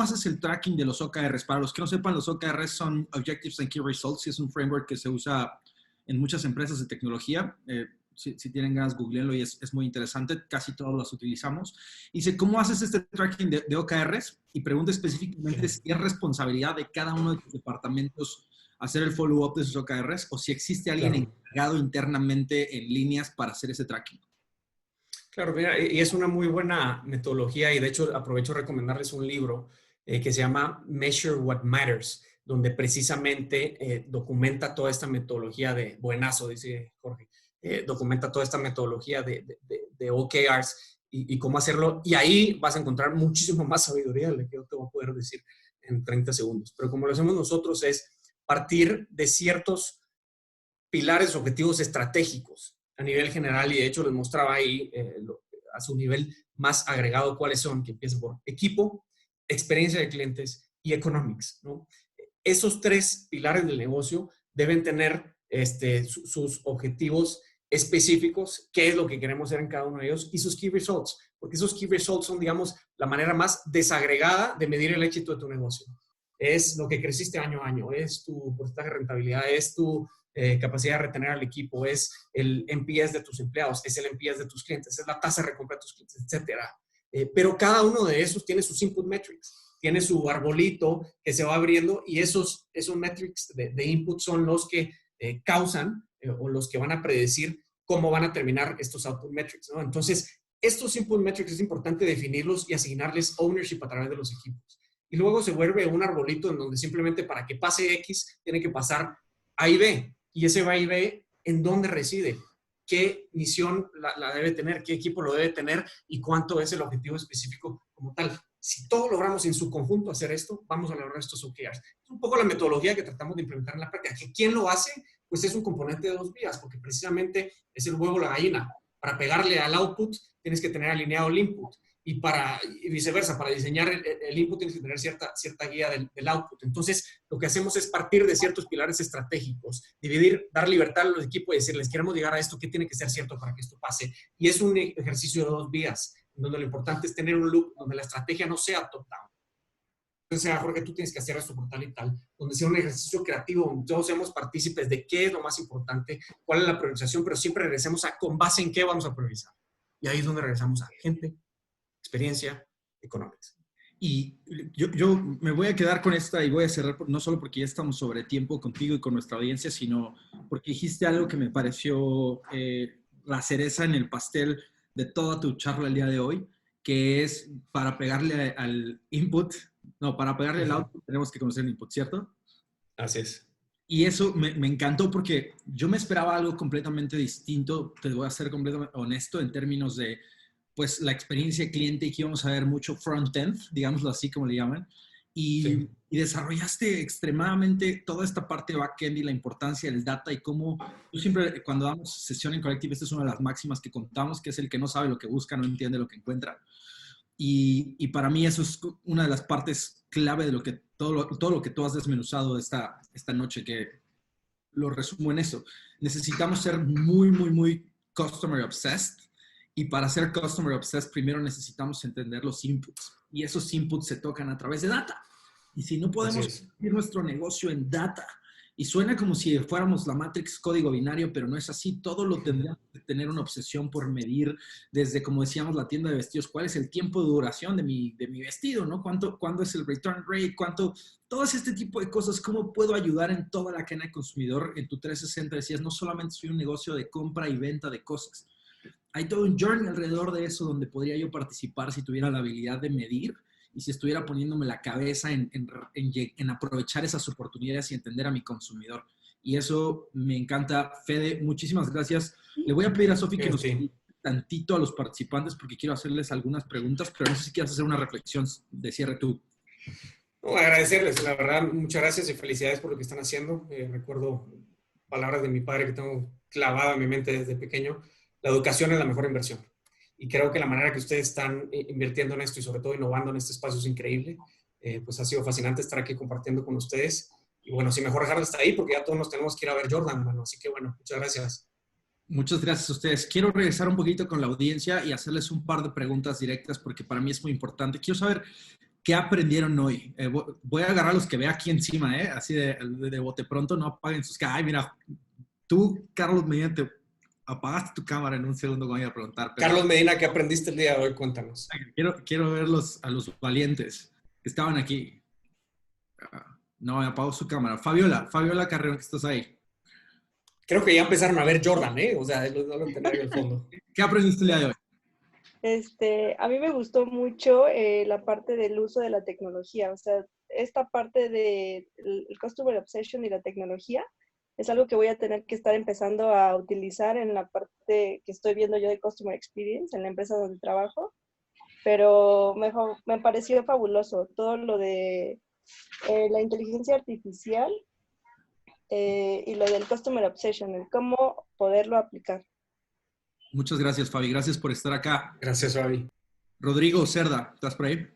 haces el tracking de los OKRs? Para los que no sepan, los OKRs son Objectives and Key Results, y es un framework que se usa en muchas empresas de tecnología. Si tienen ganas, googleenlo y es muy interesante. Casi todos los utilizamos. Y dice, ¿cómo haces este tracking de OKRs? Y pregunta específicamente si es responsabilidad de cada uno de tus departamentos hacer el follow-up de sus OKRs o si existe alguien encargado internamente en líneas para hacer ese tracking. Claro, mira, y es una muy buena metodología y de hecho aprovecho a recomendarles un libro que se llama Measure What Matters, donde precisamente documenta toda esta metodología de buenazo, dice Jorge. Documenta toda esta metodología de OKRs y cómo hacerlo. Y ahí vas a encontrar muchísimo más sabiduría de lo que yo te voy a poder decir en 30 segundos. Pero como lo hacemos nosotros es partir de ciertos pilares objetivos estratégicos a nivel general y de hecho les mostraba ahí a su nivel más agregado cuáles son, que empieza por equipo, experiencia de clientes y economics, ¿no? Esos tres pilares del negocio deben tener sus objetivos específicos, qué es lo que queremos hacer en cada uno de ellos y sus key results, porque esos key results son, digamos, la manera más desagregada de medir el éxito de tu negocio. Es lo que creciste año a año, es tu porcentaje de rentabilidad, es tu capacidad de retener al equipo, es el NPS de tus empleados, es el NPS de tus clientes, es la tasa de recompra de tus clientes, etcétera. Pero cada uno de esos tiene sus input metrics, tiene su arbolito que se va abriendo y esos metrics de input son los que causan o los que van a predecir cómo van a terminar estos output metrics, ¿no? Entonces, estos input metrics es importante definirlos y asignarles ownership a través de los equipos. Y luego se vuelve un arbolito en donde simplemente para que pase X tiene que pasar A y B. Y ese A y B, ¿en dónde reside? ¿Qué misión la debe tener? ¿Qué equipo lo debe tener? ¿Y cuánto es el objetivo específico como tal? Si todos logramos en su conjunto hacer esto, vamos a lograr estos OKRs. Es un poco la metodología que tratamos de implementar en la práctica. ¿Quién lo hace? Pues es un componente de dos vías, porque precisamente es el huevo o la gallina. Para pegarle al output, tienes que tener alineado el input. Y viceversa, para diseñar el input tienes que tener cierta guía del output. Entonces, lo que hacemos es partir de ciertos pilares estratégicos, dar libertad a los equipos y decirles, queremos llegar a esto, ¿qué tiene que ser cierto para que esto pase? Y es un ejercicio de dos vías, donde lo importante es tener un loop donde la estrategia no sea top-down. Entonces, Jorge, tú tienes que hacer esto por tal y tal, donde sea un ejercicio creativo, donde todos seamos partícipes de qué es lo más importante, cuál es la priorización, pero siempre regresemos a con base en qué vamos a priorizar. Y ahí es donde regresamos a gente, experiencia, económicas. Y yo me voy a quedar con esta y voy a cerrar, no solo porque ya estamos sobre tiempo contigo y con nuestra audiencia, sino porque dijiste algo que me pareció la cereza en el pastel de toda tu charla el día de hoy, que es para pegarle al input, no, para pegarle al output tenemos que conocer el input, ¿cierto? Así es. Y eso me encantó porque yo me esperaba algo completamente distinto, te voy a ser completamente honesto en términos de, pues, la experiencia de cliente y que íbamos a ver mucho front-end, digámoslo así como le llaman, y desarrollaste extremadamente toda esta parte de back-end y la importancia del data y cómo tú siempre, cuando damos sesión en Collective, esta es una de las máximas que contamos, que es el que no sabe lo que busca, no entiende lo que encuentra. Y para mí eso es una de las partes clave de lo que, todo lo que tú has desmenuzado esta noche, que lo resumo en eso. Necesitamos ser muy, muy, muy customer obsessed. Y para ser customer obsessed, primero necesitamos entender los inputs. Y esos inputs se tocan a través de data. Y si no podemos construir nuestro negocio en data, y suena como si fuéramos la Matrix código binario, pero no es así. Todo lo tendríamos que tener una obsesión por medir, desde, como decíamos, la tienda de vestidos, cuál es el tiempo de duración de mi vestido, ¿no? ¿Cuándo es el return rate? Todo este tipo de cosas, ¿cómo puedo ayudar en toda la cadena de consumidor? En tu 360 decías, no solamente soy un negocio de compra y venta de cosas. Hay todo un journey alrededor de eso donde podría yo participar si tuviera la habilidad de medir y si estuviera poniéndome la cabeza en aprovechar esas oportunidades y entender a mi consumidor. Y eso me encanta. Fede, muchísimas gracias. Le voy a pedir a Sofi que nos explique tantito a los participantes porque quiero hacerles algunas preguntas, pero no sé si quieres hacer una reflexión de cierre tú. No, agradecerles, la verdad, muchas gracias y felicidades por lo que están haciendo. Recuerdo palabras de mi padre que tengo clavada en mi mente desde pequeño. La educación es la mejor inversión. Y creo que la manera que ustedes están invirtiendo en esto y sobre todo innovando en este espacio es increíble. Pues ha sido fascinante estar aquí compartiendo con ustedes. Y bueno, si mejor dejarlo hasta ahí porque ya todos nos tenemos que ir a ver Jordan, mano. Así que bueno, muchas gracias. Muchas gracias a ustedes. Quiero regresar un poquito con la audiencia y hacerles un par de preguntas directas porque para mí es muy importante. Quiero saber qué aprendieron hoy. Voy a agarrar los que vea aquí encima, así de bote pronto, no apaguen sus... Ay, mira, tú, Carlos Medina, te apagaste tu cámara en un segundo cuando iba a preguntar. Pero... Carlos Medina, ¿qué aprendiste el día de hoy? Cuéntanos. Quiero verlos a los valientes que estaban aquí. No, me apagó su cámara. Fabiola Carreón, que estás ahí. Creo que ya empezaron a ver Jordan, O sea, no lo entendí en el fondo. ¿Qué aprendiste el día de hoy? A mí me gustó mucho la parte del uso de la tecnología. O sea, esta parte del Customer Obsession y la tecnología es algo que voy a tener que estar empezando a utilizar en la parte que estoy viendo yo de Customer Experience en la empresa donde trabajo. Pero me pareció fabuloso todo lo de la inteligencia artificial y lo del Customer Obsession, el cómo poderlo aplicar. Muchas gracias, Fabi. Gracias por estar acá. Gracias, Fabi. Rodrigo Cerda, ¿estás por ahí?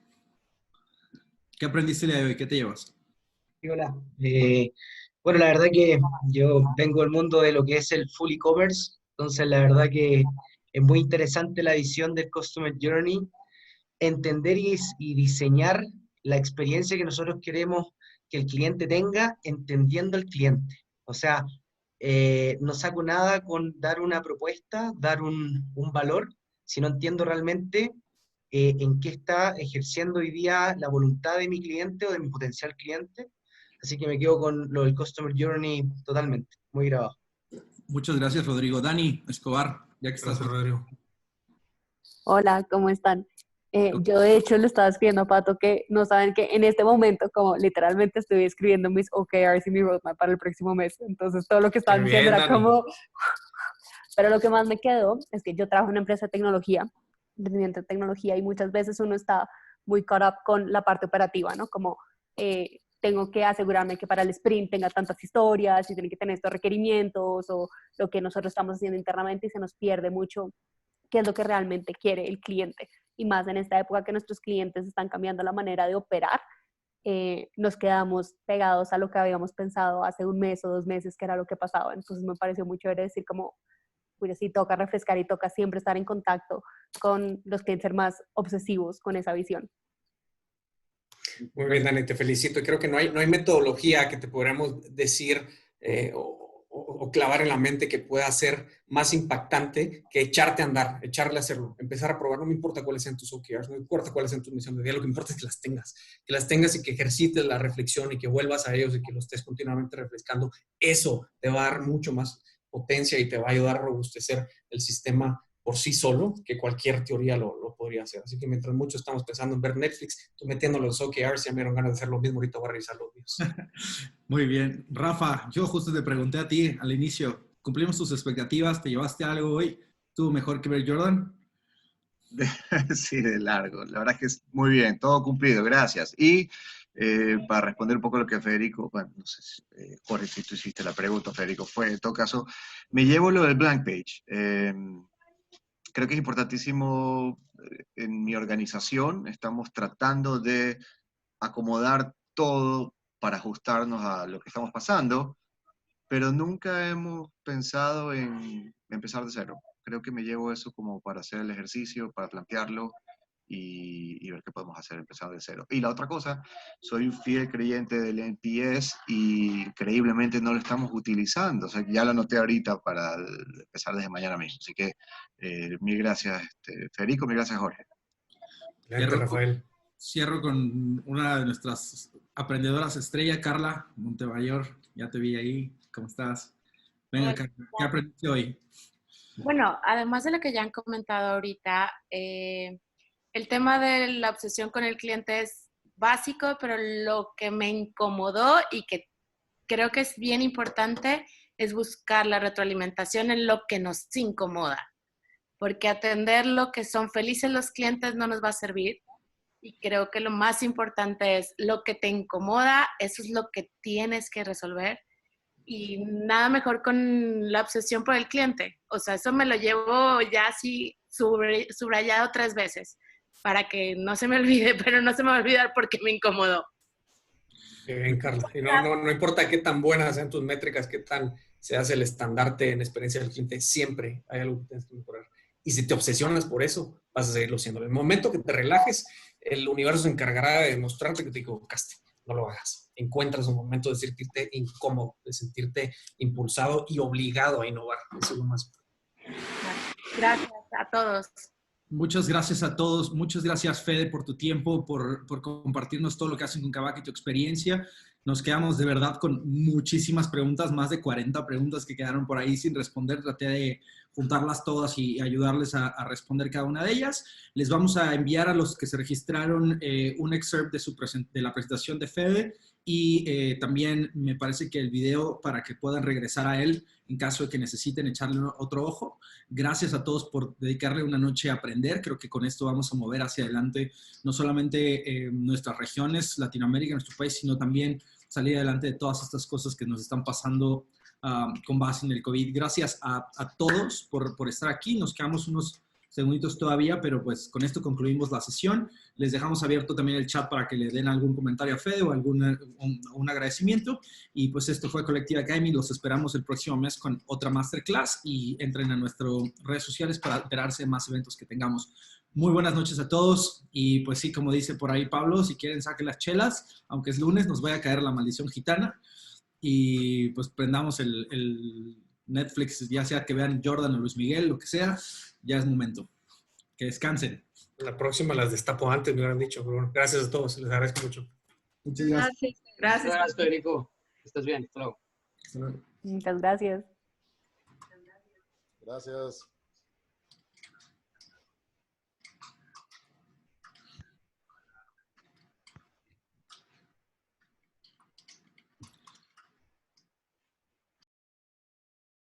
¿Qué aprendiste el día de hoy? ¿Qué te llevas? Hola. Bueno, la verdad que yo vengo del mundo de lo que es el full e-commerce, entonces la verdad que es muy interesante la visión del Customer Journey, entender y diseñar la experiencia que nosotros queremos que el cliente tenga, entendiendo al cliente. O sea, no saco nada con dar una propuesta, dar un valor, si no entiendo realmente en qué está ejerciendo hoy día la voluntad de mi cliente o de mi potencial cliente. Así que me quedo con lo del Customer Journey totalmente, muy grabado. Muchas gracias, Rodrigo. Dani Escobar, ya que estás. Rodrigo. Hola, ¿cómo están? Yo de hecho le estaba escribiendo a Pato que no saben que en este momento, como literalmente estoy escribiendo mis OKRs y mi roadmap para el próximo mes, entonces todo lo que estaban diciendo era como... Pero lo que más me quedó es que yo trabajo en una empresa de tecnología, de tecnología, y muchas veces uno está muy caught up con la parte operativa, ¿no? Como tengo que asegurarme que para el sprint tenga tantas historias y tiene que tener estos requerimientos o lo que nosotros estamos haciendo internamente y se nos pierde mucho qué es lo que realmente quiere el cliente. Y más en esta época que nuestros clientes están cambiando la manera de operar, nos quedamos pegados a lo que habíamos pensado hace un mes o 2 meses, que era lo que pasaba. Entonces me pareció muy chévere decir como, pues sí, toca refrescar y toca siempre estar en contacto con los clientes, ser más obsesivos con esa visión. Muy bien, Dani, te felicito. Creo que no hay metodología que te podríamos decir o clavar en la mente que pueda ser más impactante que echarte a andar, echarle a hacerlo, empezar a probar. No me importa cuáles sean tus OKRs, no me importa cuáles sean tus misiones de vida, lo que importa es que las tengas y que ejercites la reflexión y que vuelvas a ellos y que los estés continuamente refrescando. Eso te va a dar mucho más potencia y te va a ayudar a robustecer el sistema por sí solo, que cualquier teoría lo podría hacer. Así que mientras muchos estamos pensando en ver Netflix, tú metiendo los OKRs, ya me dieron ganas de hacer lo mismo, ahorita voy a revisar los míos. Muy bien. Rafa, yo justo te pregunté a ti al inicio, ¿cumplimos tus expectativas? ¿Te llevaste algo hoy? ¿Tú mejor que ver Jordan? Sí, de largo. La verdad es que es muy bien, todo cumplido, gracias. Y para responder un poco lo que Federico, bueno, no sé, Jorge, si tú hiciste la pregunta, Federico, fue en todo caso, me llevo lo del blank page. Creo que es importantísimo en mi organización, estamos tratando de acomodar todo para ajustarnos a lo que estamos pasando, pero nunca hemos pensado en empezar de cero. Creo que me llevo eso como para hacer el ejercicio, para plantearlo y ver qué podemos hacer empezar de cero. Y la otra cosa, soy un fiel creyente del NPS y increíblemente no lo estamos utilizando. O sea, ya lo anoté ahorita para empezar desde mañana mismo. Así que mil gracias, Federico, mil gracias, Jorge. Excelente, Rafael. Cierro con una de nuestras aprendedoras estrella, Carla Montemayor. Ya te vi ahí. ¿Cómo estás? Venga, Carla, ¿qué aprendiste hoy? Bueno, además de lo que ya han comentado ahorita, el tema de la obsesión con el cliente es básico, pero lo que me incomodó y que creo que es bien importante es buscar la retroalimentación en lo que nos incomoda, porque atender lo que son felices los clientes no nos va a servir. Y creo que lo más importante es lo que te incomoda, eso es lo que tienes que resolver. Y nada mejor con la obsesión por el cliente. O sea, eso me lo llevo ya así subrayado 3 veces para que no se me olvide, pero no se me va a olvidar porque me incomodó. Bien, Carla. Y no importa qué tan buenas sean tus métricas, qué tan se hace el estandarte en experiencia del cliente, siempre hay algo que tienes que mejorar. Y si te obsesionas por eso, vas a seguirlo siendo. En el momento que te relajes, el universo se encargará de demostrarte que te equivocaste. No lo hagas. Encuentras un momento de sentirte incómodo, de sentirte impulsado y obligado a innovar. Eso es lo más importante. Gracias a todos. Muchas gracias a todos. Muchas gracias, Fede, por tu tiempo, por compartirnos todo lo que hacen con Kavak y tu experiencia. Nos quedamos de verdad con muchísimas preguntas, más de 40 preguntas que quedaron por ahí sin responder. Traté de juntarlas todas y ayudarles a responder cada una de ellas. Les vamos a enviar a los que se registraron un excerpt de la presentación de Fede y también me parece que el video para que puedan regresar a él en caso de que necesiten echarle otro ojo. Gracias a todos por dedicarle una noche a aprender. Creo que con esto vamos a mover hacia adelante no solamente nuestras regiones, Latinoamérica, nuestro país, sino también salir adelante de todas estas cosas que nos están pasando con base en el COVID. Gracias a todos por estar aquí. Nos quedamos unos segunditos todavía, pero pues con esto concluimos la sesión. Les dejamos abierto también el chat para que le den algún comentario a Fede o un agradecimiento. Y pues esto fue Collective Academy. Los esperamos el próximo mes con otra masterclass y entren a nuestras redes sociales para enterarse de más eventos que tengamos. Muy buenas noches a todos y pues sí, como dice por ahí Pablo, si quieren saquen las chelas, aunque es lunes, nos vaya a caer la maldición gitana y pues prendamos el Netflix, ya sea que vean Jordan o Luis Miguel, lo que sea, ya es momento. Que descansen. La próxima las destapo antes, me hubieran dicho, pero bueno, gracias a todos, les agradezco mucho. Muchas gracias. Gracias, Federico. Estás bien, hasta luego. Muchas gracias. Gracias.